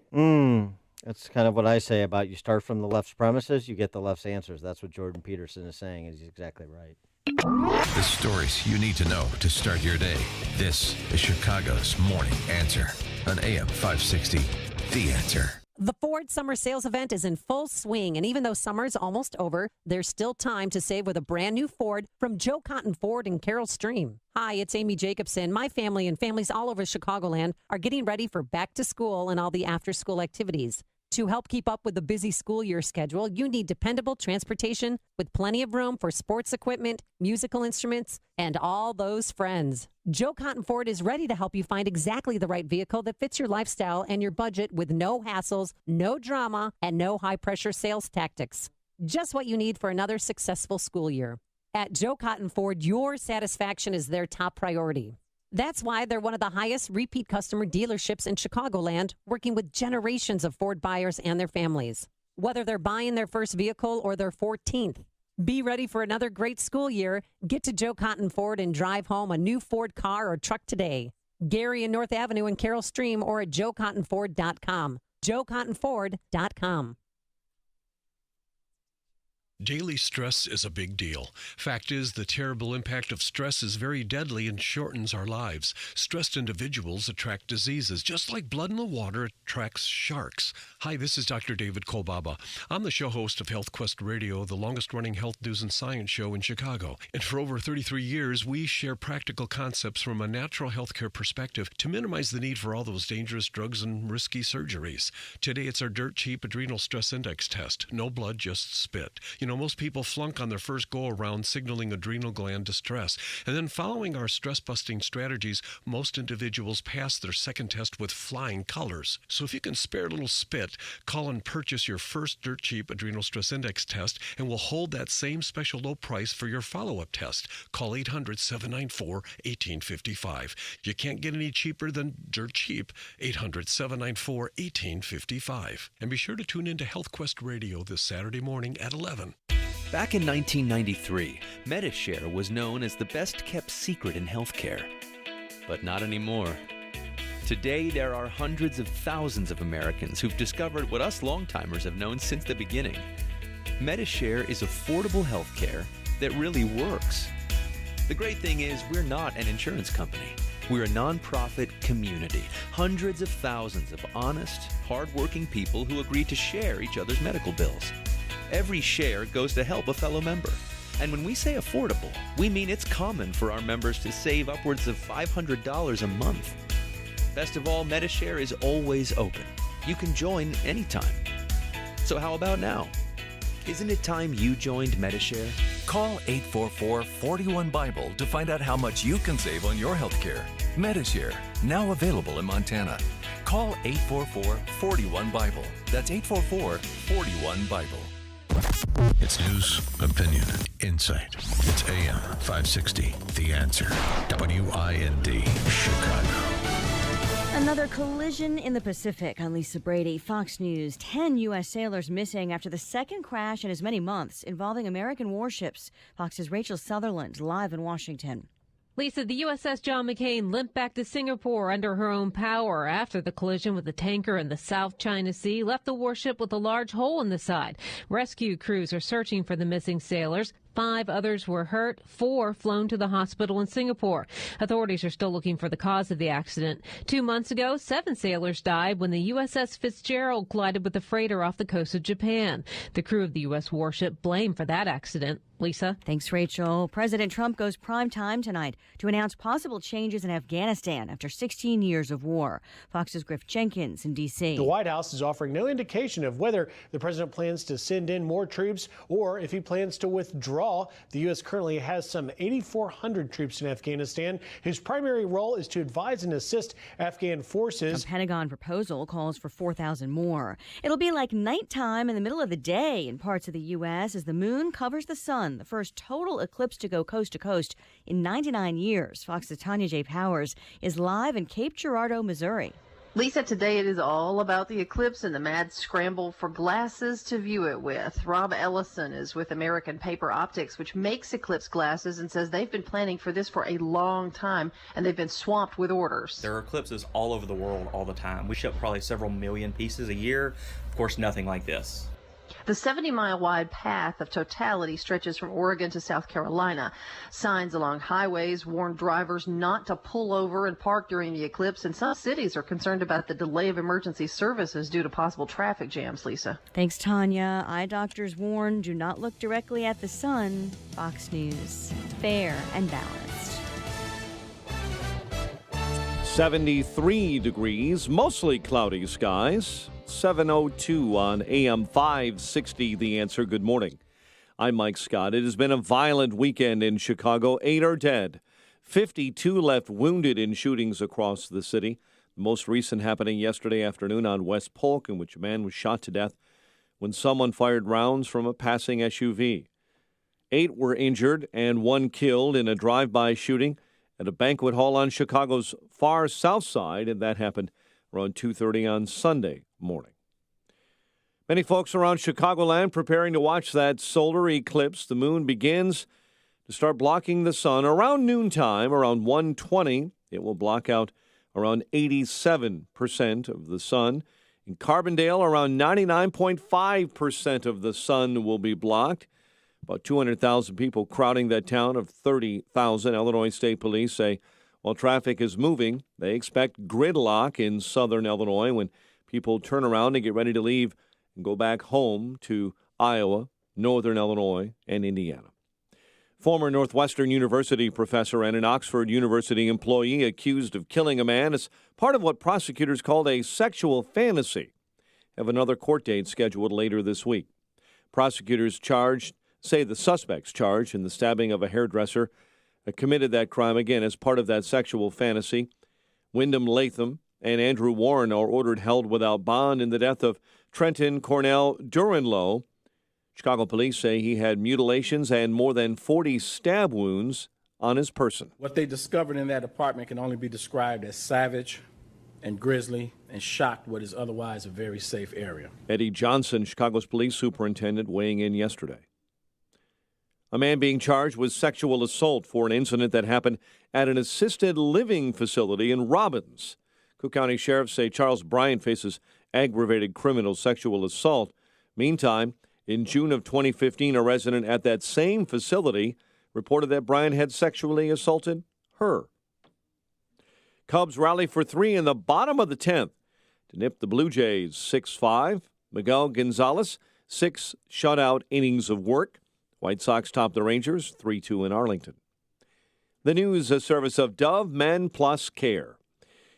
That's kind of what I say about you start from the left's premises, you get the left's answers. That's what Jordan Peterson is saying, and he's exactly right. The stories you need to know to start your day. This is Chicago's Morning Answer on AM 560, The Answer. The Ford Summer Sales Event is in full swing, and even though summer's almost over, there's still time to save with a brand new Ford from Joe Cotton Ford in Carroll Stream. Hi, it's Amy Jacobson. My family and families all over Chicagoland are getting ready for back to school and all the after-school activities. To help keep up with the busy school year schedule, you need dependable transportation with plenty of room for sports equipment, musical instruments, and all those friends. Joe Cotton Ford is ready to help you find exactly the right vehicle that fits your lifestyle and your budget with no hassles, no drama, and no high-pressure sales tactics. Just what you need for another successful school year. At Joe Cotton Ford, your satisfaction is their top priority. That's why they're one of the highest repeat customer dealerships in Chicagoland, working with generations of Ford buyers and their families. Whether they're buying their first vehicle or their 14th, be ready for another great school year. Get to Joe Cotton Ford and drive home a new Ford car or truck today. Gary and North Avenue in Carroll Stream or at joecottonford.com. joecottonford.com. Daily stress is a big deal. Fact is, the terrible impact of stress is very deadly and shortens our lives. Stressed individuals attract diseases, just like blood in the water attracts sharks. Hi, this is Dr. David Kolbaba. I'm the show host of Health Quest Radio, the longest-running health news and science show in Chicago. And for over 33 years, we share practical concepts from a natural healthcare perspective to minimize the need for all those dangerous drugs and risky surgeries. Today, it's our dirt-cheap adrenal stress index test. No blood, just spit. You know, most people flunk on their first go-around, signaling adrenal gland distress. And then following our stress-busting strategies, most individuals pass their second test with flying colors. So if you can spare a little spit, call and purchase your first dirt-cheap adrenal stress index test, and we'll hold that same special low price for your follow-up test. Call 800-794-1855. You can't get any cheaper than dirt cheap. 800-794-1855. And be sure to tune in to Health Quest Radio this Saturday morning at 11. Back in 1993, Medishare was known as the best-kept secret in healthcare. But not anymore. Today, there are hundreds of thousands of Americans who've discovered what us long-timers have known since the beginning. Medishare is affordable healthcare that really works. The great thing is, we're not an insurance company. We're a nonprofit community. Hundreds of thousands of honest, hardworking people who agree to share each other's medical bills. Every share goes to help a fellow member. And when we say affordable, we mean it's common for our members to save upwards of $500 a month. Best of all, Medishare is always open. You can join anytime. So how about now? Isn't it time you joined Medishare? Call 844-41-BIBLE to find out how much you can save on your health care. Medishare, now available in Montana. Call 844-41-BIBLE. That's 844-41-BIBLE. It's news, opinion, insight. It's AM 560, The Answer. WIND, Chicago. Another collision in the Pacific. I'm Lisa Brady, Fox News. 10 U.S. sailors missing after the second crash in as many months involving American warships. Fox's Rachel Sutherland, live in Washington. Lisa, the USS John McCain limped back to Singapore under her own power after the collision with the tanker in the South China Sea left the warship with a large hole in the side. Rescue crews are searching for the missing sailors. 5 others were hurt, 4 flown to the hospital in Singapore. Authorities are still looking for the cause of the accident. 2 months ago, 7 sailors died when the USS Fitzgerald collided with a freighter off the coast of Japan. The crew of the U.S. warship blamed for that accident. Lisa? Thanks, Rachel. President Trump goes prime time tonight to announce possible changes in Afghanistan after 16 years of war. Fox's Griff Jenkins in D.C. The White House is offering no indication of whether the president plans to send in more troops or if he plans to withdraw. The U.S. currently has some 8,400 troops in Afghanistan, whose primary role is to advise and assist Afghan forces. A Pentagon proposal calls for 4,000 more. It'll be like nighttime in the middle of the day in parts of the U.S. as the moon covers the sun, the first total eclipse to go coast to coast in 99 years. Fox's Tanya J. Powers is live in Cape Girardeau, Missouri. Lisa, today it is all about the eclipse and the mad scramble for glasses to view it with. Rob Ellison is with American Paper Optics, which makes eclipse glasses, and says they've been planning for this for a long time, and they've been swamped with orders. There are eclipses all over the world all the time. We ship probably several million pieces a year. Of course, nothing like this. The 70-mile-wide path of totality stretches from Oregon to South Carolina. Signs along highways warn drivers not to pull over and park during the eclipse, and some cities are concerned about the delay of emergency services due to possible traffic jams, Lisa. Thanks, Tanya. Eye doctors warn, do not look directly at the sun. Fox News. Fair and balanced. 73 degrees, mostly cloudy skies. 7:02 on AM 560, The Answer. Good morning. I'm Mike Scott. It has been a violent weekend in Chicago. 8 are dead. 52 left wounded in shootings across the city. The most recent happening yesterday afternoon on West Polk, in which a man was shot to death when someone fired rounds from a passing SUV. 8 were injured and 1 killed in a drive-by shooting at a banquet hall on Chicago's far south side, and that happened around 2:30 on Sunday morning. Many folks around Chicagoland preparing to watch that solar eclipse. The moon begins to start blocking the sun around noontime, around 1:20. It will block out around 87% of the sun. In Carbondale, around 99.5% of the sun will be blocked. About 200,000 people crowding that town of 30,000. Illinois State Police say while traffic is moving, they expect gridlock in southern Illinois when people turn around and get ready to leave and go back home to Iowa, northern Illinois, and Indiana. Former Northwestern University professor and an Oxford University employee accused of killing a man as part of what prosecutors called a sexual fantasy have another court date scheduled later this week. Prosecutors say the suspects charged in the stabbing of a hairdresser committed that crime again as part of that sexual fantasy. Wyndham Latham and Andrew Warren are ordered held without bond in the death of Trenton Cornell Duranlow. Chicago police say he had mutilations and more than 40 stab wounds on his person. What they discovered in that apartment can only be described as savage and grisly and shocked what is otherwise a very safe area. Eddie Johnson, Chicago's police superintendent, weighing in yesterday. A man being charged with sexual assault for an incident that happened at an assisted living facility in Robbins. Cook County sheriffs say Charles Bryant faces aggravated criminal sexual assault. Meantime, in June of 2015, a resident at that same facility reported that Bryant had sexually assaulted her. Cubs rally for 3 in the bottom of the 10th to nip the Blue Jays 6-5. Miguel Gonzalez, 6 shutout innings of work. White Sox top the Rangers 3-2 in Arlington. The news service of Dove Men Plus Care.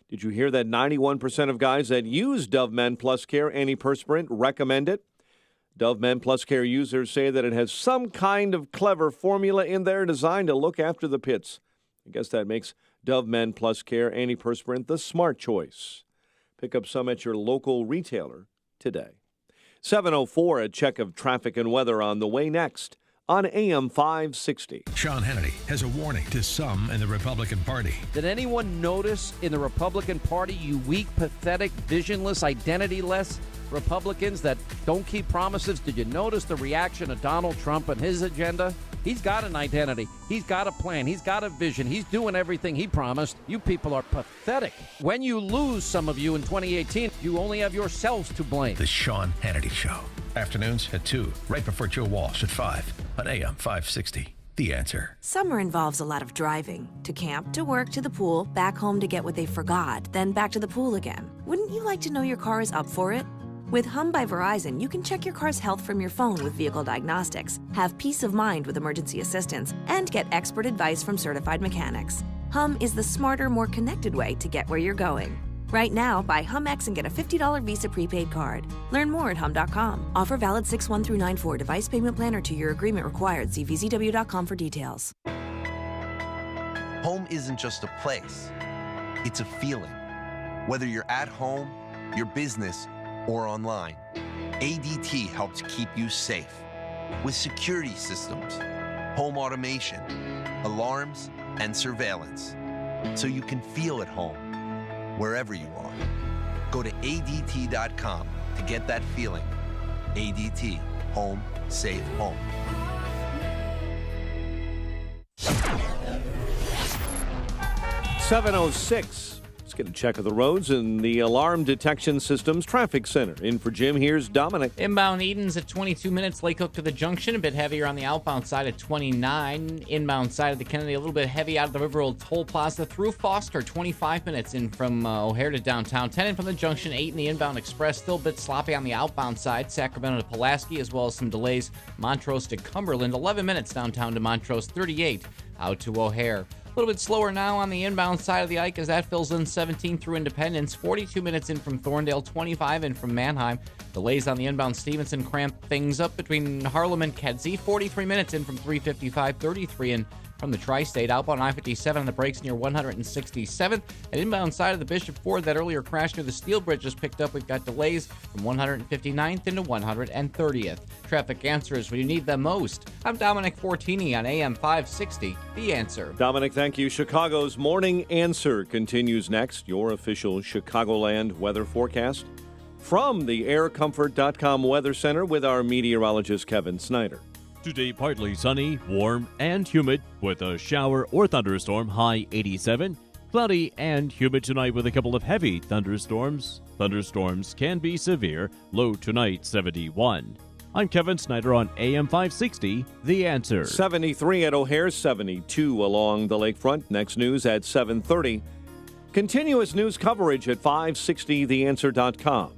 Did you hear that 91% of guys that use Dove Men Plus Care antiperspirant recommend it? Dove Men Plus Care users say that it has some kind of clever formula in there designed to look after the pits. I guess that makes Dove Men Plus Care antiperspirant the smart choice. Pick up some at your local retailer today. 7:04, a check of traffic and weather on the way next on AM 560. Sean Hannity has a warning to some in the Republican Party. Did anyone notice in the Republican Party, you weak, pathetic, visionless, identityless Republicans that don't keep promises? Did you notice the reaction of Donald Trump and his agenda? He's got an identity. He's got a plan. He's got a vision. He's doing everything he promised. You people are pathetic. When you lose, some of you, in 2018, you only have yourselves to blame. The Sean Hannity Show. Afternoons at 2, right before Joe Walsh at 5 on AM 560. The Answer. Summer involves a lot of driving. To camp, to work, to the pool, back home to get what they forgot, then back to the pool again. Wouldn't you like to know your car is up for it? With Hum by Verizon, you can check your car's health from your phone with vehicle diagnostics, have peace of mind with emergency assistance, and get expert advice from certified mechanics. Hum is the smarter, more connected way to get where you're going. Right now, buy HumX and get a $50 Visa prepaid card. Learn more at hum.com. Offer valid 6/1 through 9/4. Device payment plan or 2-year agreement required. See vzw.com for details. Home isn't just a place. It's a feeling. Whether you're at home, your business, or online, ADT helps keep you safe. With security systems, home automation, alarms, and surveillance. So you can feel at home wherever you are. Go to ADT.com to get that feeling. ADT. Home. Safe home. 7:06. Let's get a check of the roads and the Alarm Detection Systems Traffic Center. In for Jim, here's Dominic. Inbound Edens at 22 minutes, Lake Hook to the junction, a bit heavier on the outbound side at 29. Inbound side of the Kennedy, a little bit heavy out of the River Road Toll Plaza through Foster, 25 minutes in from O'Hare to downtown. 10 in from the junction, 8 in the inbound express, still a bit sloppy on the outbound side. Sacramento to Pulaski, as well as some delays. Montrose to Cumberland, 11 minutes downtown to Montrose, 38 out to O'Hare. A little bit slower now on the inbound side of the Ike as that fills in 17 through Independence, 42 minutes in from Thorndale, 25 in from Manheim. Delays on the inbound Stevenson cramp things up between Harlem and Kedzie, 43 minutes in from 355, 33 in from the Tri-State. Outbound I-57 on the brakes near 167th. And inbound side of the Bishop Ford, that earlier crash near the Steel Bridge is picked up. We've got delays from 159th into 130th. Traffic answers when you need them most. I'm Dominic Fortini on AM 560, The Answer. Dominic, thank you. Chicago's Morning Answer continues next. Your official Chicagoland weather forecast from the aircomfort.com Weather Center with our meteorologist Kevin Snyder. Today, partly sunny, warm, and humid with a shower or thunderstorm, high 87. Cloudy and humid tonight with a couple of heavy thunderstorms. Thunderstorms can be severe, low tonight 71. I'm Kevin Snyder on AM 560, The Answer. 73 at O'Hare, 72 along the lakefront. Next news at 7:30. Continuous news coverage at 560theanswer.com.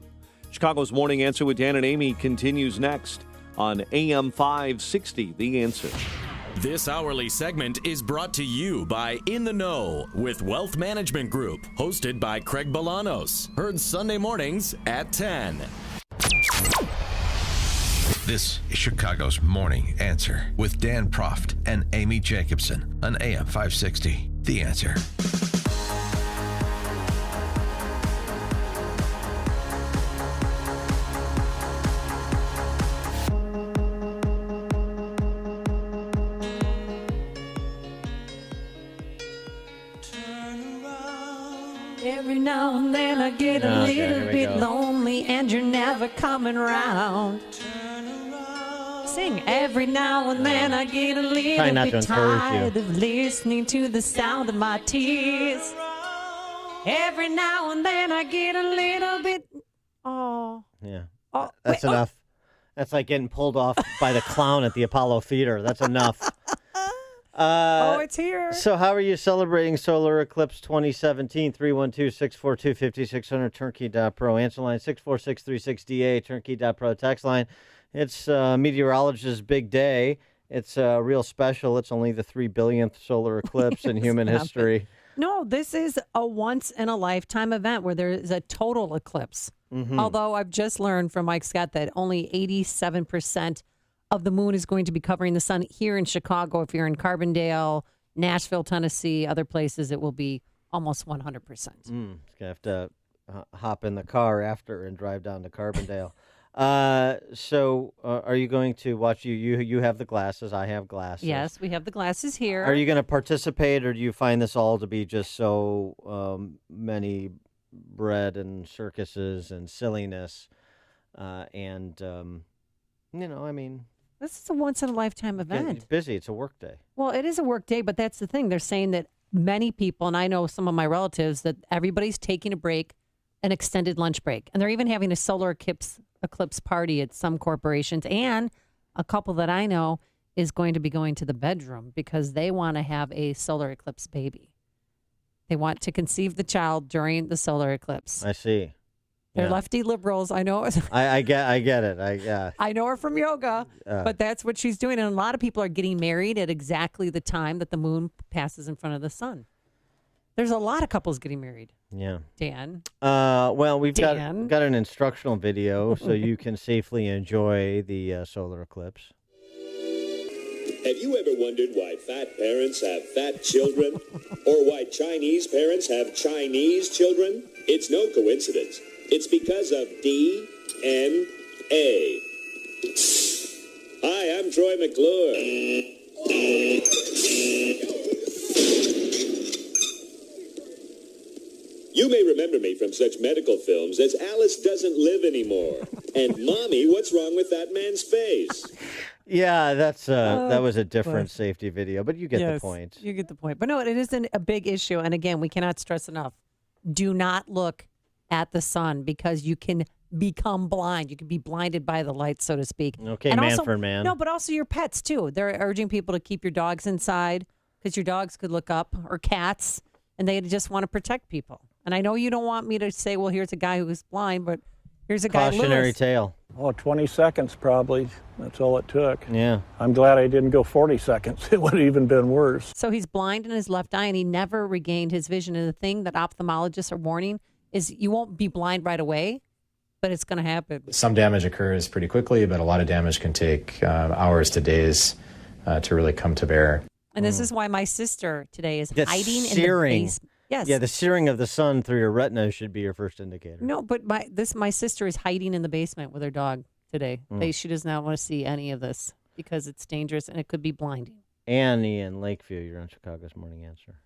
Chicago's Morning Answer with Dan and Amy continues next on AM 560, The Answer. This hourly segment is brought to you by In the Know with Wealth Management Group, hosted by Craig Bolanos. Heard Sunday mornings at 10. This is Chicago's Morning Answer with Dan Proft and Amy Jacobson on AM 560, The Answer. Every now and then I get a little bit lonely and you're never coming round. Sing. Every now and then I get a little bit tired of listening to the sound of my tears. Every now and then I get a little bit... Oh. Yeah. Oh, That's enough. That's like getting pulled off by the clown at the Apollo Theater. That's enough. It's here. So how are you celebrating Solar Eclipse 2017? 312-642-5600, turnkey.pro. Answer line 646-36DA, turnkey.pro. Text line. It's meteorologist's big day. It's real special. It's only the 3 billionth solar eclipse in human history. No, this is a once-in-a-lifetime event where there is a total eclipse. Mm-hmm. Although I've just learned from Mike Scott that only 87% of the moon is going to be covering the sun here in Chicago. If you're in Carbondale, Nashville, Tennessee, other places, it will be almost 100%. Going to have to hop in the car after and drive down to Carbondale. So are you going to watch? You have the glasses. I have glasses. Yes, we have the glasses here. Are you going to participate, or do you find this all to be just so many bread and circuses and silliness? This is a once-in-a-lifetime event. It's busy. It's a work day. Well, it is a work day, but that's the thing. They're saying that many people, and I know some of my relatives, that everybody's taking a break, an extended lunch break. And they're even having a solar eclipse party at some corporations. And a couple that I know is going to be going to the bedroom because they want to have a solar eclipse baby. They want to conceive the child during the solar eclipse. I see. They're lefty liberals. I know. I get it. I know her from yoga, but that's what she's doing. And a lot of people are getting married at exactly the time that the moon passes in front of the sun. There's a lot of couples getting married. Yeah. Dan. Well, we've got an instructional video so you can safely enjoy the solar eclipse. Have you ever wondered why fat parents have fat children? Or why Chinese parents have Chinese children? It's no coincidence. It's because of DNA. Hi, I'm Troy McClure. You may remember me from such medical films as Alice Doesn't Live Anymore and Mommy, What's Wrong with That Man's Face? Yeah, that was a different safety video, but you get the point. You get the point. But no, it isn't a big issue. And again, we cannot stress enough. Do not look at the sun because you can become blind. You can be blinded by the light, so to speak. Okay, and man also, for man. No, but also your pets, too. They're urging people to keep your dogs inside because your dogs could look up, or cats, and they just want to protect people. And I know you don't want me to say, well, here's a guy who's blind, but here's a guy, Cautionary Lewis. tale. Oh, 20 seconds probably. That's all it took. Yeah. I'm glad I didn't go 40 seconds. It would have even been worse. So he's blind in his left eye, and he never regained his vision. And the thing that ophthalmologists are warning is you won't be blind right away, but it's going to happen. Some damage occurs pretty quickly, but a lot of damage can take hours to days to really come to bear. And this is why my sister today is hiding in the basement. Yes. Yeah, the searing of the sun through your retina should be your first indicator. No, but my sister is hiding in the basement with her dog today. She does not want to see any of this because it's dangerous and it could be blinding. Annie in Lakeview, you're on Chicago's Morning Answer.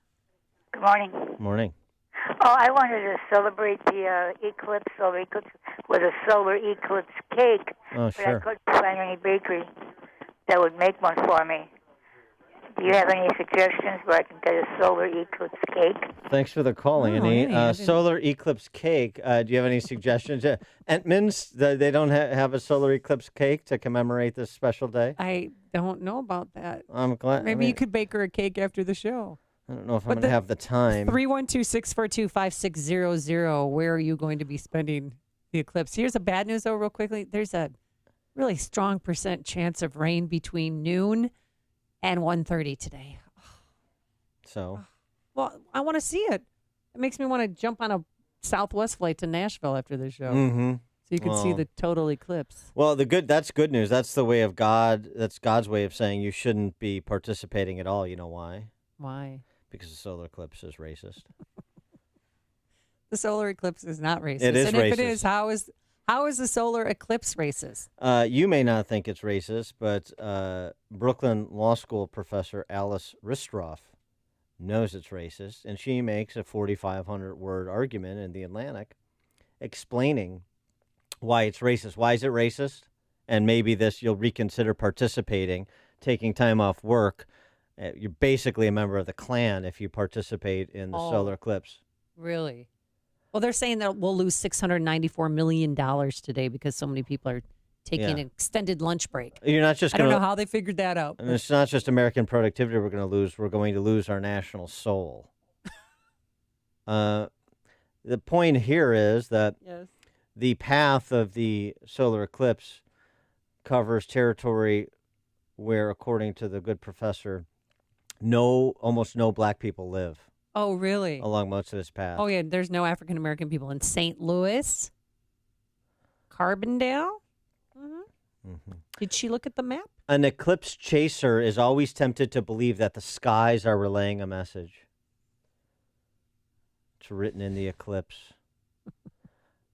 Good morning. Morning. Oh, I wanted to celebrate the solar eclipse, with a solar eclipse cake. Oh, sure. But I couldn't find any bakery that would make one for me. Do you have any suggestions where I can get a solar eclipse cake? Thanks for the call, Annie. Solar eclipse cake. Do you have any suggestions? Entman's, they don't have a solar eclipse cake to commemorate this special day? I don't know about that. I'm glad. Maybe you could bake her a cake after the show. I don't know if I'm going to have the time. 312-642-5600. Where are you going to be spending the eclipse? Here's a bad news, though, real quickly. There's a really strong % chance of rain between noon and 1:30 today. So? Well, I want to see it. It makes me want to jump on a Southwest flight to Nashville after the show. Mm-hmm. So you can see the total eclipse. Well, that's good news. That's the way of God. That's God's way of saying you shouldn't be participating at all. You know why? Why? Because the solar eclipse is racist. The solar eclipse is not racist. It is and racist. If it is, how is the solar eclipse racist? You may not think it's racist, but Brooklyn Law School professor Alice Ristroff knows it's racist, and she makes a 4,500-word argument in The Atlantic explaining why it's racist. Why is it racist? And maybe you'll reconsider participating, taking time off work. You're basically a member of the Klan if you participate in the solar eclipse. Really? Well, they're saying that we'll lose $694 million today because so many people are taking an extended lunch break. You're not just. I don't know how they figured that out. And it's not just American productivity we're going to lose. We're going to lose our national soul. The point here is that the path of the solar eclipse covers territory where, according to the good professor, almost no black people live. Oh, really? Along most of this path. Oh, yeah. There's no African American people in St. Louis, Carbondale. Mm-hmm. Did she look at the map? An eclipse chaser is always tempted to believe that the skies are relaying a message. It's written in the eclipse.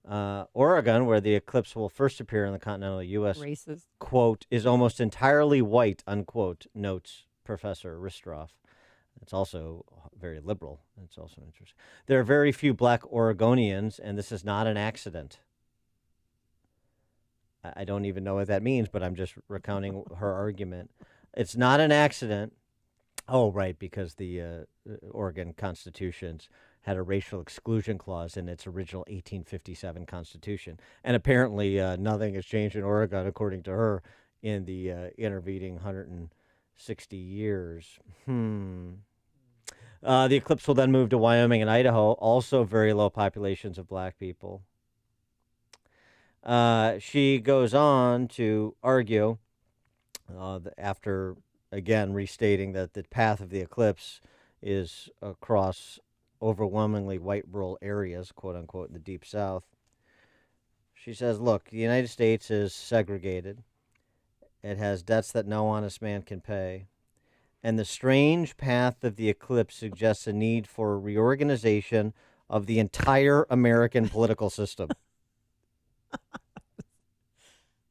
Oregon, where the eclipse will first appear in the continental U.S., racist, quote, is almost entirely white, unquote, notes Professor Ristroff. It's also very liberal. It's also interesting. There are very few black Oregonians, and this is not an accident. I don't even know what that means, but I'm just recounting her argument. It's not an accident. Oh, right, because the Oregon Constitutions had a racial exclusion clause in its original 1857 Constitution. And apparently nothing has changed in Oregon, according to her, in the intervening 160 years. The Eclipse will then move to Wyoming and Idaho, also very low populations of black people. She goes on to argue, after, again, restating that the path of the eclipse is across overwhelmingly white rural areas, quote unquote, in the Deep South. She says, look, the United States is segregated. It has debts that no honest man can pay. And the strange path of the eclipse suggests a need for a reorganization of the entire American political system.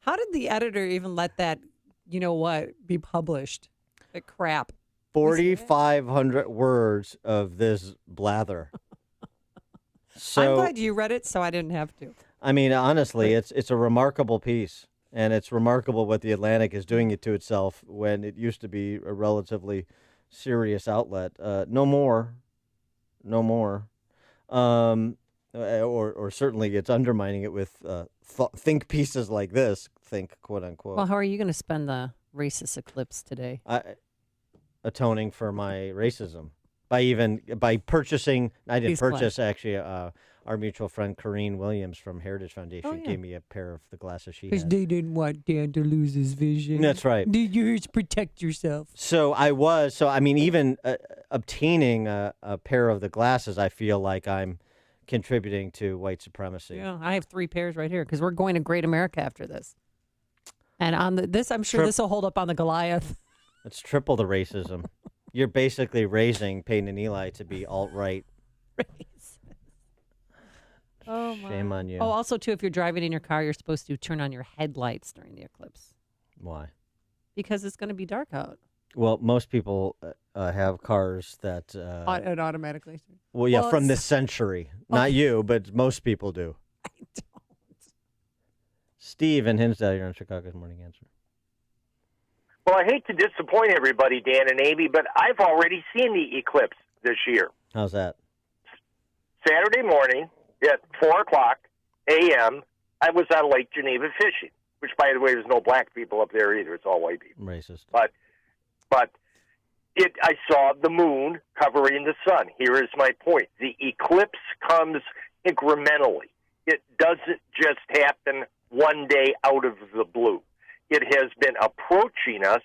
How did the editor even let that, be published? The crap. 4,500 words of this blather. So, I'm glad you read it, so I didn't have to. I mean, honestly, it's a remarkable piece, and it's remarkable what the Atlantic is doing it to itself when it used to be a relatively serious outlet. No more. Or certainly it's undermining it with think pieces like this. Think, quote unquote. Well, how are you going to spend the racist eclipse today? Atoning for my racism by purchasing. I didn't purchase actually. Our mutual friend Corrine Williams from Heritage Foundation gave me a pair of the glasses she Because has. they didn't want Dan to lose his vision. That's right. You protect yourself. So I was. So I mean, even obtaining a pair of the glasses, I feel like I'm contributing to white supremacy. Yeah, I have 3 pairs right here because we're going to Great America after this. And on this, I'm sure this will hold up on the Goliath. It's triple the racism. You're basically raising Peyton and Eli to be alt-right. Oh, my. Shame on you. Oh, also, too, if you're driving in your car, you're supposed to turn on your headlights during the eclipse. Why? Because it's going to be dark out. Well, most people have cars that... It automatically... Well, yeah, from this century. Not you, but most people do. I don't. Steve in Hinsdale, you're on Chicago's Morning Answer. Well, I hate to disappoint everybody, Dan and Amy, but I've already seen the eclipse this year. How's that? Saturday morning at 4 o'clock a.m., I was on Lake Geneva fishing, which, by the way, there's no black people up there either. It's all white people. Racist. But I saw the moon covering the sun. Here is my point. The eclipse comes incrementally. It doesn't just happen one day out of the blue. It has been approaching us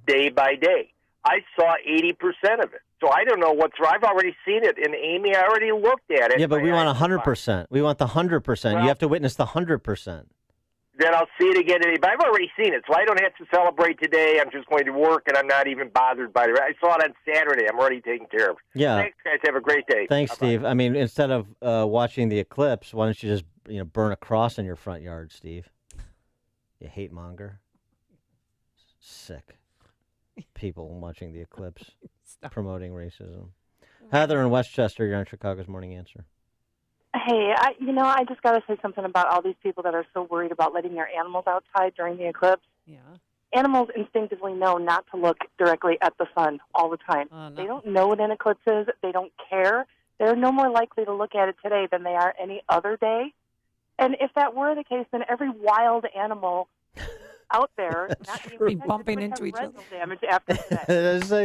day by day. I saw 80% of it. So I don't know what's wrong. I've already seen it. And Amy, I already looked at it. Yeah, but we want 100%. We want the 100%. Well, you have to witness the 100%. Then I'll see it again today. But I've already seen it, so I don't have to celebrate today. I'm just going to work, and I'm not even bothered by it. I saw it on Saturday. I'm already taken care of. Yeah. Thanks, guys. Have a great day. Thanks, Bye-bye. Steve. I mean, instead of watching the eclipse, why don't you just burn a cross in your front yard, Steve? You hate monger. Sick. People watching the eclipse, promoting racism. Heather in Westchester, you're on Chicago's Morning Answer. Hey, I just got to say something about all these people that are so worried about letting their animals outside during the eclipse. Yeah. Animals instinctively know not to look directly at the sun all the time. No. They don't know what an eclipse is. They don't care. They're no more likely to look at it today than they are any other day. And if that were the case, then every wild animal out there not being bumping into each other. Damage after today.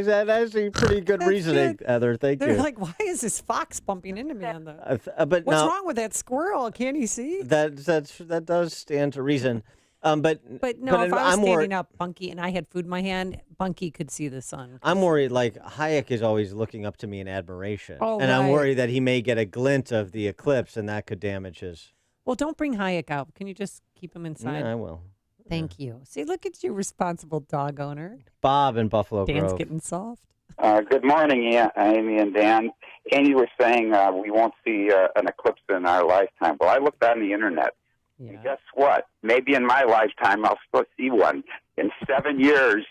That's actually pretty good reasoning, Heather. Thank you. They're like, why is this fox bumping into me on the... but What's now, wrong with that squirrel? Can't he see? That does stand to reason. But no, if I was standing up, Bunky, and I had food in my hand, Bunky could see the sun. I'm worried, like, Hayek is always looking up to me in admiration. Oh, and I'm right. worried that he may get a glint of the eclipse, and that could damage his... Well, don't bring Hayek out. Can you just keep him inside? Yeah, I will. Thank you. See, look at you, responsible dog owner. Bob in Buffalo Dan's Grove. getting soft. Good morning, Amy and Dan. Amy was saying we won't see an eclipse in our lifetime. Well, I looked on the internet. Yeah. And guess what? Maybe in my lifetime I'll still see one. In 7 years,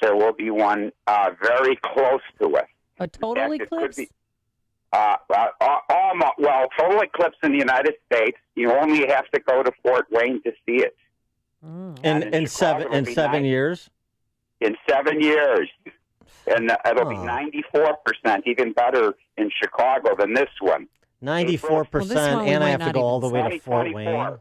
there will be one very close to us. A total In fact, eclipse? It could be, total eclipse in the United States. You only have to go to Fort Wayne to see it. In 7 years? In 7 years. And it'll be 94%, even better in Chicago than this one. 94%, and I have to go all the way to Fort Wayne. Okay.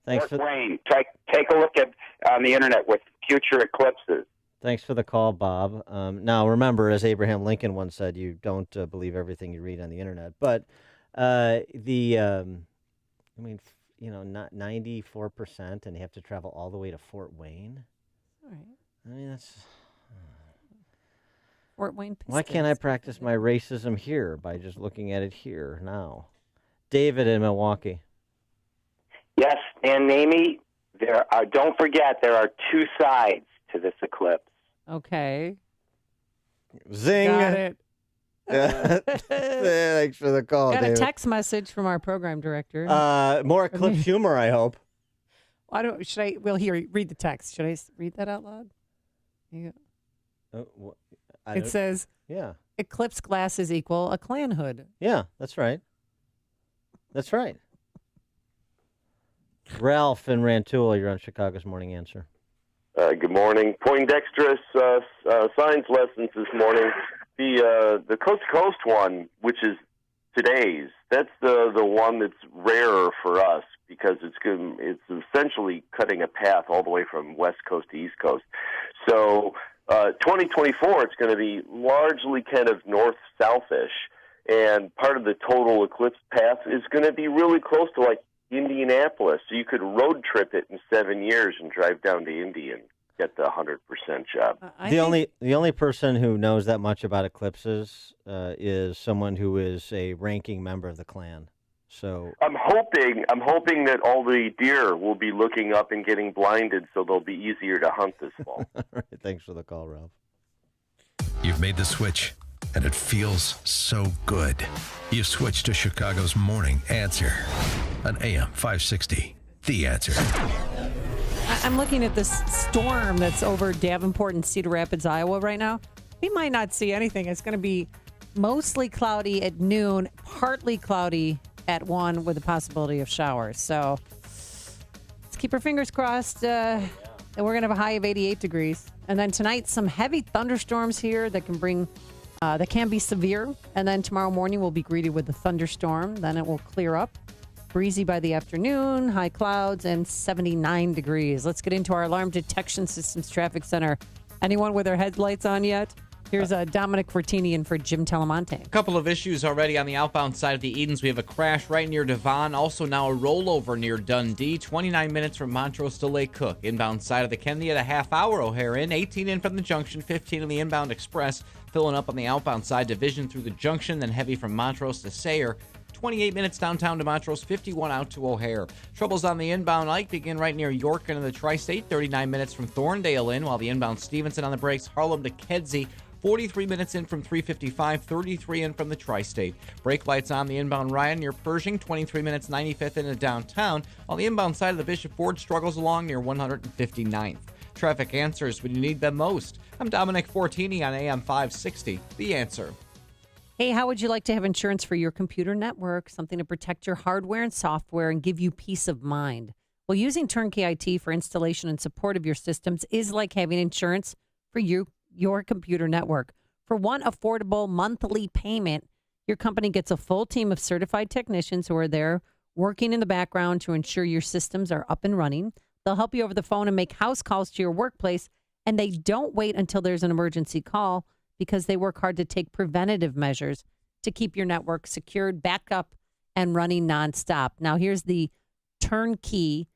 Thanks Fort Wayne. Take a look at on the internet with future eclipses. Thanks for the call, Bob. Now, remember, as Abraham Lincoln once said, you don't believe everything you read on the internet. But not 94%, and you have to travel all the way to Fort Wayne. All right. I mean, that's... Fort Wayne Pistons. Why can't I practice my racism here by just looking at it here now? David in Milwaukee. Yes, and Amy, don't forget, there are two sides to this eclipse. Okay. Zing. Got it. Thanks for the call, Got David. a text message from our program director. More eclipse humor, I hope. Read the text. Should I read that out loud? Yeah. It says, yeah, eclipse glasses equal a Klan hood. Yeah, that's right. That's right. Ralph in Rantoul, you're on Chicago's Morning Answer. Good morning. Poindexterous science lessons this morning. The Coast to Coast one, which is today's, that's the one that's rarer for us because it's essentially cutting a path all the way from West Coast to East Coast. So 2024, it's going to be largely kind of north-southish, and part of the total eclipse path is going to be really close to like Indianapolis. So you could road trip it in 7 years and drive down to Indy and get the 100% job. The only person who knows that much about eclipses is someone who is a ranking member of the Klan. So I'm hoping that all the deer will be looking up and getting blinded, so they'll be easier to hunt this fall. All right, thanks for the call, Ralph. You've made the switch, and it feels so good. You've switched to Chicago's Morning Answer on AM 560. The Answer. I'm looking at this storm that's over Davenport and Cedar Rapids, Iowa right now. We might not see anything. It's going to be mostly cloudy at noon, partly cloudy at 1 with the possibility of showers. So let's keep our fingers crossed. And we're going to have a high of 88 degrees. And then tonight, some heavy thunderstorms here that can be severe. And then tomorrow morning, we'll be greeted with a thunderstorm. Then it will clear up. Breezy by the afternoon, high clouds, and 79 degrees. Let's get into our Alarm Detection Systems Traffic Center. Anyone with their headlights on yet? Here's Dominic Fortini in for Jim Telemonte. A couple of issues already on the outbound side of the Edens. We have a crash right near Devon. Also now a rollover near Dundee. 29 minutes from Montrose to Lake Cook. Inbound side of the Kennedy at a half hour. O'Hare in. 18 in from the junction. 15 on the inbound express. Filling up on the outbound side. Division through the junction. Then heavy from Montrose to Sayre. 28 minutes downtown to Montrose, 51 out to O'Hare. Troubles on the inbound Ike begin right near York into the Tri-State, 39 minutes from Thorndale in, while the inbound Stevenson on the brakes, Harlem to Kedzie, 43 minutes in from 355, 33 in from the Tri-State. Brake lights on the inbound Ryan near Pershing, 23 minutes, 95th into downtown, while the inbound side of the Bishop Ford struggles along near 159th. Traffic answers when you need them most. I'm Dominic Fortini on AM 560, The Answer. Hey, how would you like to have insurance for your computer network? Something to protect your hardware and software and give you peace of mind. Well, using Turnkey IT for installation and support of your systems is like having insurance for your computer network. For one affordable monthly payment, your company gets a full team of certified technicians who are there working in the background to ensure your systems are up and running. They'll help you over the phone and make house calls to your workplace, and they don't wait until there's an emergency call, because they work hard to take preventative measures to keep your network secured, backed up, and running nonstop. Now, here's the turnkey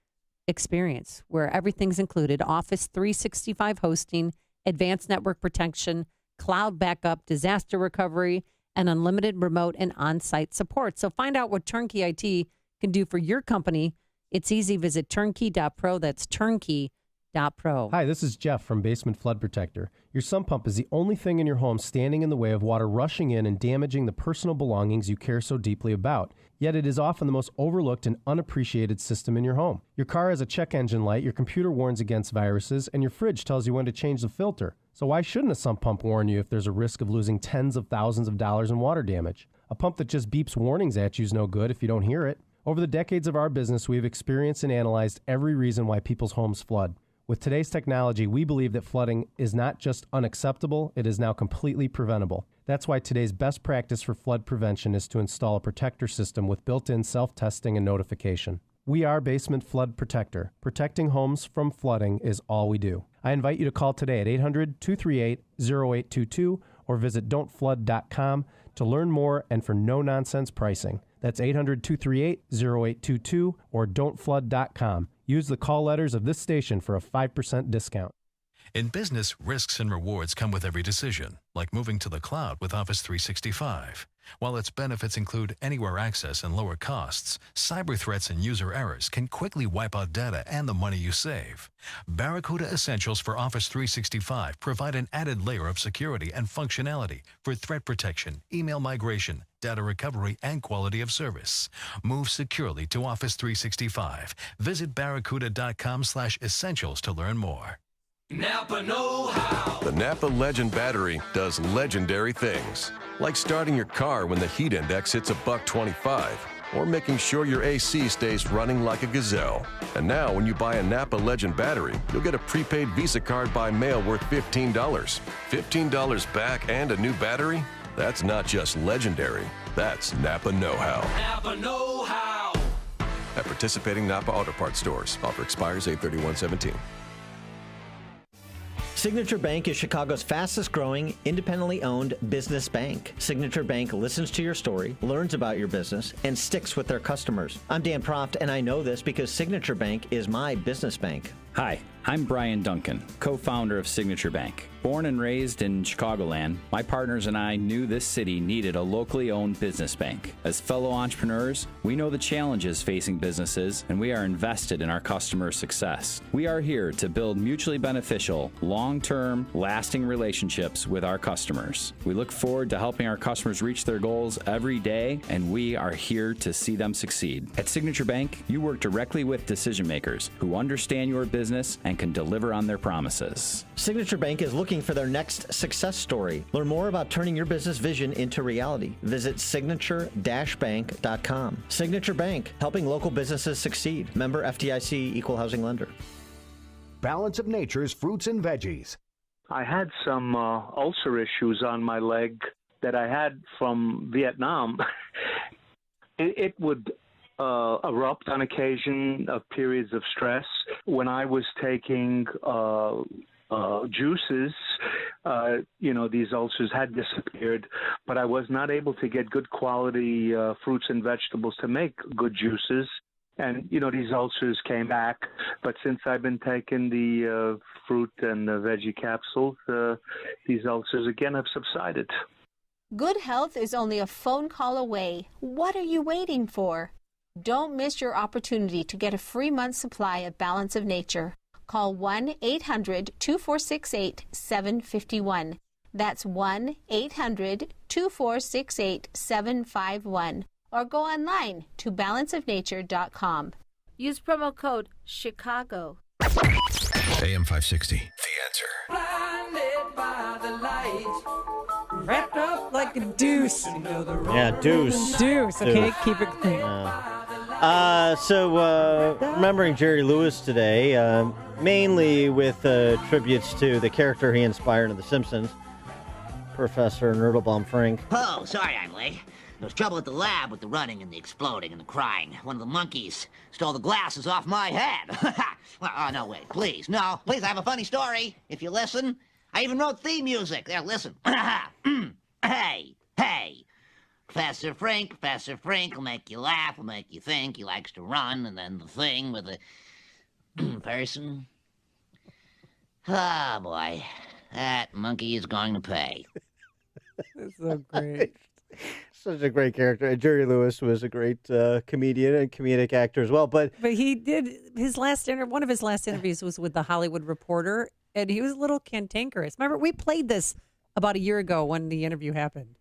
experience where everything's included: Office 365 hosting, advanced network protection, cloud backup, disaster recovery, and unlimited remote and on-site support. So find out what Turnkey IT can do for your company. It's easy. Visit turnkey.pro. That's turnkey.pro. Hi, this is Jeff from Basement Flood Protector. Your sump pump is the only thing in your home standing in the way of water rushing in and damaging the personal belongings you care so deeply about. Yet it is often the most overlooked and unappreciated system in your home. Your car has a check engine light, your computer warns against viruses, and your fridge tells you when to change the filter. So why shouldn't a sump pump warn you if there's a risk of losing tens of thousands of dollars in water damage? A pump that just beeps warnings at you is no good if you don't hear it. Over the decades of our business, we have experienced and analyzed every reason why people's homes flood. With today's technology, we believe that flooding is not just unacceptable, it is now completely preventable. That's why today's best practice for flood prevention is to install a protector system with built-in self-testing and notification. We are Basement Flood Protector. Protecting homes from flooding is all we do. I invite you to call today at 800-238-0822 or visit don'tflood.com to learn more and for no-nonsense pricing. That's 800-238-0822 or don'tflood.com. Use the call letters of this station for a 5% discount. In business, risks and rewards come with every decision, like moving to the cloud with Office 365. While its benefits include anywhere access and lower costs, cyber threats and user errors can quickly wipe out data and the money you save. Barracuda Essentials for Office 365 provide an added layer of security and functionality for threat protection, email migration, data recovery, and quality of service. Move securely to Office 365. Visit barracuda.com/essentials to learn more. Napa know-how. The Napa Legend battery does legendary things, like starting your car when the heat index hits $1.25, or making sure your AC stays running like a gazelle. And now, when you buy a Napa Legend battery, you'll get a prepaid Visa card by mail worth $15. $15 back and a new battery? That's not just legendary, that's Napa know-how. Napa know-how. At participating Napa Auto Parts stores. Offer expires 8/31/17. Signature Bank is Chicago's fastest growing, independently owned business bank. Signature Bank listens to your story, learns about your business, and sticks with their customers. I'm Dan Proft, and I know this because Signature Bank is my business bank. Hi, I'm Brian Duncan, co-founder of Signature Bank. Born and raised in Chicagoland, my partners and I knew this city needed a locally owned business bank. As fellow entrepreneurs, we know the challenges facing businesses, and we are invested in our customers' success. We are here to build mutually beneficial, long-term, lasting relationships with our customers. We look forward to helping our customers reach their goals every day, and we are here to see them succeed. At Signature Bank, you work directly with decision makers who understand your business and can deliver on their promises. Signature Bank is looking for their next success story. Learn more about turning your business vision into reality. Visit signature-bank.com. Signature Bank, helping local businesses succeed. Member FDIC, Equal Housing Lender. Balance of Nature's fruits and veggies. I had some ulcer issues on my leg that I had from Vietnam. It would erupt on occasion of periods of stress. When I was taking juices, these ulcers had disappeared, but I was not able to get good quality fruits and vegetables to make good juices. And, these ulcers came back. But since I've been taking the fruit and the veggie capsules, these ulcers again have subsided. Good health is only a phone call away. What are you waiting for? Don't miss your opportunity to get a free month supply of Balance of Nature. Call 1-800-2468-751. That's 1-800-2468-751. Or go online to balanceofnature.com. Use promo code CHICAGO. AM 560, The Answer. Blinded by the light. Wrapped up like a deuce. Yeah, deuce. Deuce, okay? Deuce. Keep it clean. Remembering Jerry Lewis today, mainly with tributes to the character he inspired in The Simpsons, Professor Nerdlebaum Frank. Oh, sorry I'm late. There was trouble at the lab with the running and the exploding and the crying. One of the monkeys stole the glasses off my head. Oh, no, wait, please. No, please, I have a funny story. If you listen, I even wrote theme music. There, listen. Hey. Professor Frink will make you laugh, will make you think. He likes to run, and then the thing with the person. Oh, boy. That monkey is going to pay. That's so great. Such a great character. Jerry Lewis was a great comedian and comedic actor as well. But he did one of his last interviews was with the Hollywood Reporter, and he was a little cantankerous. Remember, we played this about a year ago when the interview happened.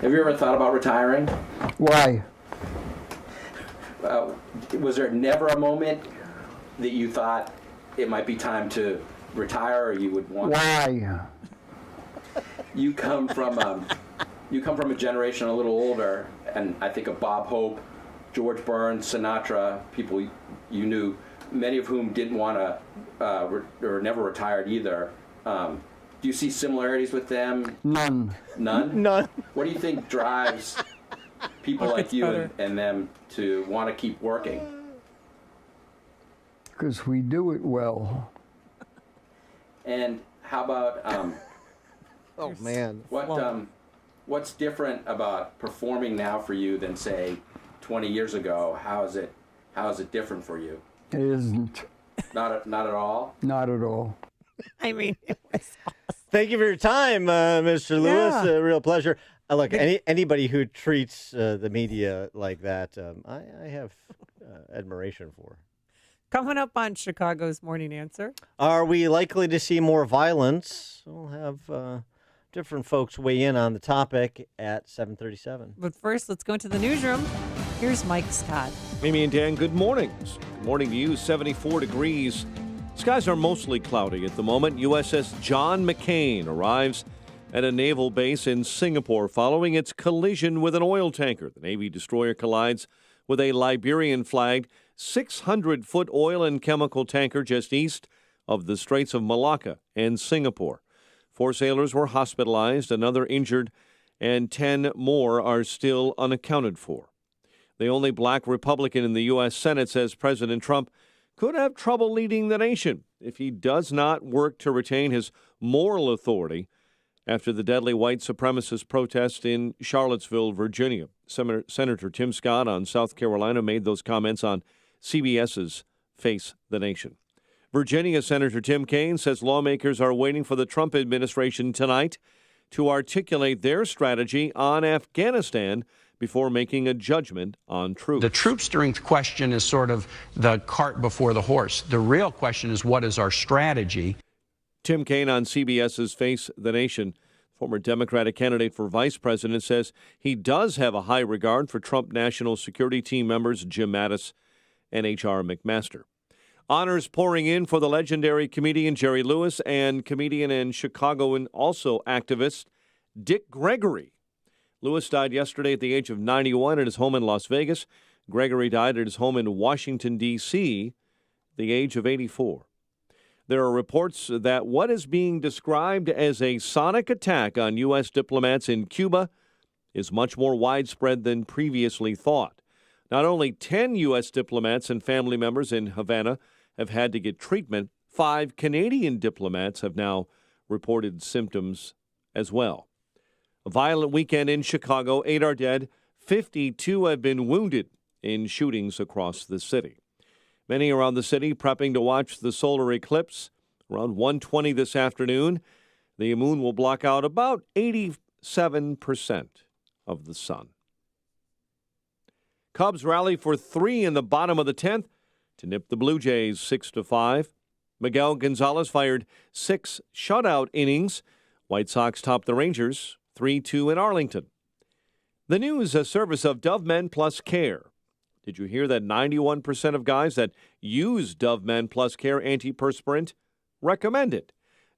Have you ever thought about retiring? Why? Was there never a moment that you thought it might be time to retire, or you would want? Why? You come from a generation a little older, and I think of Bob Hope, George Burns, Sinatra, people you knew, many of whom didn't want to or never retired either. Do you see similarities with them? None. None? None. What do you think drives people like you and them to want to keep working? Because we do it well. And how about oh man, what's different about performing now for you than say 20 years ago? How is it different for you? It isn't. Not at all. Not at all. I mean, it was awesome. Thank you for your time, Mr. Lewis. Yeah. A real pleasure. Look, anybody who treats the media like that, I have admiration for. Coming up on Chicago's Morning Answer. Are we likely to see more violence? We'll have different folks weigh in on the topic at 7:37. But first, let's go into the newsroom. Here's Mike Scott. Amy and Dan, good mornings. Good morning to you. 74 degrees. Skies are mostly cloudy at the moment. USS John McCain arrives at a naval base in Singapore following its collision with an oil tanker. The Navy destroyer collides with a Liberian-flagged 600-foot oil and chemical tanker just east of the Straits of Malacca and Singapore. 4 sailors were hospitalized, another injured, and 10 more are still unaccounted for. The only black Republican in the U.S. Senate says President Trump could have trouble leading the nation if he does not work to retain his moral authority after the deadly white supremacist protest in Charlottesville, Virginia. Senator Tim Scott on South Carolina made those comments on CBS's Face the Nation. Virginia Senator Tim Kaine says lawmakers are waiting for the Trump administration tonight to articulate their strategy on Afghanistan before making a judgment on troops. The troop strength question is sort of the cart before the horse. The real question is, what is our strategy? Tim Kaine on CBS's Face the Nation, former Democratic candidate for vice president, says he does have a high regard for Trump National Security Team members Jim Mattis and H.R. McMaster. Honors pouring in for the legendary comedian Jerry Lewis and comedian and Chicagoan also activist Dick Gregory. Lewis died yesterday at the age of 91 at his home in Las Vegas. Gregory died at his home in Washington, D.C., at the age of 84. There are reports that what is being described as a sonic attack on U.S. diplomats in Cuba is much more widespread than previously thought. Not only 10 U.S. diplomats and family members in Havana have had to get treatment, 5 Canadian diplomats have now reported symptoms as well. A violent weekend in Chicago, 8 are dead, 52 have been wounded in shootings across the city. Many around the city prepping to watch the solar eclipse. Around 1:20 this afternoon, the moon will block out about 87% of the sun. Cubs rally for 3 in the bottom of the 10th to nip the Blue Jays 6-5. Miguel Gonzalez fired 6 shutout innings. White Sox topped the Rangers 3-2 in Arlington. The news, a service of Dove Men Plus Care. Did you hear that 91% of guys that use Dove Men Plus Care antiperspirant recommend it?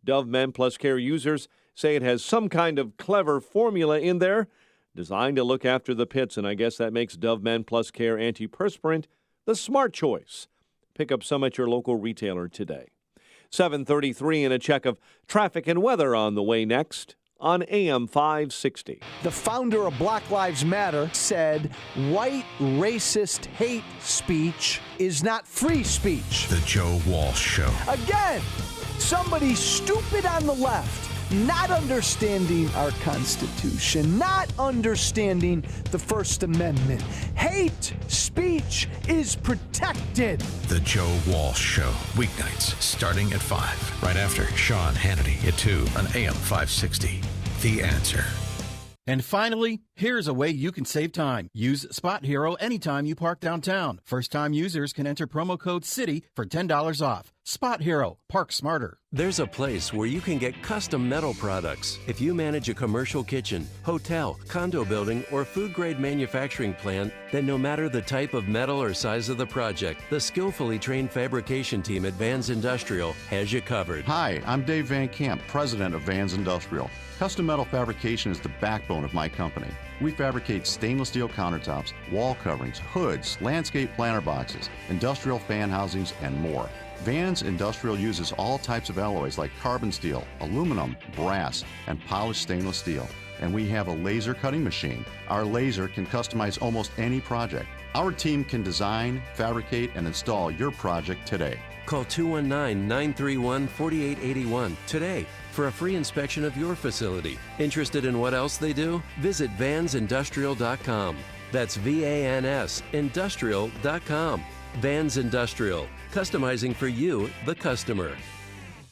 Dove Men Plus Care users say it has some kind of clever formula in there designed to look after the pits, and I guess that makes Dove Men Plus Care antiperspirant the smart choice. Pick up some at your local retailer today. 7:33 and a check of traffic and weather on the way next on AM 560. The founder of Black Lives Matter said white racist hate speech is not free speech. The Joe Walsh Show. Again, somebody stupid on the left, not understanding our Constitution, not understanding the First Amendment. Hate speech is protected. The Joe Walsh Show. Weeknights starting at 5. Right after Sean Hannity at 2 on AM 560. The Answer. And finally, here's a way you can save time. Use Spot Hero anytime you park downtown. First-time users can enter promo code CITY for $10 off. Spot Hero. Park smarter. There's a place where you can get custom metal products. If you manage a commercial kitchen, hotel, condo building, or food-grade manufacturing plant, then no matter the type of metal or size of the project, the skillfully trained fabrication team at Vans Industrial has you covered. Hi, I'm Dave Van Camp, president of Vans Industrial. Custom metal fabrication is the backbone of my company. We fabricate stainless steel countertops, wall coverings, hoods, landscape planter boxes, industrial fan housings, and more. Vans Industrial uses all types of alloys like carbon steel, aluminum, brass, and polished stainless steel. And we have a laser cutting machine. Our laser can customize almost any project. Our team can design, fabricate, and install your project today. Call 219-931-4881 today for a free inspection of your facility. Interested in what else they do? Visit vansindustrial.com. That's VANS industrial.com. Vans Industrial, customizing for you, the customer.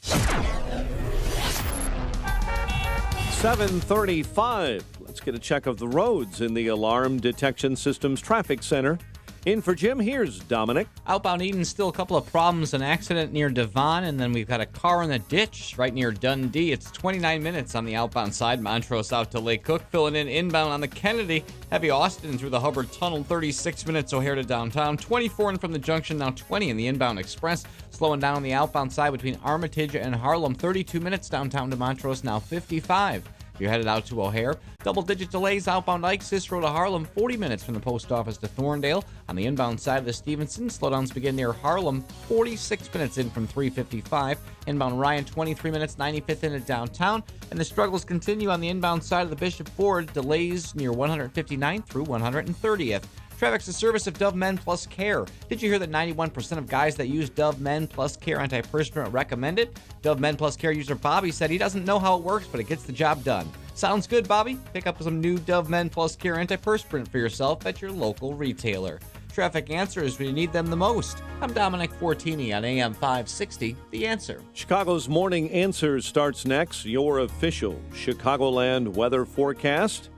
7:35. Let's get a check of the roads in the Alarm Detection Systems Traffic Center. In for Jim, here's Dominic. Outbound Eden, still a couple of problems. An accident near Devon, and then we've got a car in the ditch right near Dundee. It's 29 minutes on the outbound side. Montrose out to Lake Cook. Filling in inbound on the Kennedy. Heavy Austin through the Hubbard Tunnel. 36 minutes O'Hare to downtown. 24 in from the junction, now 20 in the inbound express. Slowing down on the outbound side between Armitage and Harlem. 32 minutes downtown to Montrose, now 55. You're headed out to O'Hare. Double-digit delays outbound Ike Cicero to Harlem. 40 minutes from the post office to Thorndale. On the inbound side of the Stevenson, slowdowns begin near Harlem. 46 minutes in from 355. Inbound Ryan, 23 minutes, 95th in at downtown. And the struggles continue on the inbound side of the Bishop Ford. Delays near 159th through 130th. Traffic's a service of Dove Men Plus Care. Did you hear that 91% of guys that use Dove Men Plus Care antiperspirant recommend it? Dove Men Plus Care user Bobby said he doesn't know how it works, but it gets the job done. Sounds good, Bobby? Pick up some new Dove Men Plus Care antiperspirant for yourself at your local retailer. Traffic answers when you need them the most. I'm Dominic Fortini on AM 560, The Answer. Chicago's Morning Answer starts next. Your official Chicagoland weather forecast.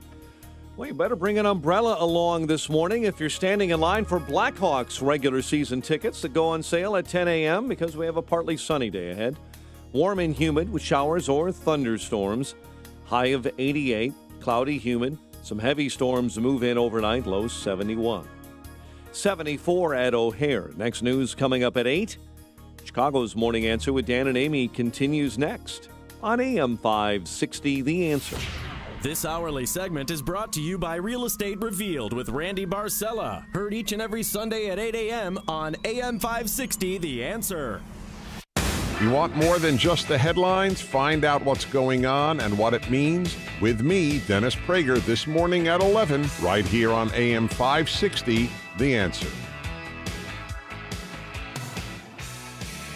Well, you better bring an umbrella along this morning if you're standing in line for Blackhawks regular season tickets that go on sale at 10 a.m. because we have a partly sunny day ahead. Warm and humid with showers or thunderstorms. High of 88, cloudy, humid. Some heavy storms move in overnight, low 71. 74 at O'Hare. Next news coming up at 8. Chicago's Morning Answer with Dan and Amy continues next on AM 560, The Answer. This hourly segment is brought to you by Real Estate Revealed with Randy Barcella. Heard each and every Sunday at 8 a.m. on AM 560, The Answer. You want more than just the headlines? Find out what's going on and what it means with me, Dennis Prager, this morning at 11, right here on AM 560, The Answer.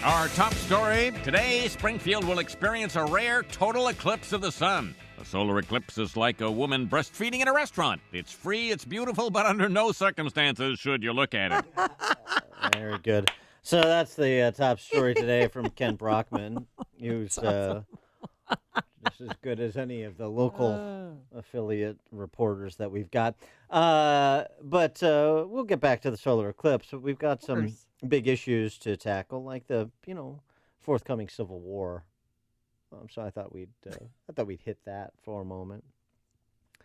Our top story today, Springfield will experience a rare total eclipse of the sun. A solar eclipse is like a woman breastfeeding in a restaurant. It's free, it's beautiful, but under no circumstances should you look at it. Very good. So that's the top story today from Ken Brockman, who's just as good as any of the local affiliate reporters that we've got. But we'll get back to the solar eclipse. We've got some big issues to tackle, like the forthcoming Civil War. So I thought we'd hit that for a moment.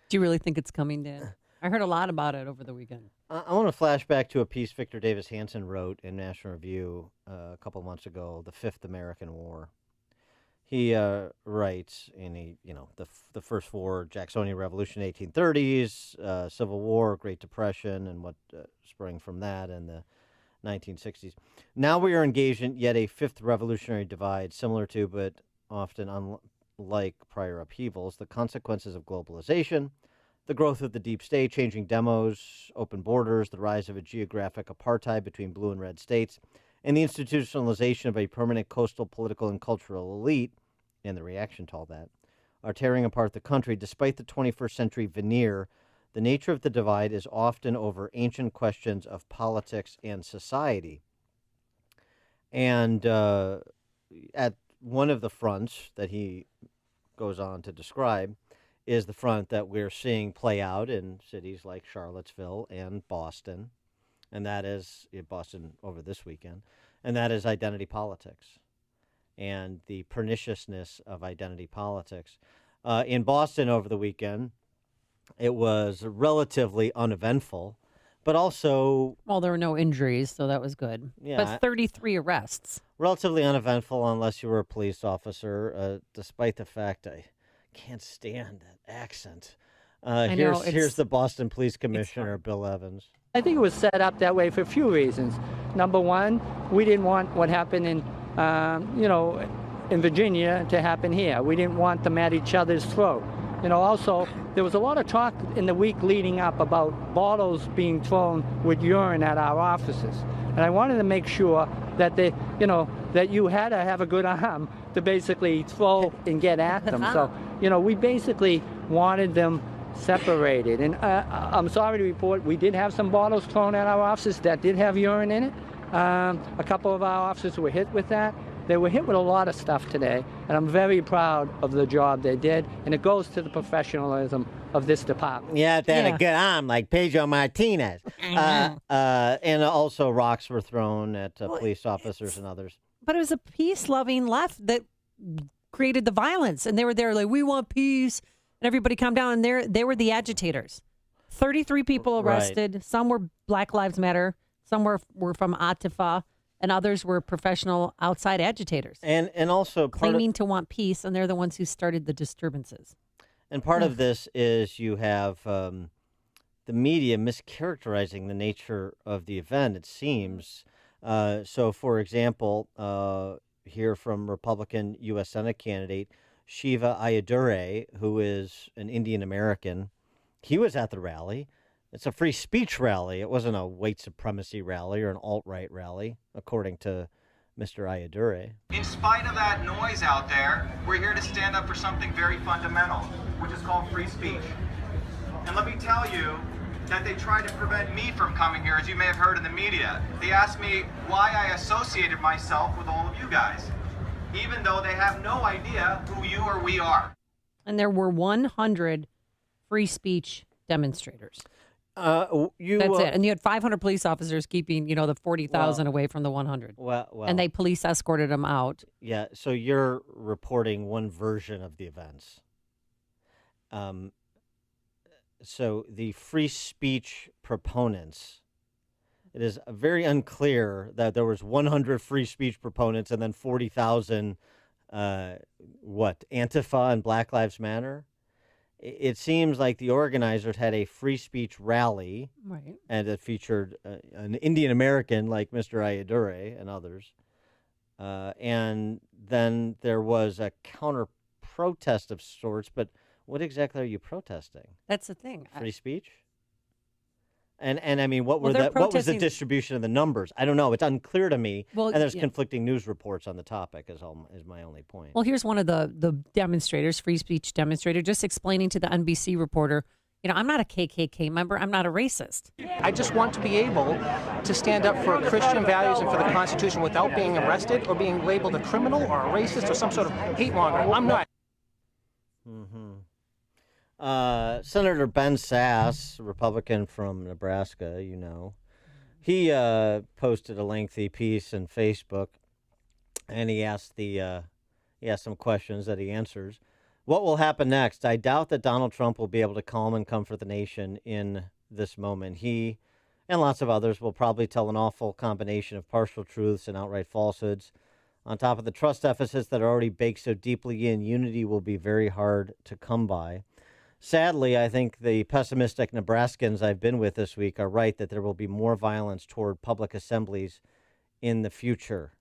Do you really think it's coming, Dan? I heard a lot about it over the weekend. I want to flash back to a piece Victor Davis Hanson wrote in National Review a couple months ago, "The Fifth American War." He writes in the First War, Jacksonian Revolution, 1830s, Civil War, Great Depression, and what sprang from that in the 1960s. Now we are engaged in yet a fifth revolutionary divide, similar to but often unlike prior upheavals, the consequences of globalization, the growth of the deep state, changing demos, open borders, the rise of a geographic apartheid between blue and red states, and the institutionalization of a permanent coastal political and cultural elite, and the reaction to all that, are tearing apart the country. Despite the 21st century veneer, the nature of the divide is often over ancient questions of politics and society. And at one of the fronts that he goes on to describe is the front that we're seeing play out in cities like Charlottesville and Boston, and that is Boston over this weekend, and that is identity politics and the perniciousness of identity politics. In Boston over the weekend, it was relatively uneventful, but also... Well, there were no injuries, so that was good. Yeah. But 33 arrests. Relatively uneventful unless you were a police officer, despite the fact I can't stand that accent. Here's the Boston Police Commissioner, Bill Evans. I think it was set up that way for a few reasons. Number one, we didn't want what happened in Virginia to happen here. We didn't want them at each other's throat. Also, there was a lot of talk in the week leading up about bottles being thrown with urine at our offices. And I wanted to make sure that that you had to have a good arm to basically throw and get at them. So, we basically wanted them separated. And I'm sorry to report, we did have some bottles thrown at our offices that did have urine in it. A couple of our officers were hit with that. They were hit with a lot of stuff today, and I'm very proud of the job they did, and it goes to the professionalism of this department. Yeah, they had a good arm like Pedro Martinez. And also rocks were thrown at police officers and others. But it was a peace-loving left that created the violence, and they were there like, we want peace, and everybody calm down, and they were the agitators. 33 people arrested. Right. Some were Black Lives Matter. Some were from Antifa. And others were professional outside agitators. And also claiming to want peace, and they're the ones who started the disturbances. And part of this is you have the media mischaracterizing the nature of the event, it seems. So, for example, here from Republican U.S. Senate candidate Shiva Ayyadurai, who is an Indian American, he was at the rally. It's a free speech rally. It wasn't a white supremacy rally or an alt-right rally, according to Mr. Ayyadurai. In spite of that noise out there, we're here to stand up for something very fundamental, which is called free speech. And let me tell you that they tried to prevent me from coming here, as you may have heard in the media. They asked me why I associated myself with all of you guys, even though they have no idea who you or we are. And there were 100 free speech demonstrators. That's it. And you had 500 police officers keeping, the 40,000 away from the 100. Well, and they police escorted them out. Yeah. So you're reporting one version of the events. So the free speech proponents, it is very unclear that there was 100 free speech proponents and then 40,000, Antifa and Black Lives Matter? It seems like the organizers had a free speech rally, right, and it featured an Indian American like Mr. Ayyadurai and others. And then there was a counter protest of sorts, but what exactly are you protesting? That's the thing. Free speech? And I mean, what was the distribution of the numbers? I don't know. It's unclear to me. Well, and there's conflicting news reports on the topic is my only point. Well, here's one of the demonstrators, free speech demonstrator, just explaining to the NBC reporter, I'm not a KKK member. I'm not a racist. I just want to be able to stand up for Christian values and for the Constitution without being arrested or being labeled a criminal or a racist or some sort of hate monger. I'm not. Mm-hmm. Senator Ben Sass, Republican from Nebraska, he posted a lengthy piece on Facebook, and he asked some questions that he answers. What will happen next? I doubt that Donald Trump will be able to calm and comfort the nation in this moment. He and lots of others will probably tell an awful combination of partial truths and outright falsehoods. On top of the trust deficits that are already baked so deeply in, unity will be very hard to come by. Sadly, I think the pessimistic Nebraskans I've been with this week are right that there will be more violence toward public assemblies in the future.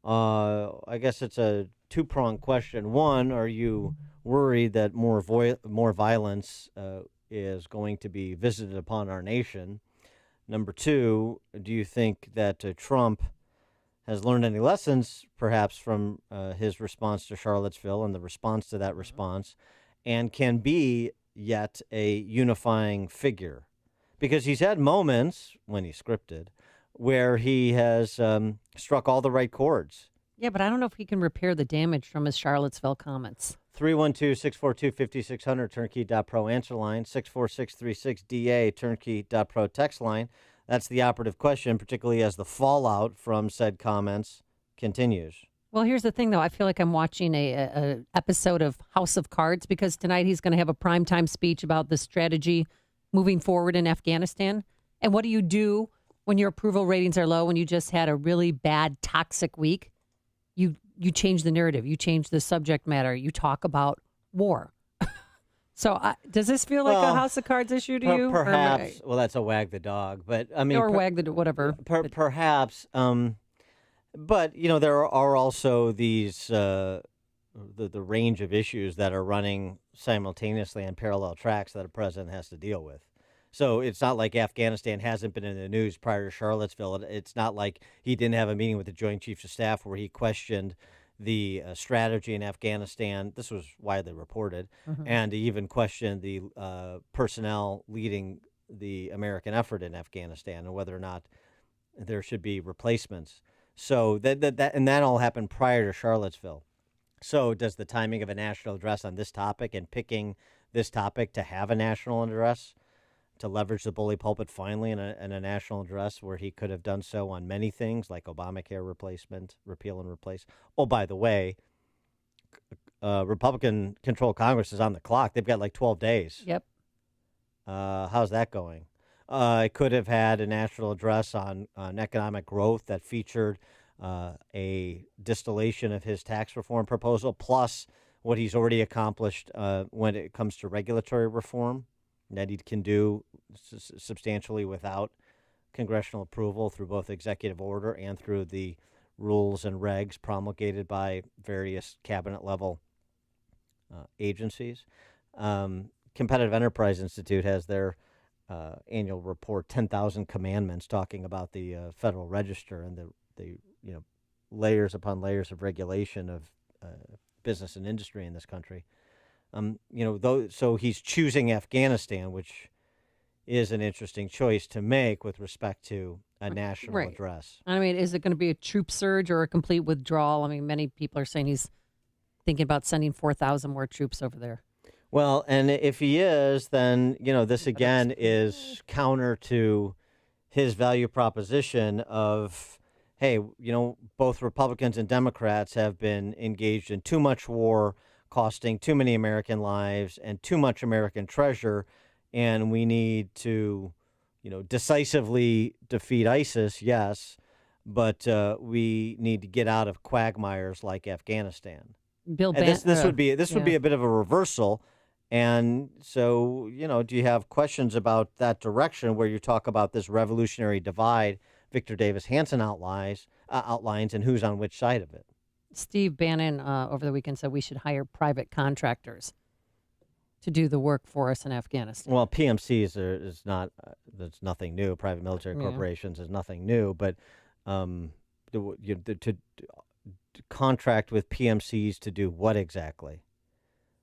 I guess it's a two-pronged question. One, are you worried that more violence is going to be visited upon our nation? Number two, do you think that Trump has learned any lessons, perhaps, from his response to Charlottesville and the response to that response, and can be yet a unifying figure? Because he's had moments, when he's scripted, where he has struck all the right chords. Yeah, but I don't know if he can repair the damage from his Charlottesville comments. 312-642-5600, turnkey.pro answer line, 64636DA, turnkey.pro text line. That's the operative question, particularly as the fallout from said comments continues. Well, here's the thing, though. I feel like I'm watching a episode of House of Cards because tonight he's going to have a primetime speech about the strategy moving forward in Afghanistan. And what do you do when your approval ratings are low, when you just had a really bad, toxic week? You change the narrative. You change the subject matter. You talk about war. So does this feel like a House of Cards issue to you? Perhaps. Well, that's a wag the dog. But I mean, or wag the whatever. Perhaps. But, there are also these, the range of issues that are running simultaneously on parallel tracks that a president has to deal with. So it's not like Afghanistan hasn't been in the news prior to Charlottesville. It's not like he didn't have a meeting with the Joint Chiefs of Staff where he questioned the strategy in Afghanistan. This was widely reported. Mm-hmm. And he even questioned the personnel leading the American effort in Afghanistan and whether or not there should be replacements. So that all happened prior to Charlottesville. So does the timing of a national address on this topic and picking this topic to have a national address, to leverage the bully pulpit finally in a national address where he could have done so on many things like Obamacare replacement, repeal and replace. Oh, by the way, Republican-controlled Congress is on the clock. They've got like 12 days. Yep. How's that going? It could have had a national address on economic growth that featured a distillation of his tax reform proposal, plus what he's already accomplished when it comes to regulatory reform that he can do substantially without congressional approval through both executive order and through the rules and regs promulgated by various cabinet-level agencies. Competitive Enterprise Institute has their annual report, 10,000 Commandments, talking about the Federal Register and the layers upon layers of regulation of business and industry in this country. So he's choosing Afghanistan, which is an interesting choice to make with respect to a national address. I mean, is it going to be a troop surge or a complete withdrawal? I mean, many people are saying he's thinking about sending 4,000 more troops over there. Well, and if he is, then, this again is counter to his value proposition of, hey, both Republicans and Democrats have been engaged in too much war, costing too many American lives and too much American treasure, and we need to, decisively defeat ISIS, yes, but we need to get out of quagmires like Afghanistan. This would be a bit of a reversal. And so, do you have questions about that direction where you talk about this revolutionary divide Victor Davis Hanson outlines and who's on which side of it? Steve Bannon over the weekend said we should hire private contractors to do the work for us in Afghanistan. Well, PMCs is not that's nothing new. Private military corporations is nothing new, but to contract with PMCs to do what exactly?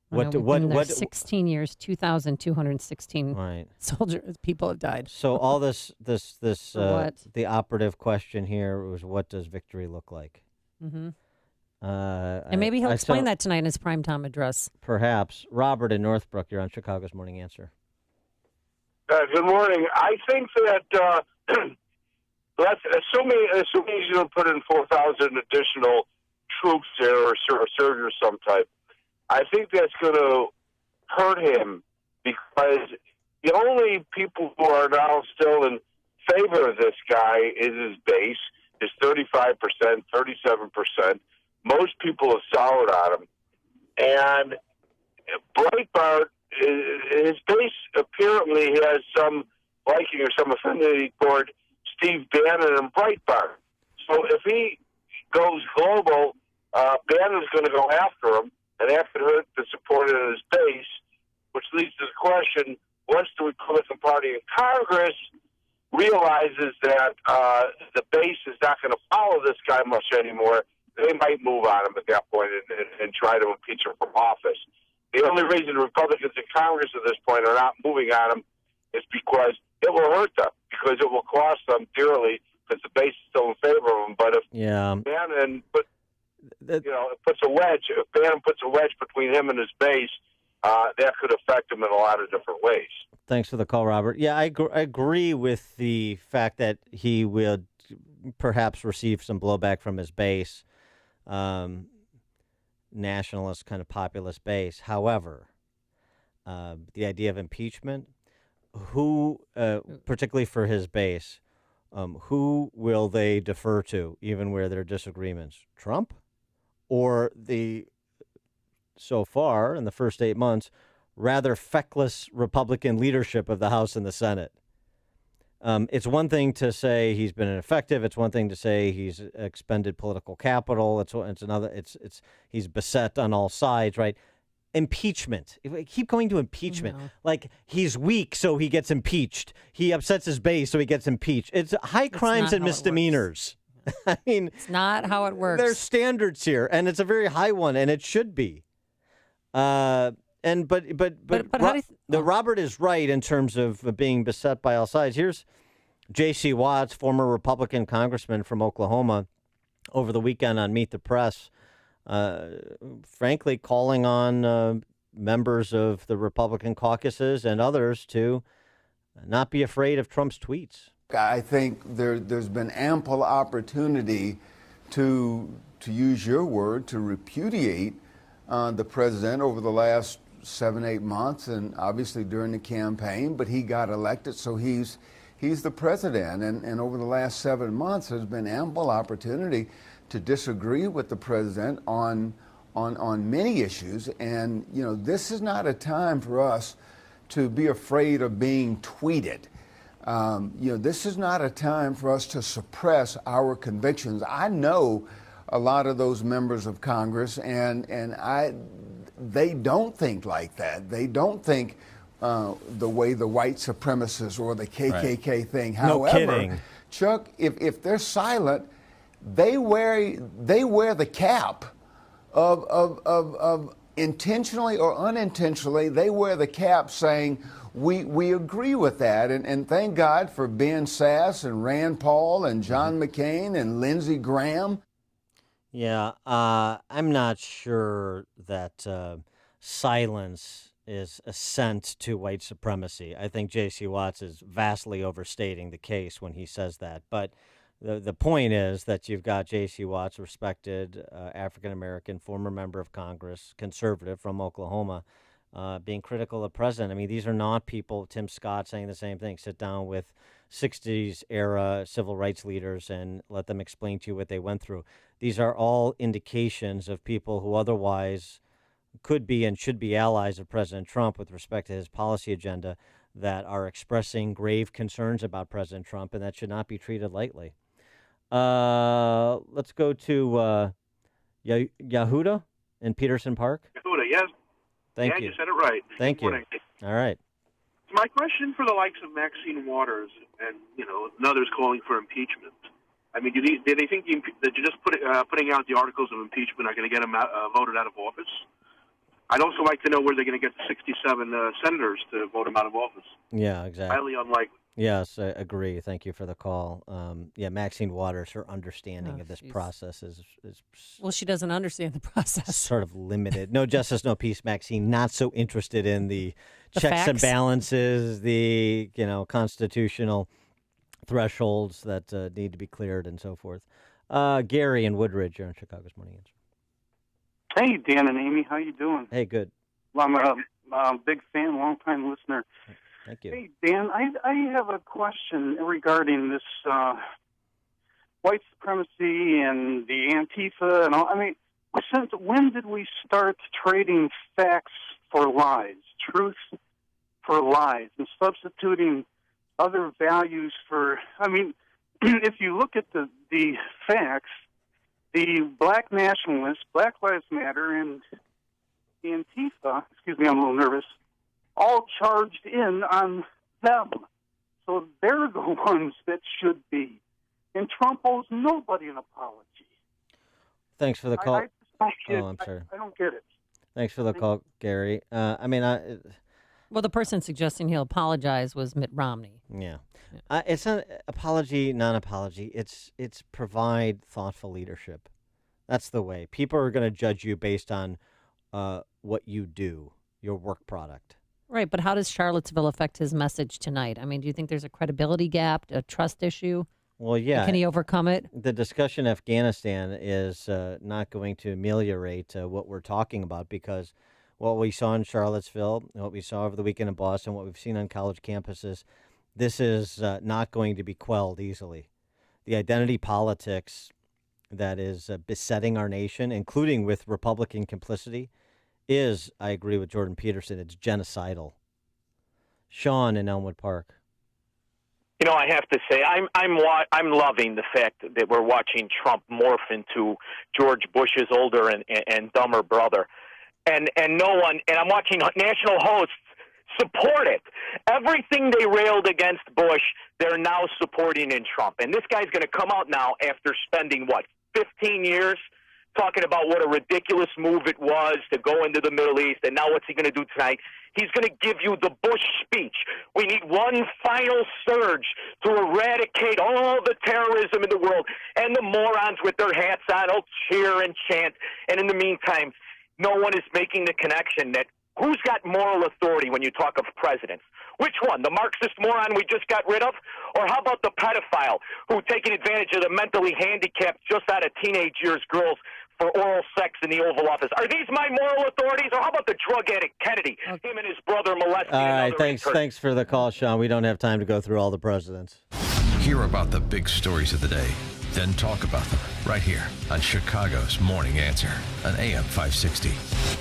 What 16 years, 2,216 soldiers, people have died. So all this the operative question here was, what does victory look like? Mm-hmm. And maybe he'll explain that tonight in his primetime address. Perhaps. Robert in Northbrook, you're on Chicago's Morning Answer. Good morning. I think that assuming he's going to put in 4,000 additional troops there or surge or some type, I think that's going to hurt him because the only people who are now still in favor of this guy is his base, is 35%, 37%. Most people have soured on him. And Breitbart, his base apparently has some liking or some affinity toward Steve Bannon and Breitbart. So if he goes global, Bannon's going to go after him, and that could hurt the support of his base, which leads to the question, once the Republican Party in Congress realizes that the base is not going to follow this guy much anymore, they might move on him at that point and try to impeach him from office. The only reason Republicans in Congress at this point are not moving on him is because it will hurt them, because it will cost them dearly, because the base is still in favor of him. But if Bannon puts a wedge, if Bannon puts a wedge between him and his base, that could affect him in a lot of different ways. Thanks for the call, Robert. Yeah, I agree with the fact that he would perhaps receive some blowback from his base, nationalist kind of populist base. However, the idea of impeachment, who, particularly for his base, who will they defer to, even where there are disagreements? Trump, or the, so far in the first 8 months, rather feckless Republican leadership of the House and the Senate? It's one thing to say he's been ineffective. It's one thing to say he's expended political capital. It's another. It's he's beset on all sides, right? Impeachment. If we keep going to impeachment. No. Like he's weak, so he gets impeached. He upsets his base, so he gets impeached. It's high crimes and misdemeanors. I mean, it's not how it works. There's standards here, and it's a very high one, and it should be. But Robert is right in terms of being beset by all sides. Here's J.C. Watts, former Republican congressman from Oklahoma, over the weekend on Meet the Press, frankly calling on members of the Republican caucuses and others to not be afraid of Trump's tweets. I think there's been ample opportunity to use your word, to repudiate the president over the last 7-8 months, and obviously during the campaign, but he got elected, so he's the president. And over the last 7 months, there's been ample opportunity to disagree with the president on many issues. And, you know, this is not a time for us to be afraid of being tweeted. You know, this is not a time for us to suppress our convictions. I know a lot of those members of Congress, and they don't think like that. They don't think the way the white supremacists or the KKK think. No However, kidding. Chuck, if they're silent, they wear the cap of intentionally or unintentionally. They wear the cap saying we agree with that, and thank God for Ben Sass and Rand Paul and John McCain and Lindsey Graham. Yeah, I'm not sure that silence is assent to white supremacy. I think J.C. Watts is vastly overstating the case when he says that. But the point is that you've got J.C. Watts, respected African-American, former member of Congress, conservative from Oklahoma, being critical of the president. I mean, these are not people, Tim Scott saying the same thing, sit down with 60s era civil rights leaders and let them explain to you what they went through. These are all indications of people who otherwise could be and should be allies of President Trump with respect to his policy agenda that are expressing grave concerns about President Trump, and that should not be treated lightly. Let's go to Yehuda in Peterson Park. Yehuda, yes. Thank you. Yeah, you said it right. Thank you. All right. My question for the likes of Maxine Waters and, and others calling for impeachment. I mean, do they think that just putting out the articles of impeachment are going to get him voted out of office? I'd also like to know where they're going to get the 67 senators to vote him out of office. Yeah, exactly. Highly unlikely. Yes, I agree. Thank you for the call. Maxine Waters, her understanding of this process is well, she doesn't understand the process. Sort of limited. No justice, no peace, Maxine. Not so interested in the checks facts and balances, the constitutional thresholds that need to be cleared and so forth. Gary in Woodridge, you're on Chicago's Morning Answer. Hey, Dan and Amy, how you doing? Hey, good. Well, I'm a big fan, long-time listener. Thank you. Hey, Dan, I have a question regarding this white supremacy and the Antifa and all. I mean, since when did we start trading facts for lies, truth for lies, and substituting other values for? I mean, if you look at the facts, the black nationalists, Black Lives Matter, and Antifa, excuse me, I'm a little nervous, all charged in on them. So they're the ones that should be. And Trump owes nobody an apology. Thanks for the call. I'm sorry. I don't get it. Thanks for the call, Gary. Well, the person suggesting he'll apologize was Mitt Romney. Yeah. It's not apology, non-apology. It's provide thoughtful leadership. That's the way. People are going to judge you based on what you do, your work product. Right, but how does Charlottesville affect his message tonight? I mean, do you think there's a credibility gap, a trust issue? Well, yeah. Can he overcome it? The discussion in Afghanistan is not going to ameliorate what we're talking about, because what we saw in Charlottesville, what we saw over the weekend in Boston, what we've seen on college campuses, this is not going to be quelled easily. The identity politics that is besetting our nation, including with Republican complicity, is, I agree with Jordan Peterson, it's genocidal. Sean in Elmwood Park. You know, I have to say, I'm loving the fact that we're watching Trump morph into George Bush's older and dumber brother, and no one. And I'm watching national hosts support it. Everything they railed against Bush, they're now supporting in Trump. And this guy's going to come out now after spending 15 years talking about what a ridiculous move it was to go into the Middle East, and now what's he going to do tonight? He's going to give you the Bush speech. We need one final surge to eradicate all the terrorism in the world, and the morons with their hats on will cheer and chant. And in the meantime, no one is making the connection that who's got moral authority when you talk of presidents? Which one? The Marxist moron we just got rid of? Or how about the pedophile who, taking advantage of the mentally handicapped just out of teenage years girls for oral sex in the Oval Office? Are these my moral authorities? Or how about the drug addict Kennedy, him and his brother molesting All right, another intern? thanks for the call, Sean. We don't have time to go through all the presidents. Hear about the big stories of the day, then talk about them right here on Chicago's Morning Answer on AM 560.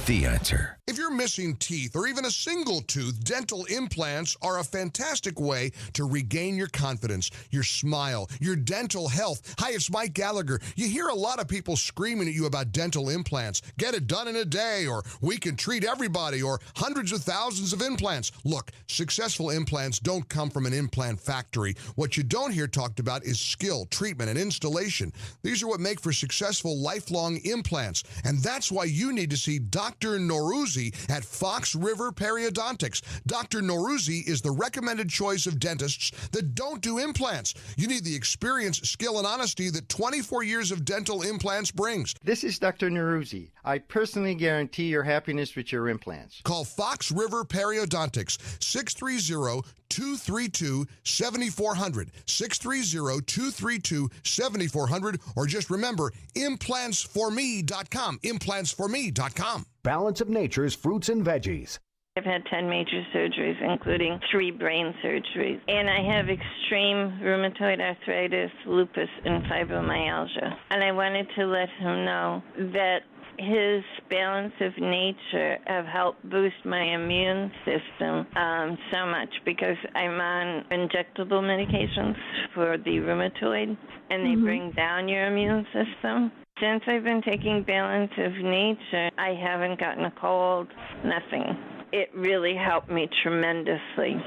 The Answer. If you're missing teeth or even a single tooth, dental implants are a fantastic way to regain your confidence, your smile, your dental health. Hi, it's Mike Gallagher. You hear a lot of people screaming at you about dental implants. Get it done in a day, or we can treat everybody, or hundreds of thousands of implants. Look, successful implants don't come from an implant factory. What you don't hear talked about is skill, treatment, and installation. These are what make for successful lifelong implants. And that's why you need to see Dr. Norouzi at Fox River Periodontics. Dr. Norouzi is the recommended choice of dentists that don't do implants. You need the experience, skill, and honesty that 24 years of dental implants brings. This is Dr. Norouzi. I personally guarantee your happiness with your implants. Call Fox River Periodontics, 630-232-7400, 630-232-7400, or just remember, implantsforme.com, implantsforme.com. Balance of Nature's fruits and veggies. I've had 10 major surgeries, including 3 brain surgeries. And I have extreme rheumatoid arthritis, lupus, and fibromyalgia. And I wanted to let him know that his balance of nature have helped boost my immune system so much, because I'm on injectable medications for the rheumatoid, and they bring down your immune system. Since I've been taking Balance of Nature, I haven't gotten a cold, nothing. It really helped me tremendously.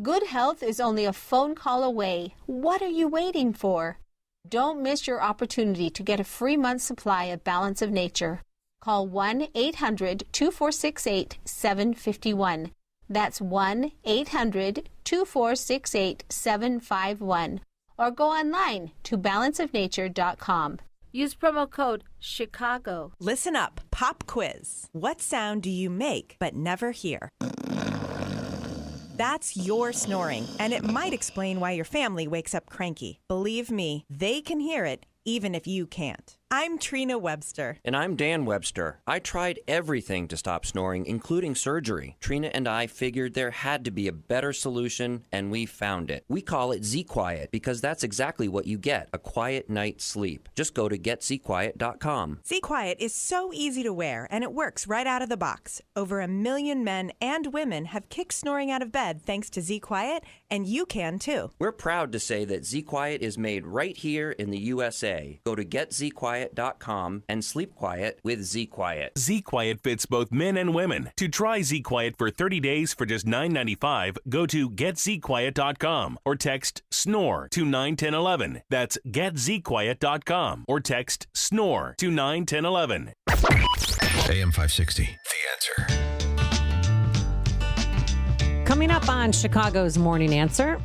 Good health is only a phone call away. What are you waiting for? Don't miss your opportunity to get a free month supply of Balance of Nature. Call 1-800-2468-751. That's 1-800-2468-751. Or go online to balanceofnature.com. Use promo code Chicago. Listen up. Pop quiz. What sound do you make but never hear? That's your snoring, and it might explain why your family wakes up cranky. Believe me, they can hear it even if you can't. I'm Trina Webster. And I'm Dan Webster. I tried everything to stop snoring, including surgery. Trina and I figured there had to be a better solution, and we found it. We call it Z-Quiet because that's exactly what you get, a quiet night's sleep. Just go to getzquiet.com. Z-Quiet is so easy to wear, and it works right out of the box. Over 1 million men and women have kicked snoring out of bed thanks to Z-Quiet, and you can too. We're proud to say that Z-Quiet is made right here in the USA. Go to getzquiet.com and sleep quiet with Z-Quiet. Z-Quiet fits both men and women. To try Z-Quiet for 30 days for just $9.95, go to getzquiet.com or text SNORE to 91011. That's getzquiet.com or text SNORE to 91011. AM 560, The Answer. Coming up on Chicago's Morning Answer.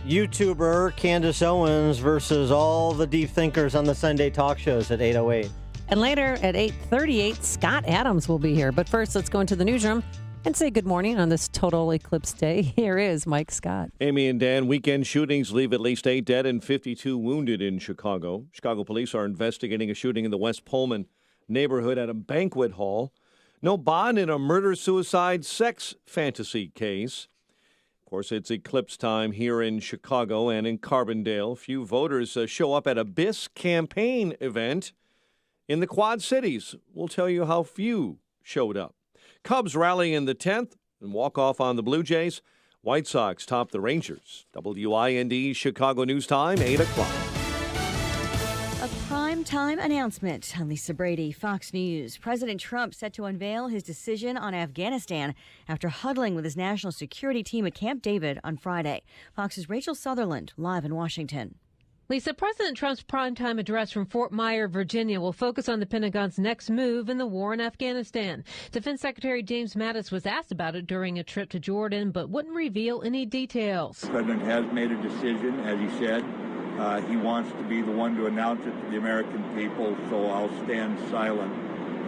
YouTuber Candace Owens versus all the deep thinkers on the Sunday talk shows at 8:08. And later at 8:38, Scott Adams will be here. But first, let's go into the newsroom and say good morning on this total eclipse day. Here is Mike Scott. Amy and Dan, weekend shootings leave at least 8 dead and 52 wounded in Chicago. Chicago police are investigating a shooting in the West Pullman neighborhood at a banquet hall. No bond in a murder-suicide sex fantasy case. Of course, it's eclipse time here in Chicago and in Carbondale. Few voters show up at a BIS campaign event in the Quad Cities. We'll tell you how few showed up. Cubs rally in the 10th and walk off on the Blue Jays. White Sox top the Rangers. WIND Chicago News Time, 8 o'clock. A prime-time announcement. I'm Lisa Brady, Fox News. President Trump set to unveil his decision on Afghanistan after huddling with his national security team at Camp David on Friday. Fox's Rachel Sutherland, live in Washington. Lisa, President Trump's primetime address from Fort Myer, Virginia, will focus on the Pentagon's next move in the war in Afghanistan. Defense Secretary James Mattis was asked about it during a trip to Jordan, but wouldn't reveal any details. The president has made a decision, as he said. He wants to be the one to announce it to the American people, so I'll stand silent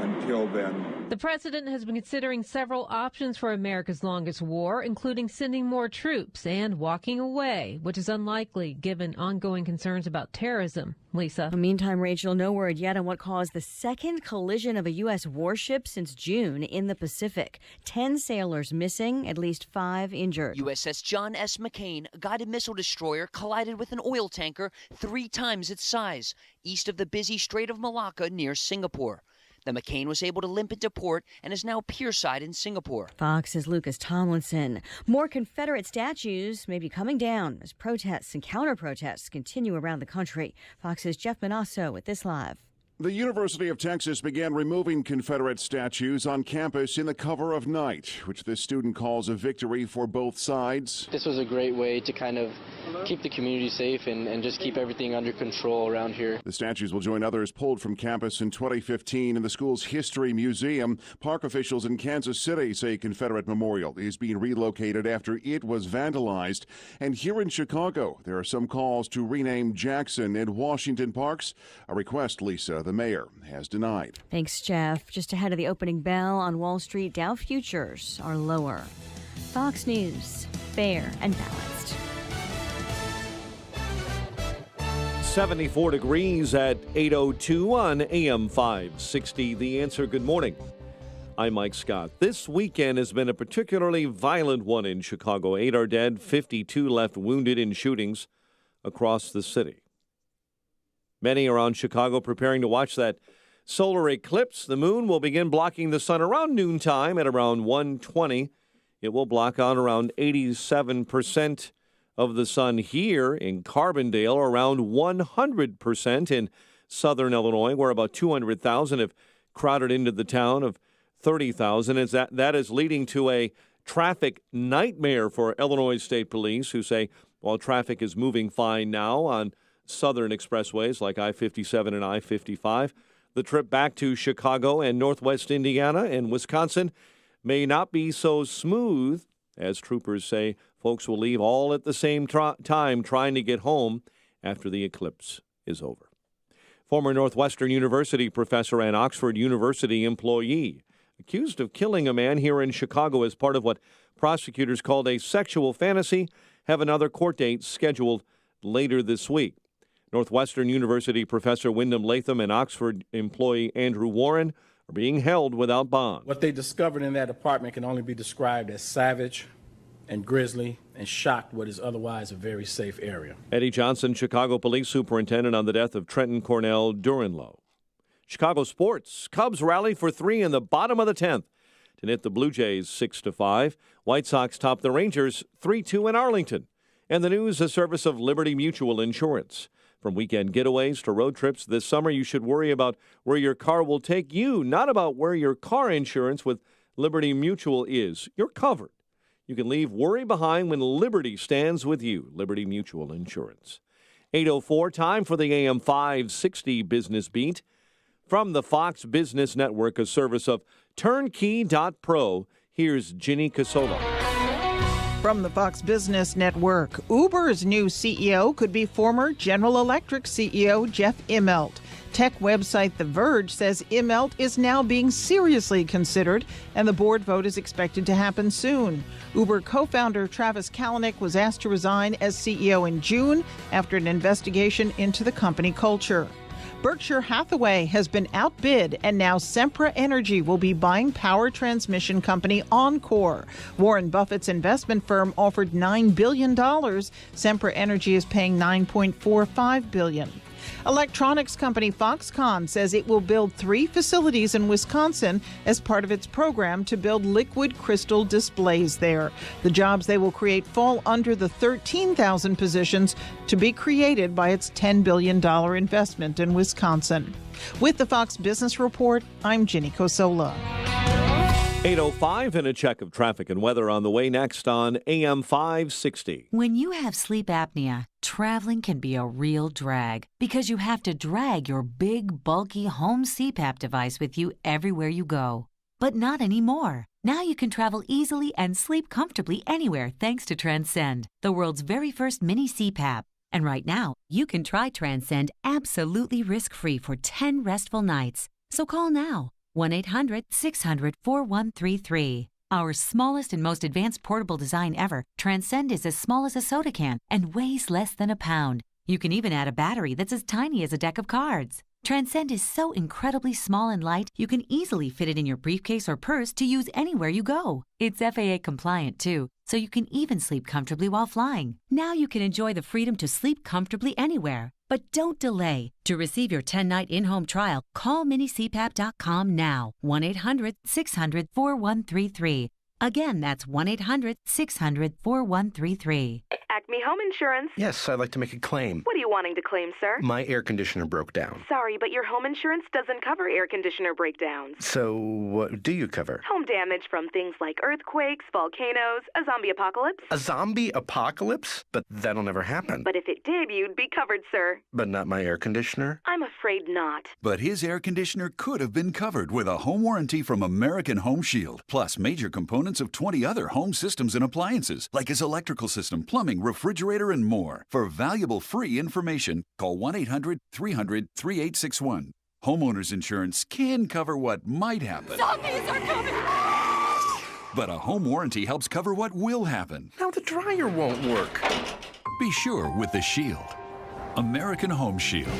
until then. The president has been considering several options for America's longest war, including sending more troops and walking away, which is unlikely given ongoing concerns about terrorism. Lisa. Meantime, Rachel, no word yet on what caused the second collision of a U.S. warship since June in the Pacific. 10 sailors missing, at least 5 injured. USS John S. McCain, a guided missile destroyer, collided with an oil tanker 3 times its size, east of the busy Strait of Malacca near Singapore. The McCain was able to limp into port and is now pierside in Singapore. Fox's Lucas Tomlinson. More Confederate statues may be coming down as protests and counter-protests continue around the country. Fox's Jeff Manasso with this live. The University of Texas began removing Confederate statues on campus in the cover of night, which this student calls a victory for both sides. This was a great way to kind of keep the community safe and just keep everything under control around here. The statues will join others pulled from campus in 2015 in the school's History Museum. Park officials in Kansas City say Confederate Memorial is being relocated after it was vandalized. And here in Chicago, there are some calls to rename Jackson and Washington parks. A request, Lisa, the mayor has denied. Thanks, Jeff. Just ahead of the opening bell on Wall Street, Dow futures are lower. Fox News, fair and balanced. 74 degrees at 8:02 on AM 560. The Answer. Good morning. I'm Mike Scott. This weekend has been a particularly violent one in Chicago. 8 are dead, 52 left wounded in shootings across the city. Many around Chicago preparing to watch that solar eclipse. The moon will begin blocking the sun around noontime at around 1:20. It will block out around 87% of the sun here in Carbondale, around 100% in southern Illinois, where about 200,000 have crowded into the town of 30,000. That is leading to a traffic nightmare for Illinois State Police, who say while traffic is moving fine now on southern expressways like I-57 and I-55, the trip back to Chicago and Northwest Indiana and Wisconsin may not be so smooth, as troopers say folks will leave all at the same time trying to get home after the eclipse is over. Former Northwestern University professor and Oxford University employee accused of killing a man here in Chicago as part of what prosecutors called a sexual fantasy have another court date scheduled later this week. Northwestern University professor Wyndham Latham and Oxford employee Andrew Warren are being held without bond. What they discovered in that apartment can only be described as savage and grisly and shocked what is otherwise a very safe area. Eddie Johnson, Chicago Police Superintendent on the death of Trenton Cornell Duranlow. Chicago sports. Cubs rally for 3 in the bottom of the 10th to knit the Blue Jays 6-5. White Sox top the Rangers 3-2 in Arlington. And the news, a service of Liberty Mutual Insurance. From weekend getaways to road trips this summer, you should worry about where your car will take you, not about where your car insurance with Liberty Mutual is. You're covered. You can leave worry behind when Liberty stands with you. Liberty Mutual Insurance. 8:04, time for the AM 560 Business Beat. From the Fox Business Network, a service of Turnkey.pro, here's Ginny Casola. From the Fox Business Network, Uber's new CEO could be former General Electric CEO Jeff Immelt. Tech website The Verge says Immelt is now being seriously considered, and the board vote is expected to happen soon. Uber co-founder Travis Kalanick was asked to resign as CEO in June after an investigation into the company culture. Berkshire Hathaway has been outbid, and now Sempra Energy will be buying power transmission company Oncor. Warren Buffett's investment firm offered $9 billion. Sempra Energy is paying $9.45 billion. Electronics company Foxconn says it will build 3 facilities in Wisconsin as part of its program to build liquid crystal displays there. The jobs they will create fall under the 13,000 positions to be created by its $10 billion investment in Wisconsin. With the Fox Business Report, I'm Ginny Cosola. 8:05 and a check of traffic and weather on the way next on AM 560. When you have sleep apnea, traveling can be a real drag because you have to drag your big, bulky home CPAP device with you everywhere you go. But not anymore. Now you can travel easily and sleep comfortably anywhere thanks to Transcend, the world's very first mini CPAP. And right now, you can try Transcend absolutely risk-free for 10 restful nights. So call now. 1-800-600-4133. Our smallest and most advanced portable design ever, Transcend is as small as a soda can and weighs less than a pound. You can even add a battery that's as tiny as a deck of cards. Transcend is so incredibly small and light, you can easily fit it in your briefcase or purse to use anywhere you go. It's FAA compliant too, so you can even sleep comfortably while flying. Now you can enjoy the freedom to sleep comfortably anywhere. But don't delay. To receive your 10-night in-home trial, call minicpap.com now. 1-800-600-4133. Again, that's 1-800-600-4133. Acme Home Insurance. Yes, I'd like to make a claim. What are you wanting to claim, sir? My air conditioner broke down. Sorry, but your home insurance doesn't cover air conditioner breakdowns. So what do you cover? Home damage from things like earthquakes, volcanoes, a zombie apocalypse. A zombie apocalypse? But that'll never happen. But if it did, you'd be covered, sir. But not my air conditioner? I'm afraid not. But his air conditioner could have been covered with a home warranty from American Home Shield, plus major components of 20 other home systems and appliances, like his electrical system, plumbing, refrigerator, and more. For valuable free information, call 1-800-300-3861. Homeowners insurance can cover what might happen. Zombies are coming! But a home warranty helps cover what will happen. Now the dryer won't work. Be sure with the Shield. American Home Shield.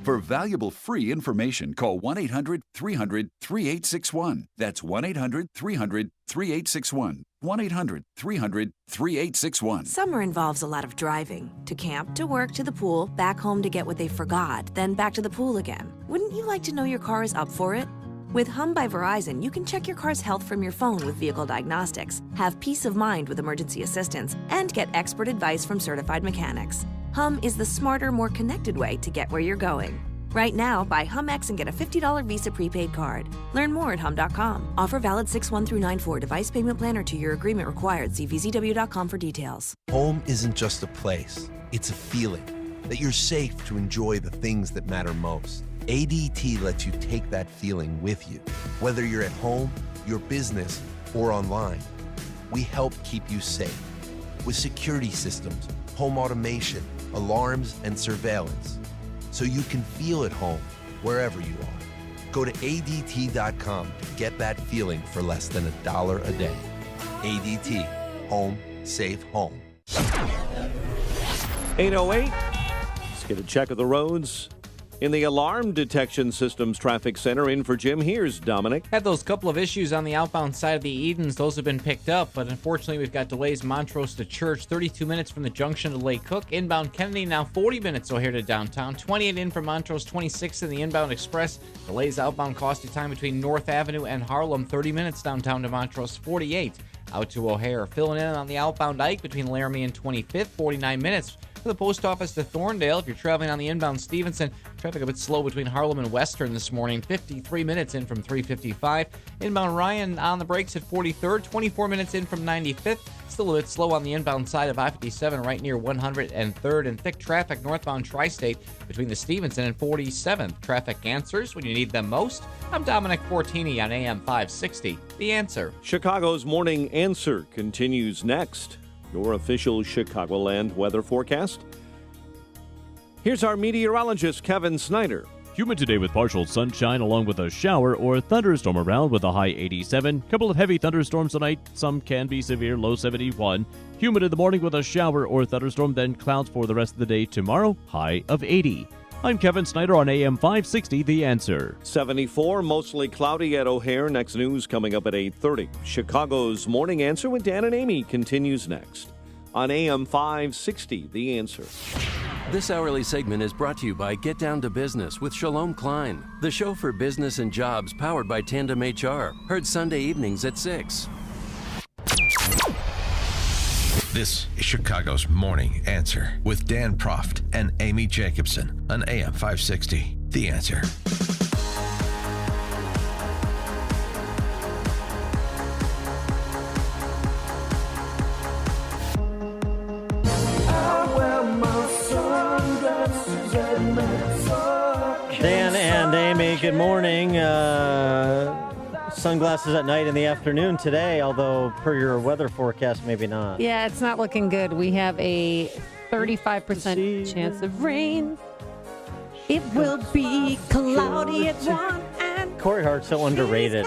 For valuable free information, call 1-800-300-3861. That's 1-800-300-3861. 1-800-300-3861. Summer involves a lot of driving. To camp, to work, to the pool, back home to get what they forgot, then back to the pool again. Wouldn't you like to know your car is up for it? With Hum by Verizon, you can check your car's health from your phone with vehicle diagnostics, have peace of mind with emergency assistance, and get expert advice from certified mechanics. Hum is the smarter, more connected way to get where you're going. Right now, buy HumX and get a $50 Visa prepaid card. Learn more at hum.com. Offer valid 6/1 through 9/4. Device payment plan or 2-year agreement required. See vzw.com for details. Home isn't just a place. It's a feeling that you're safe to enjoy the things that matter most. ADT lets you take that feeling with you. Whether you're at home, your business, or online, we help keep you safe. With security systems, home automation, alarms, and surveillance. So you can feel at home wherever you are. Go to ADT.com to get that feeling for less than $1 a day. ADT. Home. Safe home. 8:08. Let's get a check of the roads. In the Alarm Detection Systems Traffic Center, in for Jim, here's Dominic. Had those couple of issues on the outbound side of the Edens. Those have been picked up, but unfortunately we've got delays Montrose to Church, 32 minutes from the junction to Lake Cook. Inbound Kennedy now 40 minutes O'Hare to downtown, 28 in from Montrose, 26 in the inbound Express. Delays outbound cost you time between North Avenue and Harlem, 30 minutes downtown to Montrose, 48 out to O'Hare. Filling in on the outbound Ike between Laramie and 25th, 49 minutes. The post office to Thorndale. If you're traveling on the inbound Stevenson, traffic a bit slow between Harlem and Western this morning. 53 minutes in from 355. Inbound Ryan on the brakes at 43rd. 24 minutes in from 95th. Still a bit slow on the inbound side of I-57 right near 103rd. And thick traffic northbound Tri-State between the Stevenson and 47th. Traffic answers when you need them most. I'm Dominic Fortini on AM 560. The Answer. Chicago's Morning Answer continues next. Your official Chicagoland weather forecast. Here's our meteorologist, Kevin Snyder. Humid today with partial sunshine along with a shower or thunderstorm around with a high 87. Couple of heavy thunderstorms tonight. Some can be severe, low 71. Humid in the morning with a shower or thunderstorm, then clouds for the rest of the day tomorrow, high of 80. I'm Kevin Snyder on AM 560, The Answer. 74, mostly cloudy at O'Hare. Next news coming up at 8:30. Chicago's Morning Answer with Dan and Amy continues next on AM 560, The Answer. This hourly segment is brought to you by Get Down to Business with Shalom Klein, the show for business and jobs powered by Tandem HR. Heard Sunday evenings at 6. This is Chicago's Morning Answer with Dan Proft and Amy Jacobson on AM 560. The Answer. Dan and Amy, good morning. Sunglasses at night and the afternoon today, although per your weather forecast, maybe not. Yeah, it's not looking good. We have a 35% chance of rain. It will be cloudy at 1 and... Corey Hart's so underrated.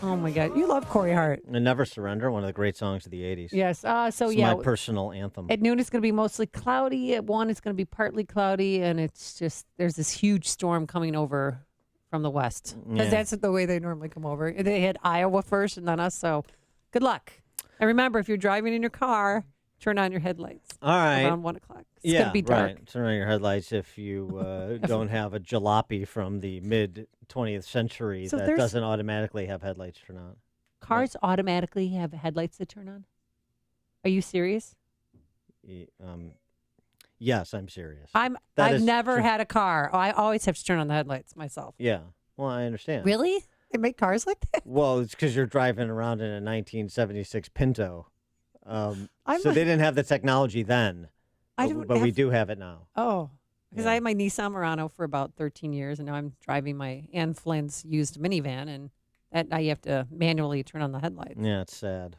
Oh, my God. You love Corey Hart. And Never Surrender, one of the great songs of the 80s. Yes. It's my personal anthem. At noon, it's going to be mostly cloudy. At 1, it's going to be partly cloudy. And it's just, there's this huge storm coming over from the west. Because that's the way they normally come over. They hit Iowa first and then us. So good luck. And remember, if you're driving in your car, turn on your headlights. All right. Around 1 o'clock. It's going to be dark. Right. Turn on your headlights if you don't have a jalopy from the mid-20th century that doesn't automatically have headlights turn on. Cars automatically have headlights that turn on? Are you serious? Yes, I'm serious. I've never had a car. I always have to turn on the headlights myself. Yeah. Well, I understand. Really? They make cars like that? Well, it's because you're driving around in a 1976 Pinto. So they didn't have the technology then. But we do have it now. Oh. Because I had my Nissan Murano for about 13 years, and now I'm driving my Ann Flynn's used minivan, and now you have to manually turn on the headlights. Yeah, it's sad.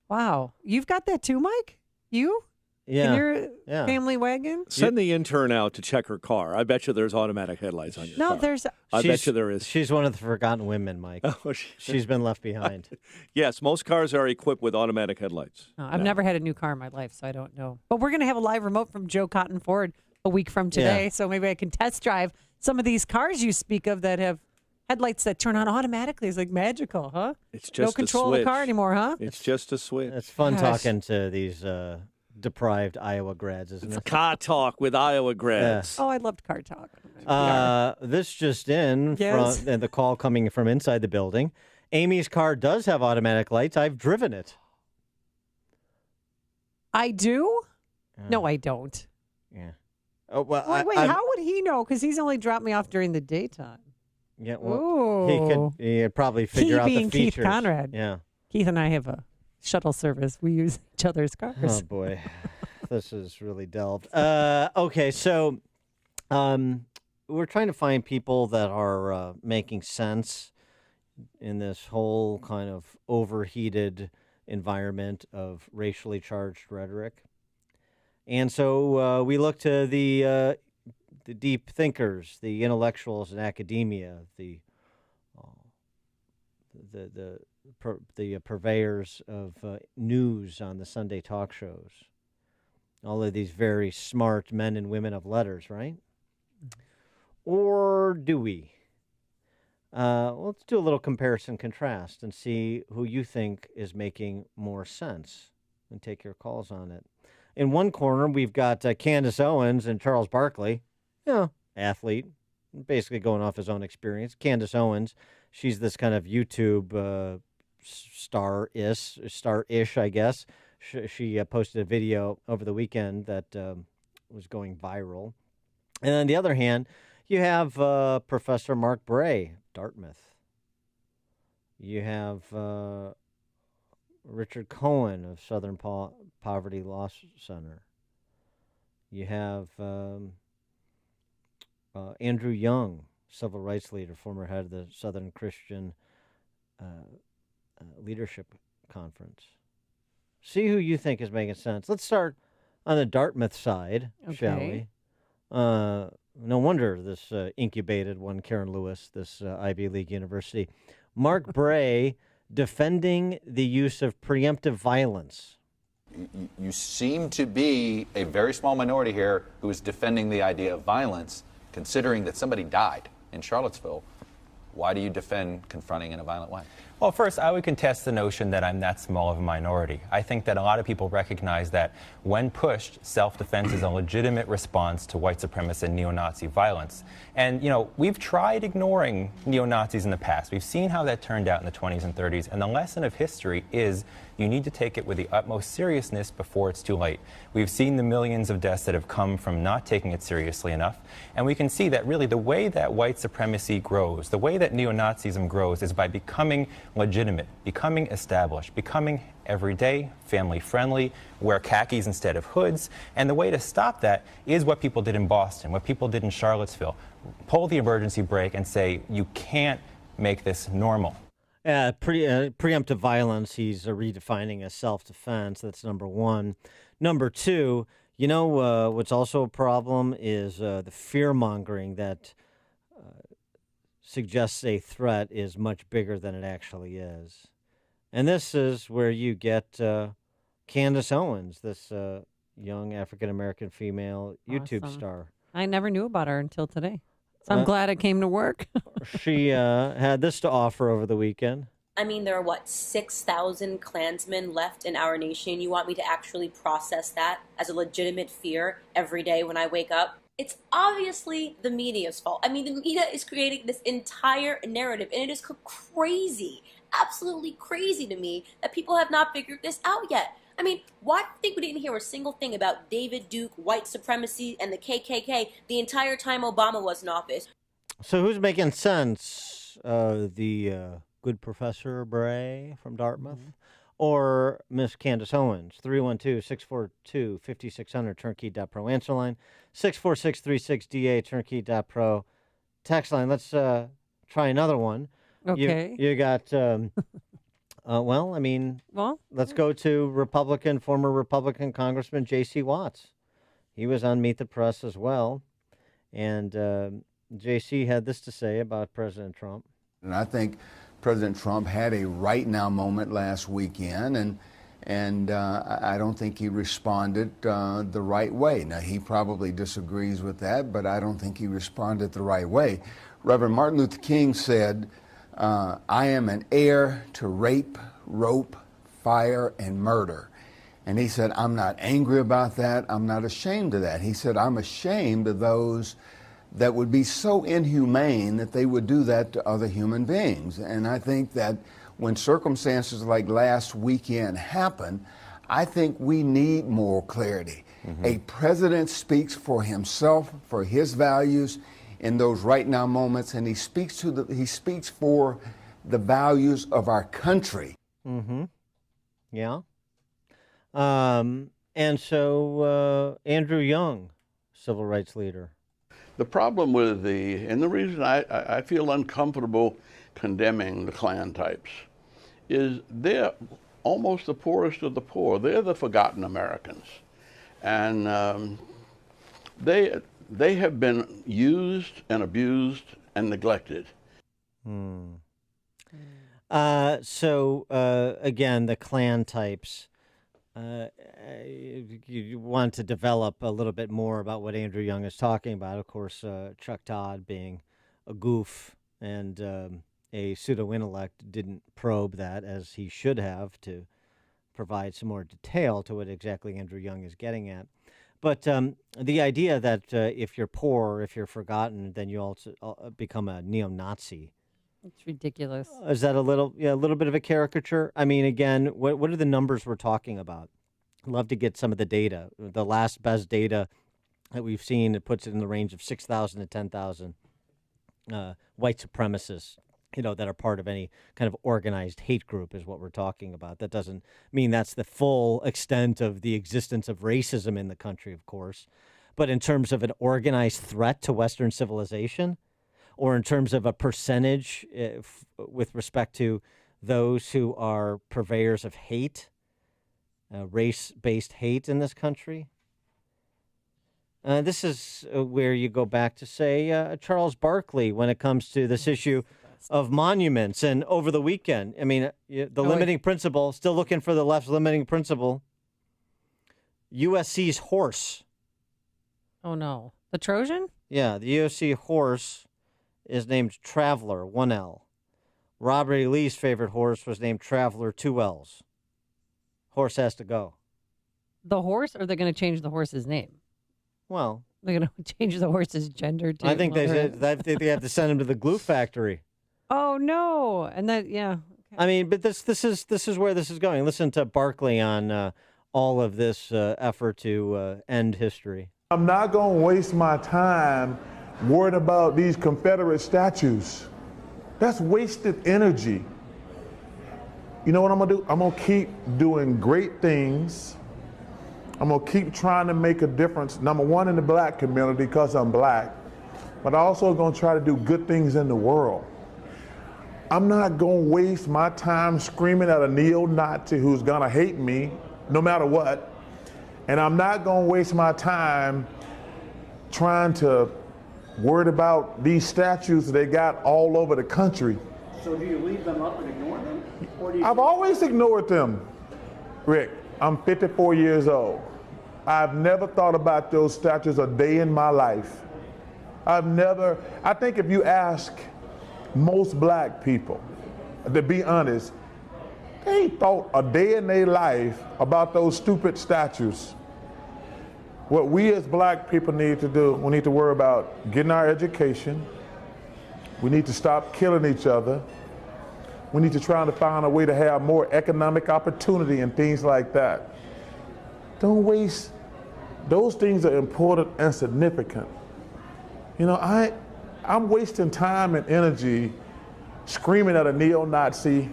Wow. You've got that too, Mike? You? Yeah. In your family wagon? Send the intern out to check her car. I bet you there's automatic headlights on your car. I bet you there is. She's one of the forgotten women, Mike. She's been left behind. Yes, most cars are equipped with automatic headlights. No, I've never had a new car in my life, so I don't know. But we're going to have a live remote from Joe Cotton Ford a week from today, so maybe I can test drive some of these cars you speak of that have headlights that turn on automatically. It's like magical, huh? It's just no control of the car anymore, huh? It's just a switch. It's fun talking to these deprived Iowa grads, isn't it? Car talk with Iowa grads. Oh, I loved car talk. This just in, from the call coming from inside the building. Amy's car does have automatic lights. I've driven it. I do? No, I don't. Yeah. Oh, well, wait, how would he know? Because he's only dropped me off during the daytime. Yeah, well, he'd probably figure out the features. Keith Conrad. Yeah. Keith and I have a shuttle service. We use each other's cars. Oh, boy. This is really delved. Okay, so we're trying to find people that are making sense in this whole kind of overheated environment of racially charged rhetoric. And so we look to the deep thinkers, the intellectuals in academia, the purveyors of news on the Sunday talk shows. All of these very smart men and women of letters, right? Or do we? Let's do a little comparison contrast and see who you think is making more sense and take your calls on it. In one corner, we've got Candace Owens and Charles Barkley, athlete, basically going off his own experience. Candace Owens, she's this kind of YouTube star-ish, I guess. She posted a video over the weekend that was going viral. And on the other hand, you have Professor Mark Bray, Dartmouth. You have Richard Cohen of Southern Poverty Law Center. You have Andrew Young, civil rights leader, former head of the Southern Christian Leadership Conference. See who you think is making sense. Let's start on the Dartmouth side, shall we? No wonder this incubated one, Karen Lewis, this Ivy League university. Mark Bray defending the use of preemptive violence. You seem to be a very small minority here who is defending the idea of violence, considering that somebody died in Charlottesville. Why do you defend confronting in a violent way? Well, first, I would contest the notion that I'm that small of a minority. I think that a lot of people recognize that when pushed, self-defense is a legitimate response to white supremacist and neo-Nazi violence. And, you know, we've tried ignoring neo-Nazis in the past. We've seen how that turned out in the 20s and 30s. And the lesson of history is you need to take it with the utmost seriousness before it's too late. We've seen the millions of deaths that have come from not taking it seriously enough. And we can see that really the way that white supremacy grows, the way that neo-Nazism grows is by becoming legitimate, becoming established, becoming everyday, family-friendly, wear khakis instead of hoods. And the way to stop that is what people did in Boston, what people did in Charlottesville. Pull the emergency brake and say, you can't make this normal. Preemptive violence, he's redefining as self-defense. That's number one. Number two, you know what's also a problem is the fear-mongering that suggests a threat is much bigger than it actually is. And this is where you get Candace Owens, this young African-American female YouTube star. I never knew about her until today. So I'm glad I came to work. She had this to offer over the weekend. I mean, there are, 6,000 Klansmen left in our nation? You want me to actually process that as a legitimate fear every day when I wake up? It's obviously the media's fault. I mean, the media is creating this entire narrative, and it is crazy, absolutely crazy to me that people have not figured this out yet. I mean, why do you think we didn't hear a single thing about David Duke, white supremacy, and the KKK the entire time Obama was in office? So who's making sense? The good Professor Bray from Dartmouth or Miss Candace Owens? 312-642-5600, turnkey.pro. Answer line, 64636DA, turnkey.pro. Text line, let's try another one. Okay. You got... let's go to former Republican Congressman J.C. Watts. He was on Meet the Press as well. And J.C. had this to say about President Trump. And I think President Trump had a right now moment last weekend, and I don't think he responded the right way. Now, he probably disagrees with that, but I don't think he responded the right way. Reverend Martin Luther King said, I am an heir to rape, rope, fire, and murder. And he said, I'm not angry about that. I'm not ashamed of that. He said, I'm ashamed of those that would be so inhumane that they would do that to other human beings. And I think that when circumstances like last weekend happen, I think we need moral clarity. A president speaks for himself, for his values, in those right now moments, and he speaks for the values of our country. Yeah. And so Andrew Young, civil rights leader. The problem with and the reason I feel uncomfortable condemning the Klan types is they're almost the poorest of the poor. They're the forgotten Americans. And they have been used and abused and neglected. Again, the Klan types, you want to develop a little bit more about what Andrew Young is talking about. Of course, Chuck Todd being a goof and a pseudo-intellect didn't probe that as he should have to provide some more detail to what exactly Andrew Young is getting at. But the idea that if you're poor, if you're forgotten, then you also become a neo-Nazi. It's ridiculous. Is that a little bit of a caricature? I mean, again, what are the numbers we're talking about? I'd love to get some of the data. The last best data that we've seen, it puts it in the range of 6,000 to 10,000 white supremacists, that are part of any kind of organized hate group is what we're talking about. That doesn't mean that's the full extent of the existence of racism in the country, of course. But in terms of an organized threat to Western civilization, or in terms of a percentage with respect to those who are purveyors of hate, race-based hate in this country, This is where you go back to, say, Charles Barkley when it comes to this issue of monuments. And over the weekend, I mean, the limiting principle, still looking for the left's limiting principle, USC's horse. Oh, no. The Trojan? Yeah, the USC horse is named Traveler, 1L. Robert E. Lee's favorite horse was named Traveler, 2Ls. Horse has to go. The horse, or they're going to change the horse's name? Well, they're going to change the horse's gender, too. I think they have to send him to the glue factory. Oh, no. And that, yeah. Okay. I mean, but this is where this is going. Listen to Barkley on all of this effort to end history. I'm not going to waste my time worried about these Confederate statues. That's wasted energy. You know what I'm going to do? I'm going to keep doing great things. I'm going to keep trying to make a difference, number one, in the black community because I'm black, but I'm also going to try to do good things in the world. I'm not going to waste my time screaming at a neo-Nazi who's going to hate me no matter what. And I'm not going to waste my time trying to worry about these statues they got all over the country. So do you leave them up and ignore them? Or do you I've always ignored them. Rick, I'm 54 years old. I've never thought about those statues a day in my life. I think if you ask most black people, to be honest, they ain't thought a day in their life about those stupid statues. What we as black people need to do, we need to worry about getting our education. We need to stop killing each other. We need to try to find a way to have more economic opportunity and things like that. Don't waste, those things are important and significant. You know, I'm wasting time and energy screaming at a neo-Nazi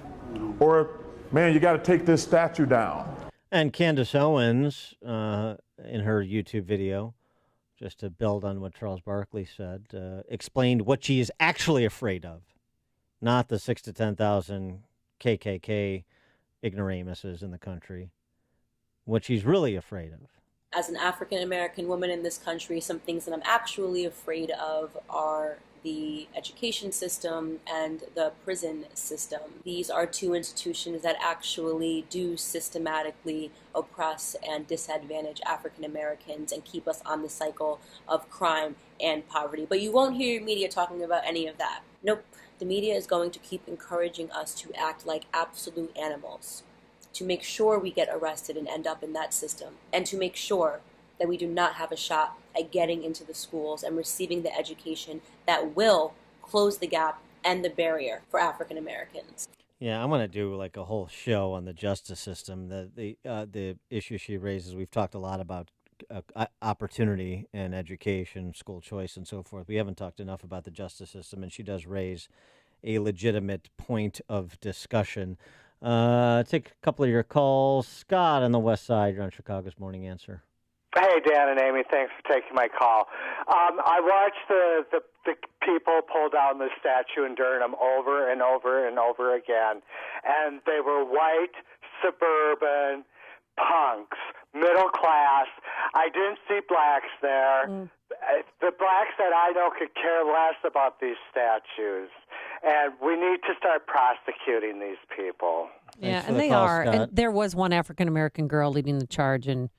or, man, you got to take this statue down. And Candace Owens, in her YouTube video, just to build on what Charles Barkley said, explained what she is actually afraid of, not the 6,000 to 10,000 KKK ignoramuses in the country, what she's really afraid of. As an African American woman in this country, some things that I'm actually afraid of are the education system and the prison system. These are two institutions that actually do systematically oppress and disadvantage African Americans and keep us on the cycle of crime and poverty. But you won't hear your media talking about any of that. Nope. The media is going to keep encouraging us to act like absolute animals, to make sure we get arrested and end up in that system, and to make sure that we do not have a shot at getting into the schools and receiving the education that will close the gap and the barrier for African Americans. Yeah, I'm going to do like a whole show on the justice system. The issue she raises, we've talked a lot about opportunity and education, school choice, and so forth. We haven't talked enough about the justice system, and she does raise a legitimate point of discussion. Take a couple of your calls. Scott on the west side, you're on Chicago's Morning Answer. Hey, Dan and Amy, thanks for taking my call. I watched the people pull down the statue in Durham over and over and over again, and they were white, suburban, punks, middle class. I didn't see blacks there. The blacks that I know could care less about these statues, and we need to start prosecuting these people. Yeah, and they are. And there was one African American girl leading the charge in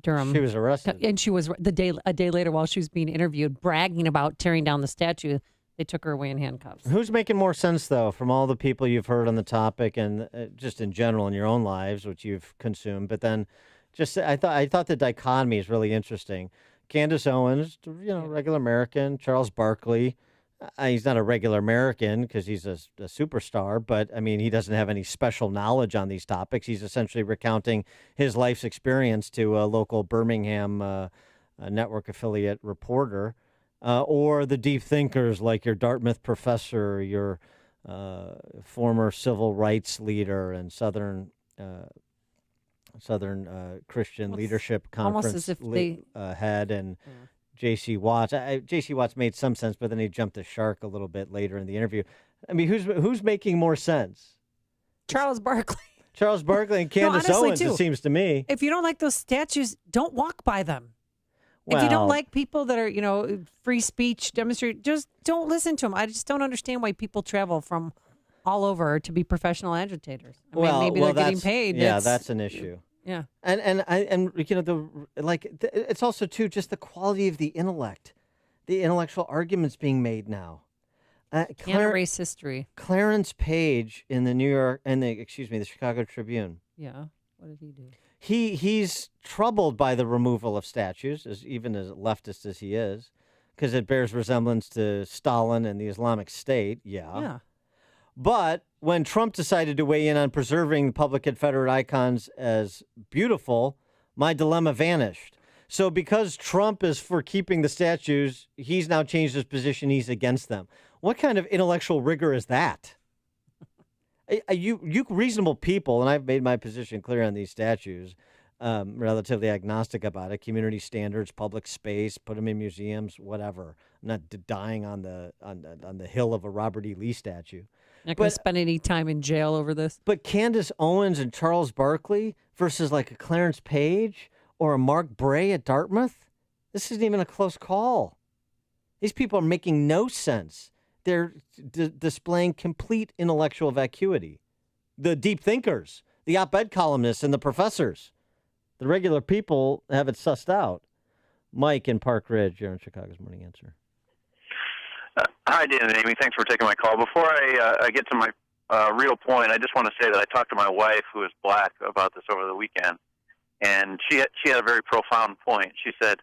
Durham. She was arrested. And she was a day later while she was being interviewed, bragging about tearing down the statue. They took her away in handcuffs. Who's making more sense, though, from all the people you've heard on the topic and just in general in your own lives, which you've consumed? But then just I thought the dichotomy is really interesting. Candace Owens, regular American. Charles Barkley, he's not a regular American because he's a superstar, but, I mean, he doesn't have any special knowledge on these topics. He's essentially recounting his life's experience to a local Birmingham network affiliate reporter, or the deep thinkers like your Dartmouth professor, your former civil rights leader and Southern Christian Leadership Conference almost as if they head, and J.C. Watts. J.C. Watts made some sense, but then he jumped the shark a little bit later in the interview. I mean, who's making more sense? Charles Barkley. Charles Barkley and Candace honestly, Owens, too. it seems to me. If you don't like those statues, don't walk by them. If you don't Well- like people that are, free speech demonstrate, just don't listen to them. I just don't understand why people travel from all over to be professional agitators. I mean, maybe they're getting paid. Yeah, that's an issue. Yeah. It's also too just the quality of the intellect, the intellectual arguments being made now. Can't erase history. Clarence Page in the Chicago Tribune. Yeah. What did he do? He's troubled by the removal of statues, even as leftist as he is, because it bears resemblance to Stalin and the Islamic State. Yeah. But when Trump decided to weigh in on preserving public Confederate icons as beautiful, my dilemma vanished. So because Trump is for keeping the statues, he's now changed his position. He's against them. What kind of intellectual rigor is that? You reasonable people, and I've made my position clear on these statues, relatively agnostic about it. Community standards, public space, put them in museums, whatever. I'm not dying on the hill of a Robert E. Lee statue. Not going to spend any time in jail over this. But Candace Owens and Charles Barkley versus like a Clarence Page or a Mark Bray at Dartmouth, this isn't even a close call. These people are making no sense. They're displaying complete intellectual vacuity. The deep thinkers, the op-ed columnists, and the professors. The regular people have it sussed out. Mike in Park Ridge, you're on Chicago's Morning Answer. Hi, Dan and Amy. Thanks for taking my call. Before I get to my real point, I just want to say that I talked to my wife, who is black, about this over the weekend, and she had a very profound point. She said,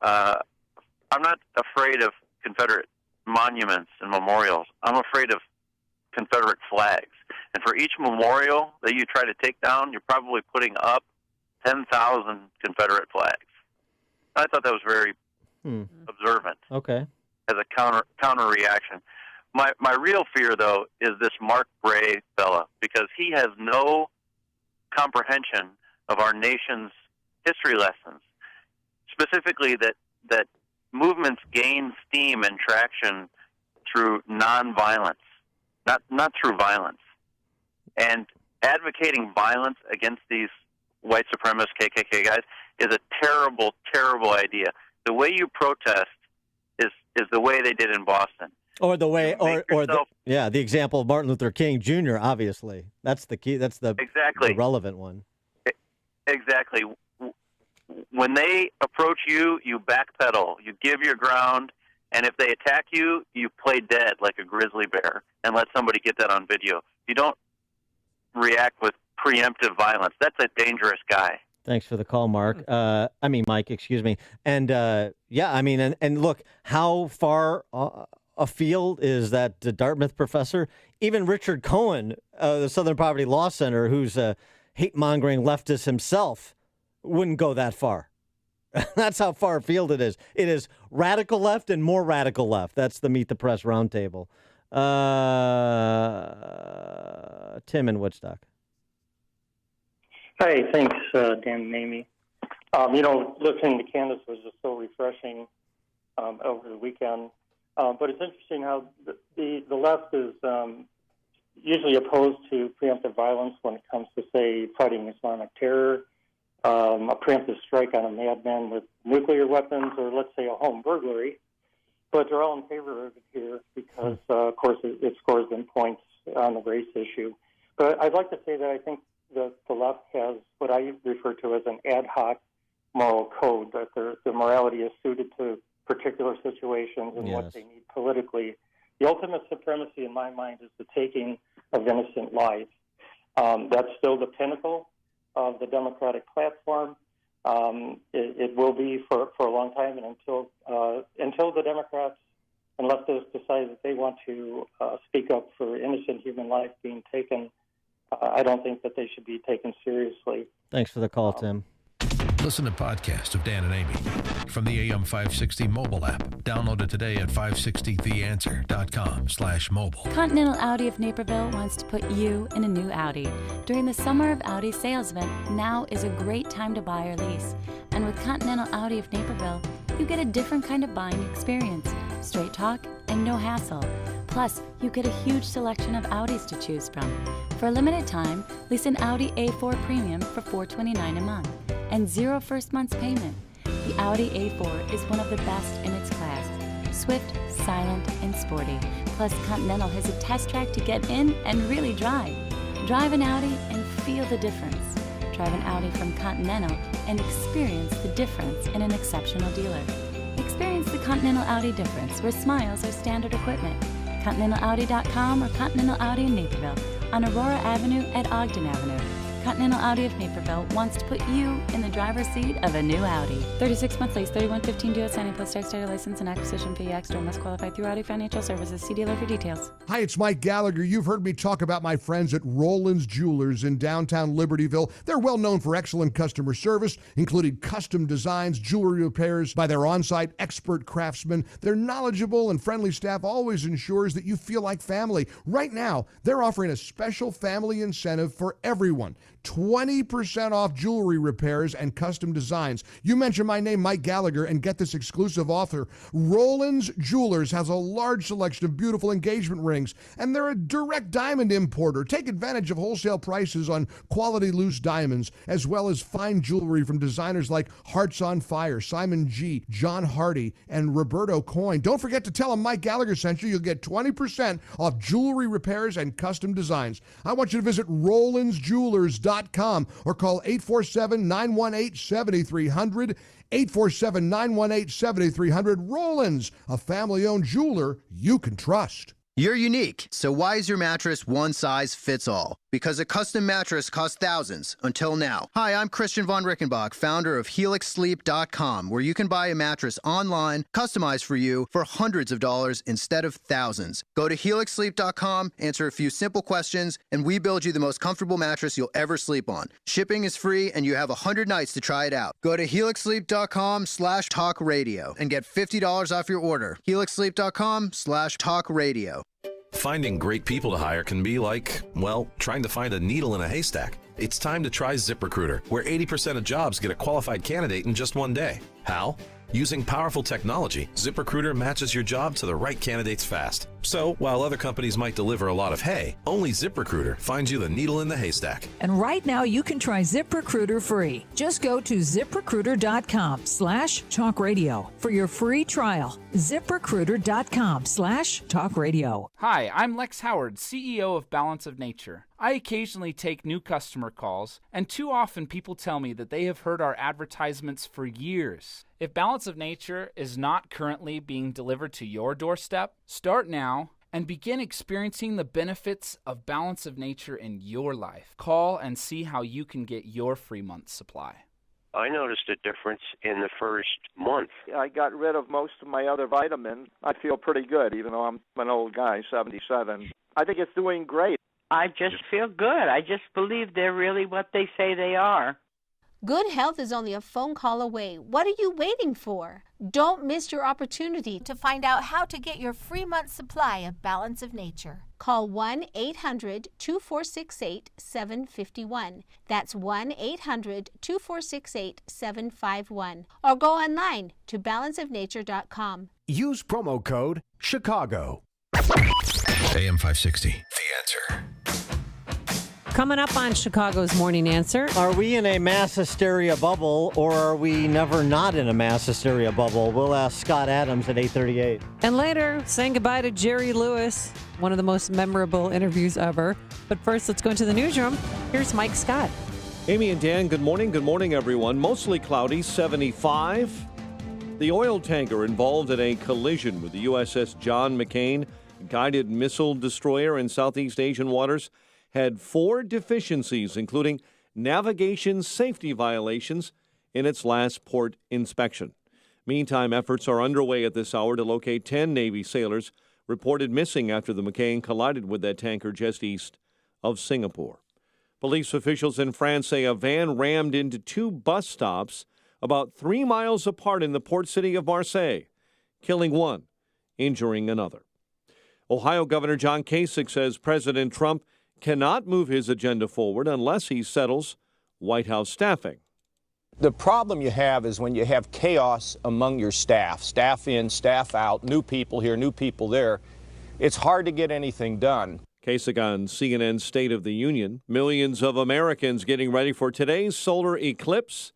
I'm not afraid of Confederate monuments and memorials. I'm afraid of Confederate flags. And for each memorial that you try to take down, you're probably putting up 10,000 Confederate flags. I thought that was very observant. Okay. As a counter reaction. My real fear, though, is this Mark Bray fella, because he has no comprehension of our nation's history lessons, specifically that movements gain steam and traction through nonviolence, not through violence. And advocating violence against these white supremacist KKK guys is a terrible, terrible idea. The way you protest is the way they did in Boston. Or the way, the example of Martin Luther King Jr., obviously. That's the key. That's the relevant one. Exactly. When they approach you, you backpedal, you give your ground, and if they attack you, you play dead like a grizzly bear and let somebody get that on video. You don't react with preemptive violence. That's a dangerous guy. Thanks for the call, Mike, excuse me. And and look, how far afield is that Dartmouth professor? Even Richard Cohen, the Southern Poverty Law Center, who's a hate-mongering leftist himself, wouldn't go that far. That's how far afield it is. It is radical left and more radical left. That's the Meet the Press roundtable. Tim in Woodstock. Hi, thanks, Dan and Amy. Listening to Candace was just so refreshing over the weekend. But it's interesting how the left is usually opposed to preemptive violence when it comes to, say, fighting Islamic terror, a preemptive strike on a madman with nuclear weapons, or let's say a home burglary. But they're all in favor of it here because, of course, it scores them points on the race issue. But I'd like to say that I think the left has what I refer to as an ad hoc moral code, that their morality is suited to particular situations and what they need politically. The ultimate supremacy in my mind is the taking of innocent lives. That's still the pinnacle of the Democratic platform. It will be for a long time, and until the Democrats and leftists decide that they want to speak up for innocent human life being taken, I don't think that they should be taken seriously. Thanks for the call, Tim. Listen to podcasts of Dan and Amy from the AM 560 mobile app. Download it today at 560theanswer.com/mobile. Continental Audi of Naperville wants to put you in a new Audi. During the Summer of Audi sales event, now is a great time to buy or lease. And with Continental Audi of Naperville, you get a different kind of buying experience. Straight talk and no hassle. Plus, you get a huge selection of Audis to choose from. For a limited time, lease an Audi A4 Premium for $429 a month and 0 first month's payment. The Audi A4 is one of the best in its class. Swift, silent, and sporty. Plus, Continental has a test track to get in and really drive. Drive an Audi and feel the difference. Drive an Audi from Continental and experience the difference in an exceptional dealer. Experience the Continental Audi difference, where smiles are standard equipment. ContinentalAudi.com or Continental Audi in Naperville on Aurora Avenue at Ogden Avenue. Continental Audi of Naperville wants to put you in the driver's seat of a new Audi. 36-month lease, $31.15 due outstanding plus tax, title, license, and acquisition fee. Extra must qualify through Audi Financial Services. See dealer for details. Hi, it's Mike Gallagher. You've heard me talk about my friends at Roland's Jewelers in downtown Libertyville. They're well known for excellent customer service, including custom designs, jewelry repairs by their on-site expert craftsmen. Their knowledgeable and friendly staff always ensures that you feel like family. Right now, they're offering a special family incentive for everyone. 20% off jewelry repairs and custom designs. You mention my name, Mike Gallagher, and get this exclusive offer. Roland's Jewelers has a large selection of beautiful engagement rings, and they're a direct diamond importer. Take advantage of wholesale prices on quality loose diamonds, as well as fine jewelry from designers like Hearts on Fire, Simon G., John Hardy, and Roberto Coin. Don't forget to tell them Mike Gallagher sent you. You'll get 20% off jewelry repairs and custom designs. I want you to visit RolandsJewelers.com or call 847-918-7300, 847-918-7300. Roland's, a family-owned jeweler you can trust. You're unique, so why is your mattress one size fits all? Because a custom mattress costs thousands, until now. Hi, I'm Christian von Rickenbach, founder of HelixSleep.com, where you can buy a mattress online, customized for you, for hundreds of dollars instead of thousands. Go to HelixSleep.com, answer a few simple questions, and we build you the most comfortable mattress you'll ever sleep on. Shipping is free, and you have 100 nights to try it out. Go to HelixSleep.com/talkradio and get $50 off your order. HelixSleep.com/talkradio. Finding great people to hire can be like, well, trying to find a needle in a haystack. It's time to try ZipRecruiter, where 80% of jobs get a qualified candidate in just one day. How? Using powerful technology, ZipRecruiter matches your job to the right candidates fast. So, while other companies might deliver a lot of hay, only ZipRecruiter finds you the needle in the haystack. And right now, you can try ZipRecruiter free. Just go to ZipRecruiter.com/talkradio for your free trial. ZipRecruiter.com/talkradio. Hi, I'm Lex Howard, CEO of Balance of Nature. I occasionally take new customer calls, and too often people tell me that they have heard our advertisements for years. If Balance of Nature is not currently being delivered to your doorstep, start now and begin experiencing the benefits of Balance of Nature in your life. Call and see how you can get your free month supply. I noticed a difference in the first month. I got rid of most of my other vitamins. I feel pretty good, even though I'm an old guy, 77. I think it's doing great. I just feel good. I just believe they're really what they say they are. Good health is only a phone call away. What are you waiting for? Don't miss your opportunity to find out how to get your free month supply of Balance of Nature. Call 1-800-2468-751. That's 1-800-2468-751. Or go online to balanceofnature.com. Use promo code Chicago. AM 560, The Answer. Coming up on Chicago's Morning Answer. Are we in a mass hysteria bubble, or are we never not in a mass hysteria bubble? We'll ask Scott Adams at 8:38. And later, saying goodbye to Jerry Lewis, one of the most memorable interviews ever. But first, let's go into the newsroom. Here's Mike Scott. Amy and Dan, good morning. Good morning, everyone. Mostly cloudy, 75. The oil tanker involved in a collision with the USS John McCain guided missile destroyer in Southeast Asian waters had 4 deficiencies, including navigation safety violations in its last port inspection. Meantime, efforts are underway at this hour to locate 10 Navy sailors reported missing after the McCain collided with that tanker just east of Singapore. Police officials in France say a van rammed into 2 bus stops about 3 miles apart in the port city of Marseille, killing 1, injuring another. Ohio Governor John Kasich says President Trump cannot move his agenda forward unless he settles White House staffing. The problem you have is when you have chaos among your staff in, staff out, new people here, new people there, it's hard to get anything done. Kasich on CNN's State of the Union. Millions of Americans getting ready for today's solar eclipse.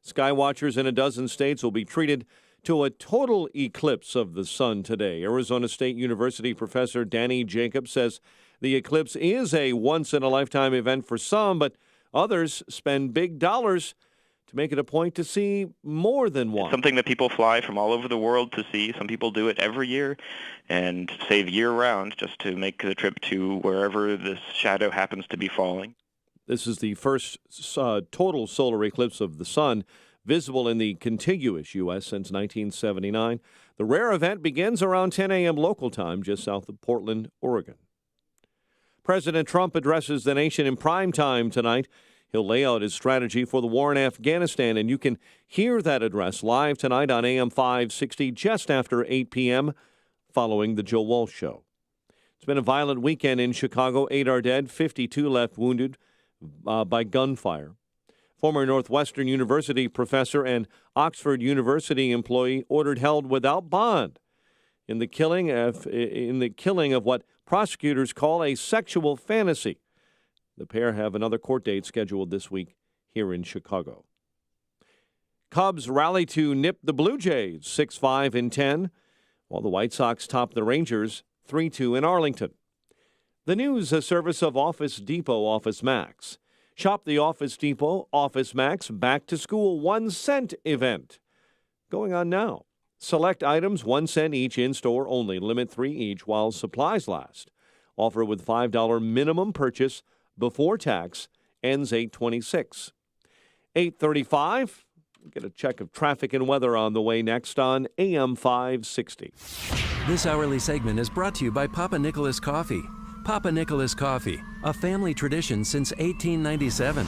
Skywatchers in a dozen states will be treated to a total eclipse of the sun today. Arizona State University professor Danny Jacobs says the eclipse is a once-in-a-lifetime event for some, but others spend big dollars to make it a point to see more than one. It's something that people fly from all over the world to see. Some people do it every year and save year-round just to make the trip to wherever this shadow happens to be falling. This is the first total solar eclipse of the sun visible in the contiguous U.S. since 1979. The rare event begins around 10 a.m. local time just south of Portland, Oregon. President Trump addresses the nation in prime time tonight. He'll lay out his strategy for the war in Afghanistan, and you can hear that address live tonight on AM 560 just after 8 p.m. following the Joe Walsh Show. It's been a violent weekend in Chicago. 8 are dead, 52 left wounded by gunfire. Former Northwestern University professor and Oxford University employee ordered held without bond in the killing of what prosecutors call a sexual fantasy. The pair have another court date scheduled this week here in Chicago. Cubs rally to nip the Blue Jays 6-5 in 10, while the White Sox top the Rangers 3-2 in Arlington. The news, a service of Office Depot Office Max. Shop the Office Depot Office Max Back to School 1 cent event. Going on now. Select items 1 cent each in-store only. Limit 3 each while supplies last. Offer with $5 minimum purchase before tax. Ends 8/26. 8:35. Get a check of traffic and weather on the way next on AM 560. This hourly segment is brought to you by Papa Nicholas Coffee. Papa Nicholas Coffee, a family tradition since 1897.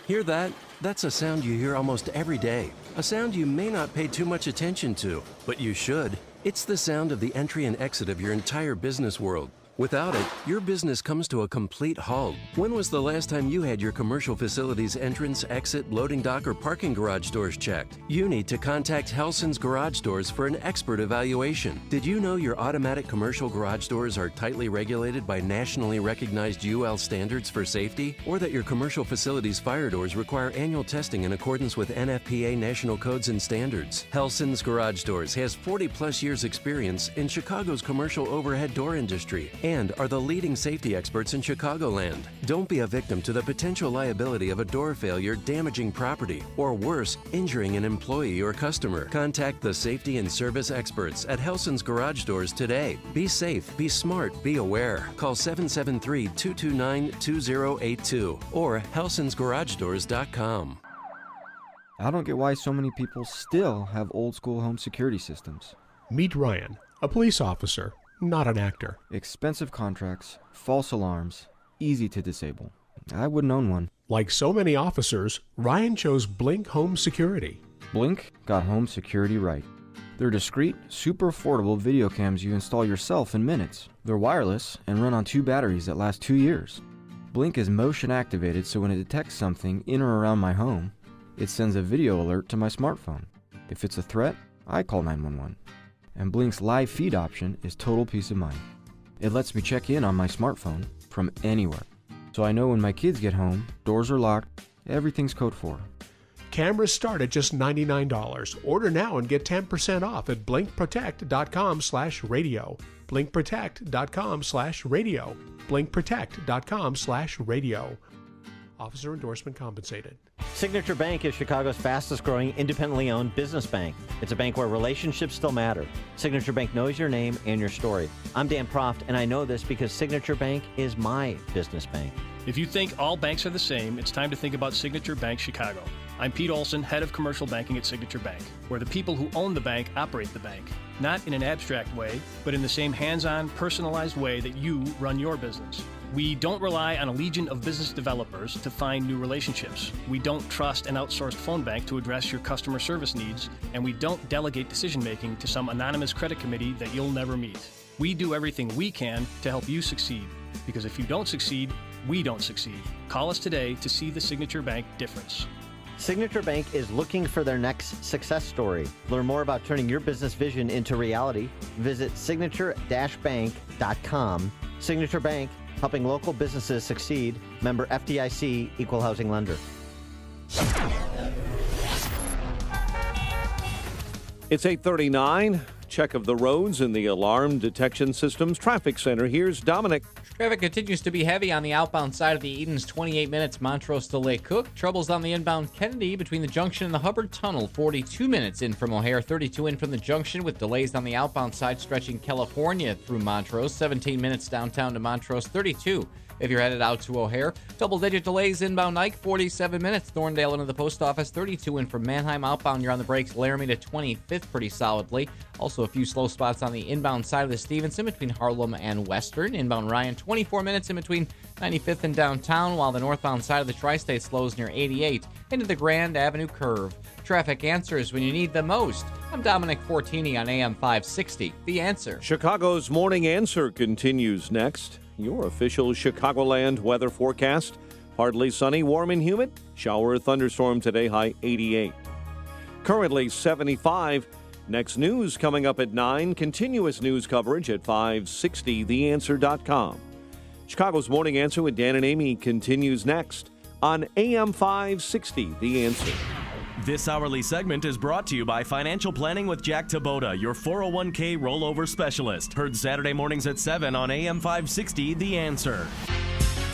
Hear that? That's a sound you hear almost every day. A sound you may not pay too much attention to, but you should. It's the sound of the entry and exit of your entire business world. Without it, your business comes to a complete halt. When was the last time you had your commercial facility's entrance, exit, loading dock, or parking garage doors checked? You need to contact Helson's Garage Doors for an expert evaluation. Did you know your automatic commercial garage doors are tightly regulated by nationally recognized UL standards for safety? Or that your commercial facility's fire doors require annual testing in accordance with NFPA national codes and standards? Helson's Garage Doors has 40-plus years experience in Chicago's commercial overhead door industry and are the leading safety experts in Chicagoland. Don't be a victim to the potential liability of a door failure damaging property, or worse, injuring an employee or customer. Contact the safety and service experts at Helson's Garage Doors today. Be safe, be smart, be aware. Call 773-229-2082 or helsonsgaragedoors.com. I don't get why so many people still have old school home security systems. Meet Ryan, a police officer, not an actor. Expensive contracts, false alarms, easy to disable. I wouldn't own one. Like so many officers, Ryan chose Blink Home Security. Blink got home security right. They're discreet, super affordable video cams you install yourself in minutes. They're wireless and run on 2 batteries that last 2 years. Blink is motion activated, so when it detects something in or around my home, it sends a video alert to my smartphone. If it's a threat, I call 911. And Blink's live feed option is total peace of mind. It lets me check in on my smartphone from anywhere. So I know when my kids get home, doors are locked, everything's code 4. Cameras start at just $99. Order now and get 10% off at blinkprotect.com/radio. blinkprotect.com/radio. blinkprotect.com/radio. Officer endorsement compensated. Signature Bank is Chicago's fastest growing independently owned business bank. It's a bank where relationships still matter. Signature Bank knows your name and your story. I'm Dan Proft, and I know this because Signature Bank is my business bank. If you think all banks are the same, it's time to think about Signature Bank Chicago. I'm Pete Olson, head of commercial banking at Signature Bank, where the people who own the bank operate the bank. Not in an abstract way, but in the same hands-on, personalized way that you run your business. We don't rely on a legion of business developers to find new relationships. We don't trust an outsourced phone bank to address your customer service needs, and we don't delegate decision-making to some anonymous credit committee that you'll never meet. We do everything we can to help you succeed, because if you don't succeed, we don't succeed. Call us today to see the Signature Bank difference. Signature Bank is looking for their next success story. Learn more about turning your business vision into reality. Visit signature-bank.com. Signature Bank, helping local businesses succeed. Member FDIC, Equal Housing Lender. It's 8:39. Check of the roads in the Alarm Detection Systems Traffic Center. Here's Dominic. Traffic continues to be heavy on the outbound side of the Edens, 28 minutes Montrose to Lake Cook. Troubles on the inbound Kennedy between the junction and the Hubbard Tunnel, 42 minutes in from O'Hare, 32 in from the junction, with delays on the outbound side stretching California through Montrose, 17 minutes downtown to Montrose, 32 if you're headed out to O'Hare. Double-digit delays inbound Ike, 47 minutes. Thorndale into the post office, 32 in from Manheim. Outbound, you're on the brakes. Laramie to 25th pretty solidly. Also a few slow spots on the inbound side of the Stevenson between Harlem and Western. Inbound Ryan, 24 minutes in between 95th and downtown, while the northbound side of the Tri-State slows near 88 into the Grand Avenue curve. Traffic answers when you need them most. I'm Dominic Fortini on AM 560. The Answer. Chicago's Morning Answer continues next. Your official Chicagoland weather forecast. Partly sunny, warm and humid. Shower or thunderstorm today, high 88. Currently 75. Next news coming up at 9. Continuous news coverage at 560theanswer.com. Chicago's Morning Answer with Dan and Amy continues next on AM 560, The Answer. This hourly segment is brought to you by Financial Planning with Jack Taboda, your 401k rollover specialist. Heard Saturday mornings at 7 on AM 560, The Answer.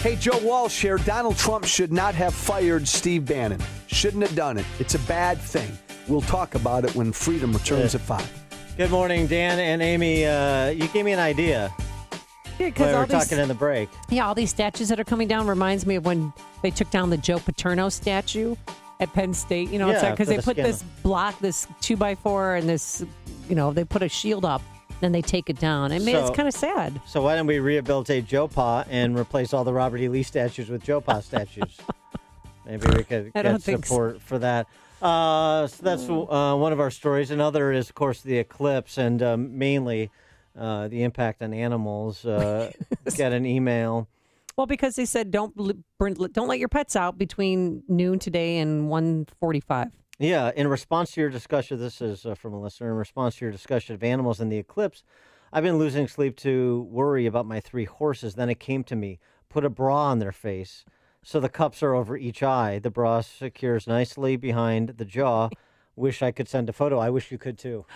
Hey, Joe Walsh here. Donald Trump should not have fired Steve Bannon. Shouldn't have done it. It's a bad thing. We'll talk about it when freedom returns at 5. Good morning, Dan and Amy. You gave me an idea. Yeah, because we were talking in the break. Yeah, all these statues that are coming down reminds me of when they took down the Joe Paterno statue at Penn State. You know, it's because they put this block, this 2x4, and this, they put a shield up, then they take it down. I mean, it's kind of sad. So why don't we rehabilitate Joe Pa and replace all the Robert E. Lee statues with Joe Pa statues? Maybe we could get support for that. So that's one of our stories. Another is, of course, the eclipse, and mainly the impact on animals. Get an email. Well, because they said don't let your pets out between noon today and 1:45. Yeah, in response to your discussion, this is from a listener, in response to your discussion of animals in the eclipse, I've been losing sleep to worry about my 3 horses. Then it came to me, put a bra on their face so the cups are over each eye. The bra secures nicely behind the jaw. Wish I could send a photo. I wish you could too.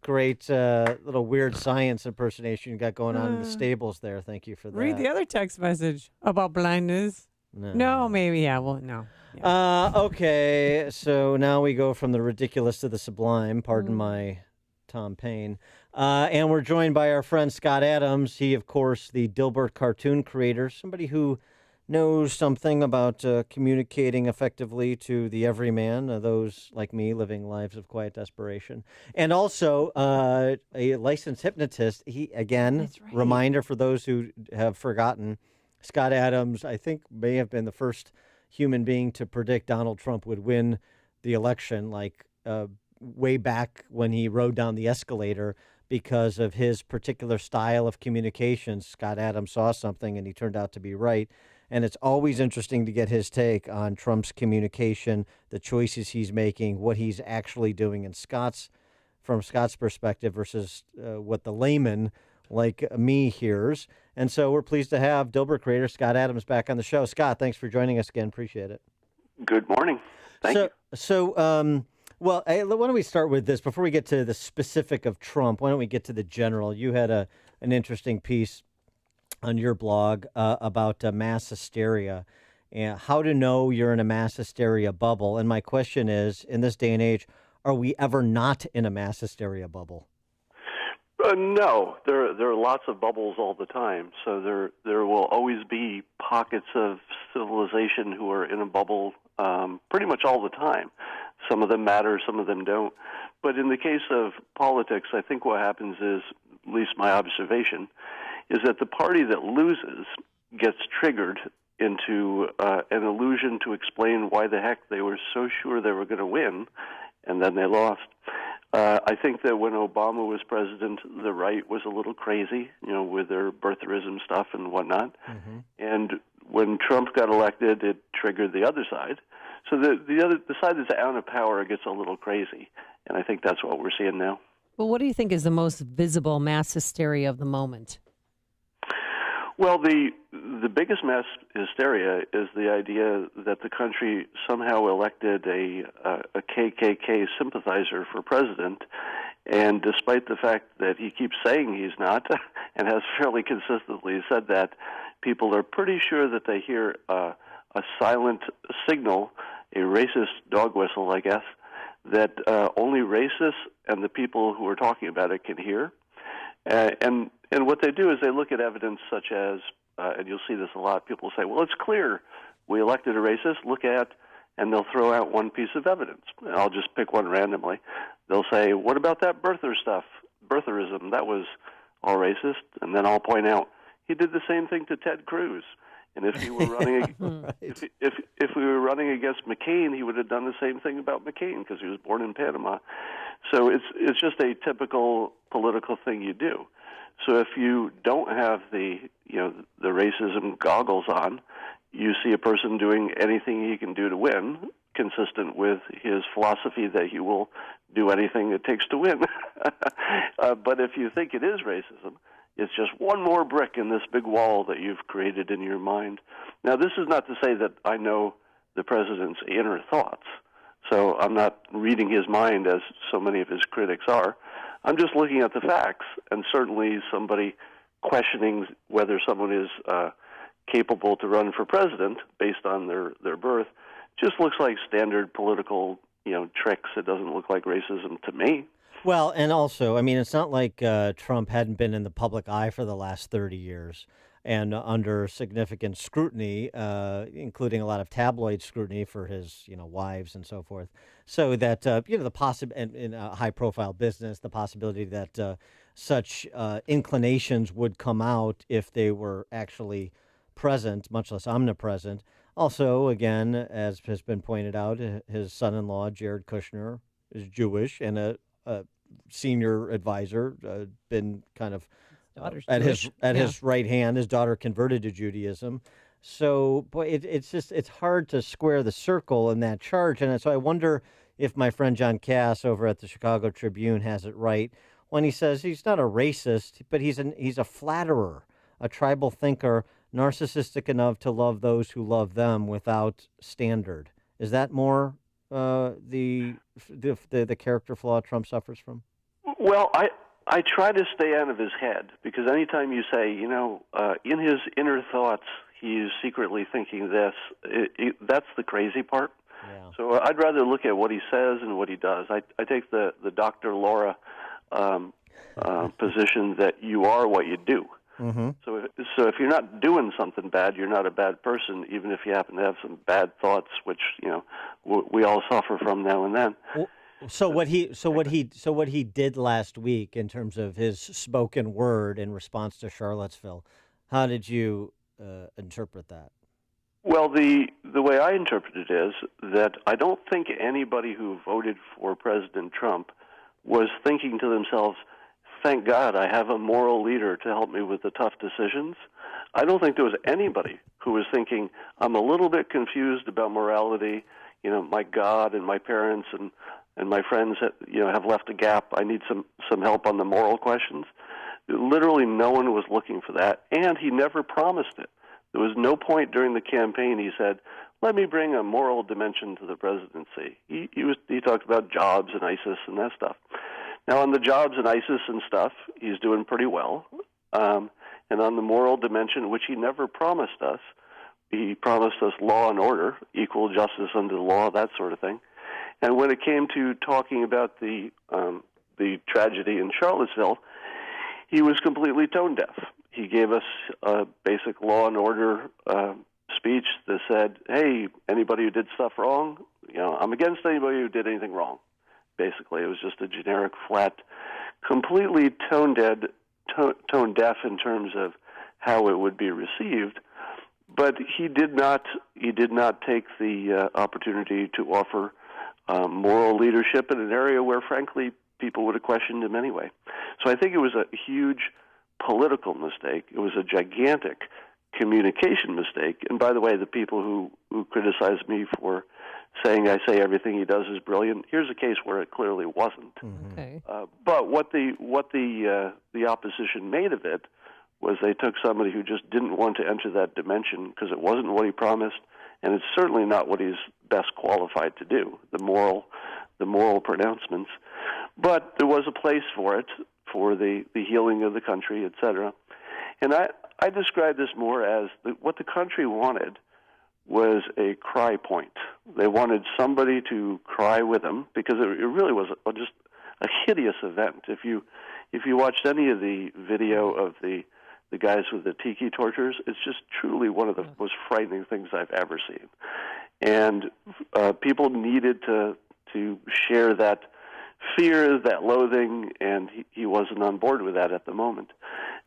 Great little weird science impersonation you got going on in the stables there. Thank you for that. Read the other text message about blindness. No, maybe, yeah. Well, no. Yeah. Okay, so now we go from the ridiculous to the sublime. Pardon my Tom Paine. And we're joined by our friend Scott Adams. He, of course, the Dilbert cartoon creator, somebody who knows something about communicating effectively to the everyman, those like me living lives of quiet desperation. And also a licensed hypnotist. He, again, reminder for those who have forgotten, Scott Adams, I think, may have been the first human being to predict Donald Trump would win the election, like way back when he rode down the escalator because of his particular style of communication. Scott Adams saw something and he turned out to be right. And it's always interesting to get his take on Trump's communication, the choices he's making, what he's actually doing from Scott's perspective versus what the layman like me hears. And so we're pleased to have Dilbert creator Scott Adams back on the show. Scott, thanks for joining us again. Appreciate it. Good morning. Thank you. Well, why don't we start with this before we get to the specific of Trump? Why don't we get to the general? You had an interesting piece on your blog about mass hysteria and how to know you're in a mass hysteria bubble. And my question is, in this day and age, are we ever not in a mass hysteria bubble? No, there are lots of bubbles all the time. So there will always be pockets of civilization who are in a bubble pretty much all the time. Some of them matter, some of them don't. But in the case of politics, I think what happens is, at least my observation, is that the party that loses gets triggered into an illusion to explain why the heck they were so sure they were going to win, and then they lost. I think that when Obama was president, the right was a little crazy, with their birtherism stuff and whatnot. Mm-hmm. And when Trump got elected, it triggered the other side. So the side that's out of power gets a little crazy, and I think that's what we're seeing now. Well, what do you think is the most visible mass hysteria of the moment? Well, the biggest mass hysteria is the idea that the country somehow elected a KKK sympathizer for president, and despite the fact that he keeps saying he's not, and has fairly consistently said that, people are pretty sure that they hear a silent signal, a racist dog whistle, I guess, that only racists and the people who are talking about it can hear. And what they do is they look at evidence such as, and you'll see this a lot, people say, well, it's clear we elected a racist, look at, and they'll throw out one piece of evidence. And I'll just pick one randomly. They'll say, what about that birther stuff, birtherism, that was all racist. And then I'll point out, he did the same thing to Ted Cruz. And if he were running, if we were running against McCain, he would have done the same thing about McCain because he was born in Panama. So it's just a typical political thing you do. So if you don't have the racism goggles on, you see a person doing anything he can do to win, consistent with his philosophy that he will do anything it takes to win. But if you think it is racism, it's just one more brick in this big wall that you've created in your mind. Now, this is not to say that I know the president's inner thoughts, so I'm not reading his mind as so many of his critics are. I'm just looking at the facts, and certainly somebody questioning whether someone is capable to run for president based on their birth just looks like standard political tricks. It doesn't look like racism to me. Well, and also, I mean, it's not like Trump hadn't been in the public eye for the last 30 years and under significant scrutiny, including a lot of tabloid scrutiny for his, wives and so forth. So that, in a high-profile business, the possibility that such inclinations would come out if they were actually present, much less omnipresent. Also, again, as has been pointed out, his son-in-law, Jared Kushner, is Jewish and a senior advisor, been kind of at his right hand. His daughter converted to Judaism. So, boy, it's hard to square the circle in that charge. And so I wonder if my friend John Cass over at the Chicago Tribune has it right when he says he's not a racist, but he's a flatterer, a tribal thinker, narcissistic enough to love those who love them without standard. Is that more the character flaw Trump suffers from? Well, I try to stay out of his head, because anytime you say, in his inner thoughts, he's secretly thinking this, that's the crazy part. Yeah. So I'd rather look at what he says and what he does. I take the Dr. Laura position that you are what you do. Mm-hmm. So if you're not doing something bad, you're not a bad person, even if you happen to have some bad thoughts, which we all suffer from now and then. So what he did last week in terms of his spoken word in response to Charlottesville, how did you interpret that? Well, the way I interpret it is that I don't think anybody who voted for President Trump was thinking to themselves, thank God I have a moral leader to help me with the tough decisions. I don't think there was anybody who was thinking, I'm a little bit confused about morality. My God and my parents and my friends have left a gap. I need some help on the moral questions. Literally no one was looking for that, and he never promised it. There was no point during the campaign he said, let me bring a moral dimension to the presidency. He talked about jobs and ISIS and that stuff. Now, on the jobs and ISIS and stuff, he's doing pretty well. And on the moral dimension, which he never promised us, he promised us law and order, equal justice under the law, that sort of thing. And when it came to talking about the tragedy in Charlottesville, he was completely tone deaf. He gave us a basic law and order speech that said, hey, anybody who did stuff wrong, I'm against anybody who did anything wrong. Basically, it was just a generic, flat, completely tone deaf in terms of how it would be received. But he did not take the opportunity to offer moral leadership in an area where, frankly, people would have questioned him anyway. So I think it was a huge political mistake. It was a gigantic communication mistake. And by the way, the people who criticize me for saying I say everything he does is brilliant, here's a case where it clearly wasn't. Okay. But what the opposition made of it was they took somebody who just didn't want to enter that dimension because it wasn't what he promised, and it's certainly not what he's best qualified to do, the moral pronouncements. But there was a place for it, for the healing of the country, et cetera. And I describe this more as what the country wanted was a cry point. They wanted somebody to cry with them, because it really was just a hideous event. If you watched any of the video of the guys with the tiki tortures, it's just truly one of the most frightening things I've ever seen. And people needed to share that fear, that loathing, and he wasn't on board with that at the moment.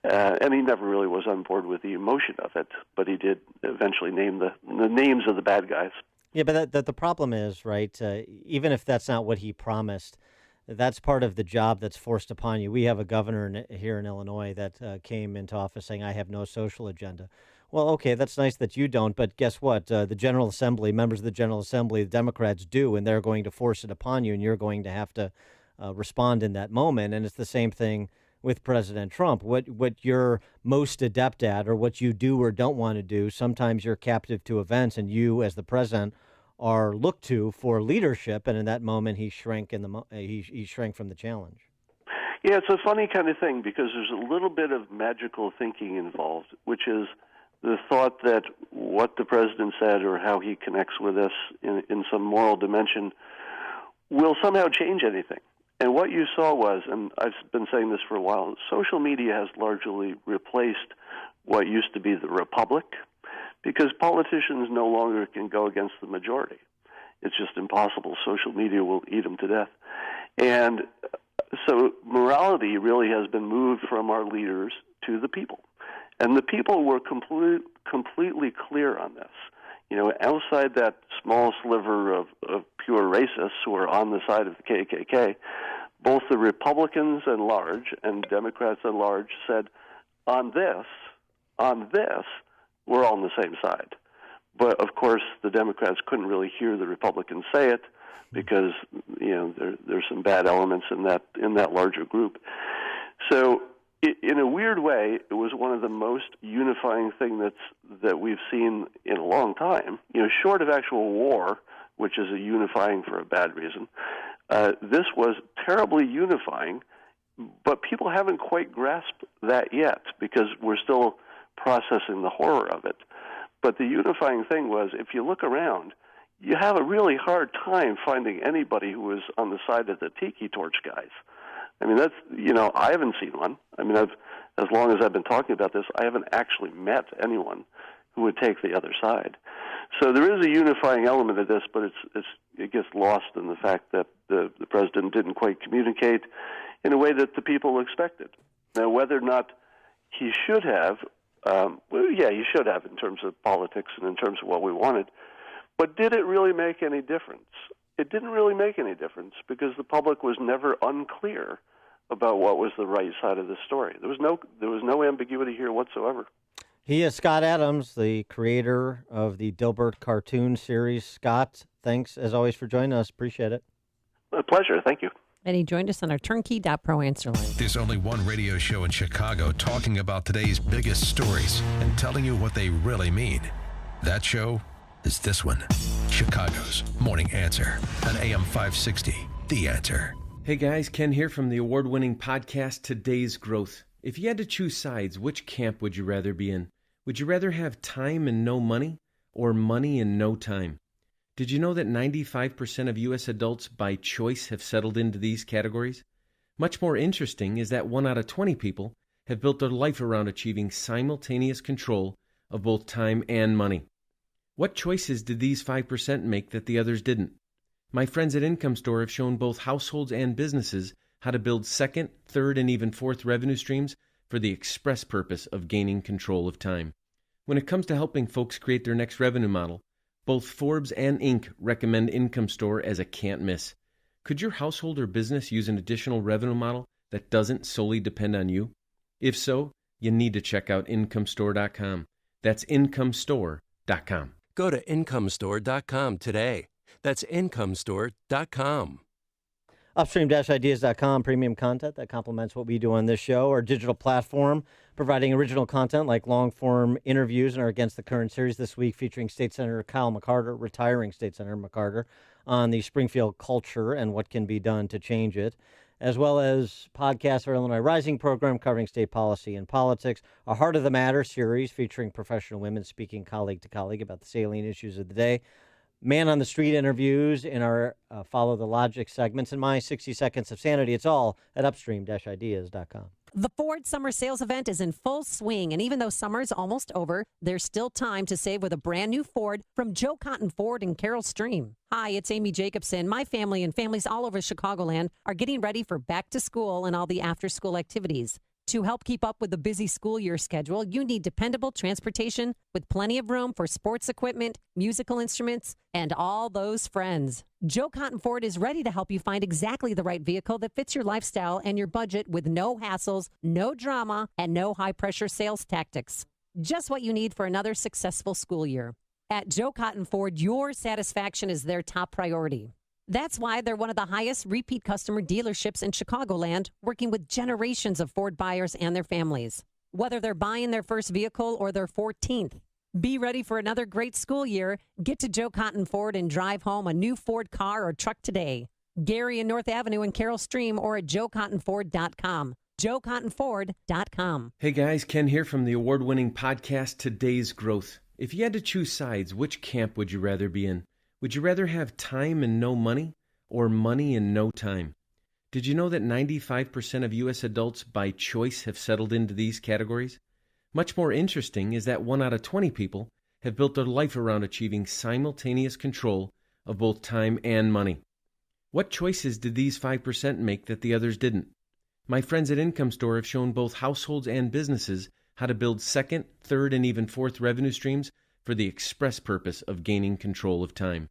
And he never really was on board with the emotion of it, but he did eventually name the names of the bad guys. Yeah, but the problem is, right, even if that's not what he promised, that's part of the job that's forced upon you. We have a governor here in Illinois that came into office saying, I have no social agenda. Well, okay, that's nice that you don't, but guess what? The General Assembly, members of the General Assembly, the Democrats do, and they're going to force it upon you, and you're going to have to respond in that moment. And it's the same thing with President Trump. What you're most adept at, or what you do or don't want to do, sometimes you're captive to events, and you, as the president, are looked to for leadership. And in that moment, he shrank he shrank from the challenge. Yeah, it's a funny kind of thing, because there's a little bit of magical thinking involved, which is the thought that what the president said or how he connects with us in some moral dimension will somehow change anything. And what you saw was, and I've been saying this for a while, social media has largely replaced what used to be the republic, because politicians no longer can go against the majority. It's just impossible. Social media will eat them to death. And so morality really has been moved from our leaders to the people. And the people were completely clear on this. You know, outside that small sliver of pure racists who are on the side of the KKK, both the Republicans at large and Democrats at large said, on this, we're all on the same side. But, of course, the Democrats couldn't really hear the Republicans say it, because, you know, there's some bad elements in that larger group. So in a weird way, it was one of the most unifying things that we've seen in a long time. You know, short of actual war, which is a unifying for a bad reason, this was terribly unifying, but people haven't quite grasped that yet, because we're still processing the horror of it. But the unifying thing was, if you look around, you have a really hard time finding anybody who is on the side of the tiki torch guys. I mean, that's, you know, I haven't seen one. I mean, as long as I've been talking about this, I haven't actually met anyone who would take the other side. So there is a unifying element of this, but it gets lost in the fact that the president didn't quite communicate in a way that the people expected. Now, whether or not he should have, he should have in terms of politics and in terms of what we wanted. But did it really make any difference? It didn't really make any difference, because the public was never unclear about what was the right side of the story. There was no ambiguity here whatsoever. He is Scott Adams, the creator of the Dilbert cartoon series. Scott, thanks as always for joining us. Appreciate it. A pleasure. Thank you. And he joined us on our turnkey.pro answer line. There's only one radio show in Chicago talking about today's biggest stories and telling you what they really mean. That show is this one, Chicago's Morning Answer on AM 560, The Answer. Hey guys, Ken here from the award-winning podcast Today's Growth. If you had to choose sides, which camp would you rather be in? Would you rather have time and no money, or money and no time? Did you know that 95% of U.S. adults by choice have settled into these categories? Much more interesting is that 1 out of 20 people have built their life around achieving simultaneous control of both time and money. What choices did these 5% make that the others didn't? My friends at Income Store have shown both households and businesses how to build second, third, and even fourth revenue streams for the express purpose of gaining control of time. When it comes to helping folks create their next revenue model, both Forbes and Inc. recommend Income Store as a can't miss. Could your household or business use an additional revenue model that doesn't solely depend on you? If so, you need to check out IncomeStore.com. That's IncomeStore.com. Go to IncomeStore.com today. That's IncomeStore.com. Upstream-ideas.com, premium content that complements what we do on this show. Our digital platform providing original content like long-form interviews in our Against the Current series this week featuring State Senator Kyle McCarter, retiring State Senator McCarter, on the Springfield culture and what can be done to change it, as well as podcasts for Illinois Rising program covering state policy and politics, a Heart of the Matter series featuring professional women speaking colleague to colleague about the salient issues of the day, Man on the Street interviews in our Follow the Logic segments, and my 60 Seconds of Sanity. It's all at upstream-ideas.com. The Ford Summer Sales Event is in full swing, and even though summer's almost over, there's still time to save with a brand new Ford from Joe Cotton Ford in Carroll Stream. Hi, it's Amy Jacobson. My family and families all over Chicagoland are getting ready for back to school and all the after-school activities. To help keep up with the busy school year schedule, you need dependable transportation with plenty of room for sports equipment, musical instruments, and all those friends. Joe Cotton Ford is ready to help you find exactly the right vehicle that fits your lifestyle and your budget with no hassles, no drama, and no high-pressure sales tactics. Just what you need for another successful school year. At Joe Cotton Ford, your satisfaction is their top priority. That's why they're one of the highest repeat customer dealerships in Chicagoland, working with generations of Ford buyers and their families. Whether they're buying their first vehicle or their 14th, be ready for another great school year. Get to Joe Cotton Ford and drive home a new Ford car or truck today. Gary and North Avenue in Carroll Stream or at joecottonford.com. joecottonford.com. Hey guys, Ken here from the award-winning podcast Today's Growth. If you had to choose sides, which camp would you rather be in? Would you rather have time and no money, or money and no time? Did you know that 95% of U.S. adults by choice have settled into these categories? Much more interesting is that 1 out of 20 people have built their life around achieving simultaneous control of both time and money. What choices did these 5% make that the others didn't? My friends at Income Store have shown both households and businesses how to build second, third, and even fourth revenue streams for the express purpose of gaining control of time.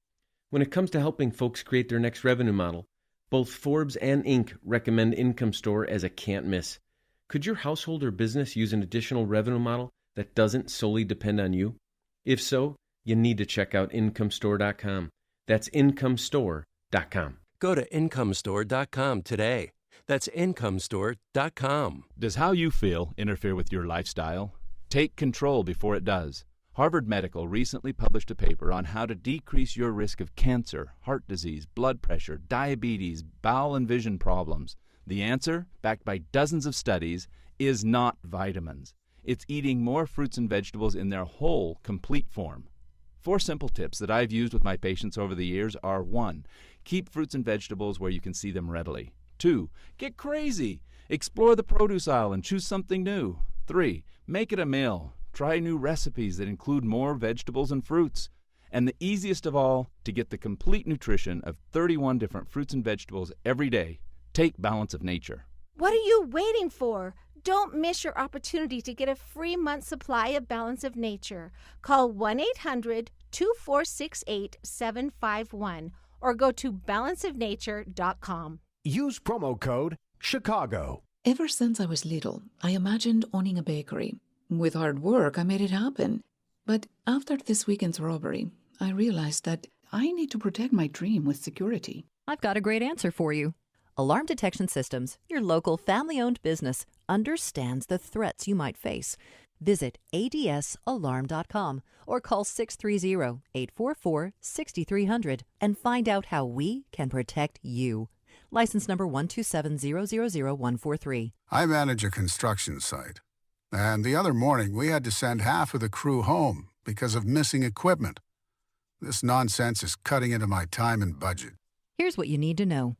When it comes to helping folks create their next revenue model, both Forbes and Inc. recommend Income Store as a can't miss. Could your household or business use an additional revenue model that doesn't solely depend on you? If so, you need to check out IncomeStore.com. That's IncomeStore.com. Go to IncomeStore.com today. That's IncomeStore.com. Does how you feel interfere with your lifestyle? Take control before it does. Harvard Medical recently published a paper on how to decrease your risk of cancer, heart disease, blood pressure, diabetes, bowel and vision problems. The answer, backed by dozens of studies, is not vitamins. It's eating more fruits and vegetables in their whole, complete form. 4 simple tips that I've used with my patients over the years are: 1. Keep fruits and vegetables where you can see them readily. 2. Get crazy. Explore the produce aisle and choose something new. 3. Make it a meal. Try new recipes that include more vegetables and fruits. And the easiest of all, to get the complete nutrition of 31 different fruits and vegetables every day, take Balance of Nature. What are you waiting for? Don't miss your opportunity to get a free month supply of Balance of Nature. Call 1-800-2468-751 or go to balanceofnature.com. Use promo code Chicago. Ever since I was little, I imagined owning a bakery. With hard work, I made it happen. But after this weekend's robbery, I realized that I need to protect my dream with security. I've got a great answer for you. Alarm Detection Systems, your local family-owned business, understands the threats you might face. Visit adsalarm.com or call 630-844-6300 and find out how we can protect you. License number 127000143. I manage a construction site. And the other morning, we had to send half of the crew home because of missing equipment. This nonsense is cutting into my time and budget. Here's what you need to know.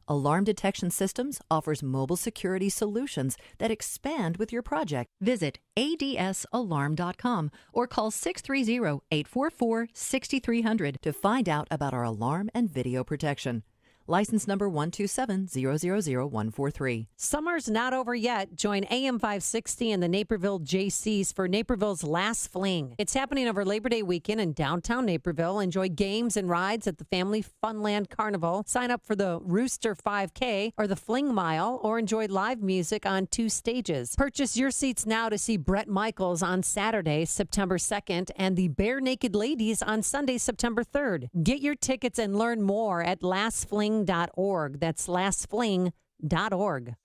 Alarm Detection Systems offers mobile security solutions that expand with your project. Visit adsalarm.com or call 630-844-6300 to find out about our alarm and video protection. License number 127000143. Summer's not over yet. Join AM 560 and the Naperville JCs for Naperville's Last Fling. It's happening over Labor Day weekend in downtown Naperville. Enjoy games and rides at the Family Funland Carnival. Sign up for the Rooster 5K or the Fling Mile, or enjoy live music on 2 stages. Purchase your seats now to see Bret Michaels on Saturday, September 2nd, and the Bare Naked Ladies on Sunday, September 3rd. Get your tickets and learn more at lastfling.com. lastfling.org. That's lastfling.org.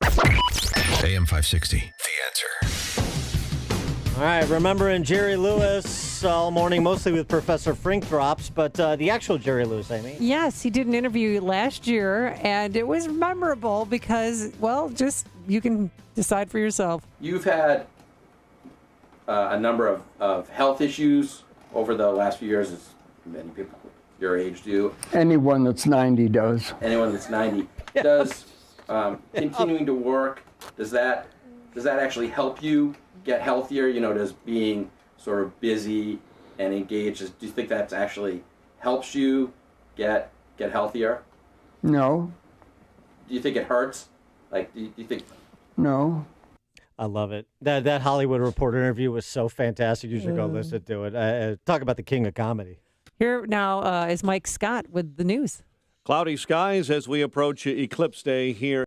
AM 560, The Answer. All right, remembering Jerry Lewis all morning, mostly with Professor Frink drops, but the actual Jerry Lewis, Amy. Yes, he did an interview last year, and it was memorable because, well, just you can decide for yourself. You've had a number of health issues over the last few years, as many people your age do. Anyone that's 90 does. Anyone that's 90 does. Continuing to work, does that actually help you get healthier? Does being sort of busy and engaged, do you think that actually helps you get healthier? No. Do you think it hurts? Do you think? No. I love it. That Hollywood Reporter interview was so fantastic. You should go listen to it. Talk about the king of comedy. Here now is Mike Scott with the news. Cloudy skies as we approach Eclipse Day here.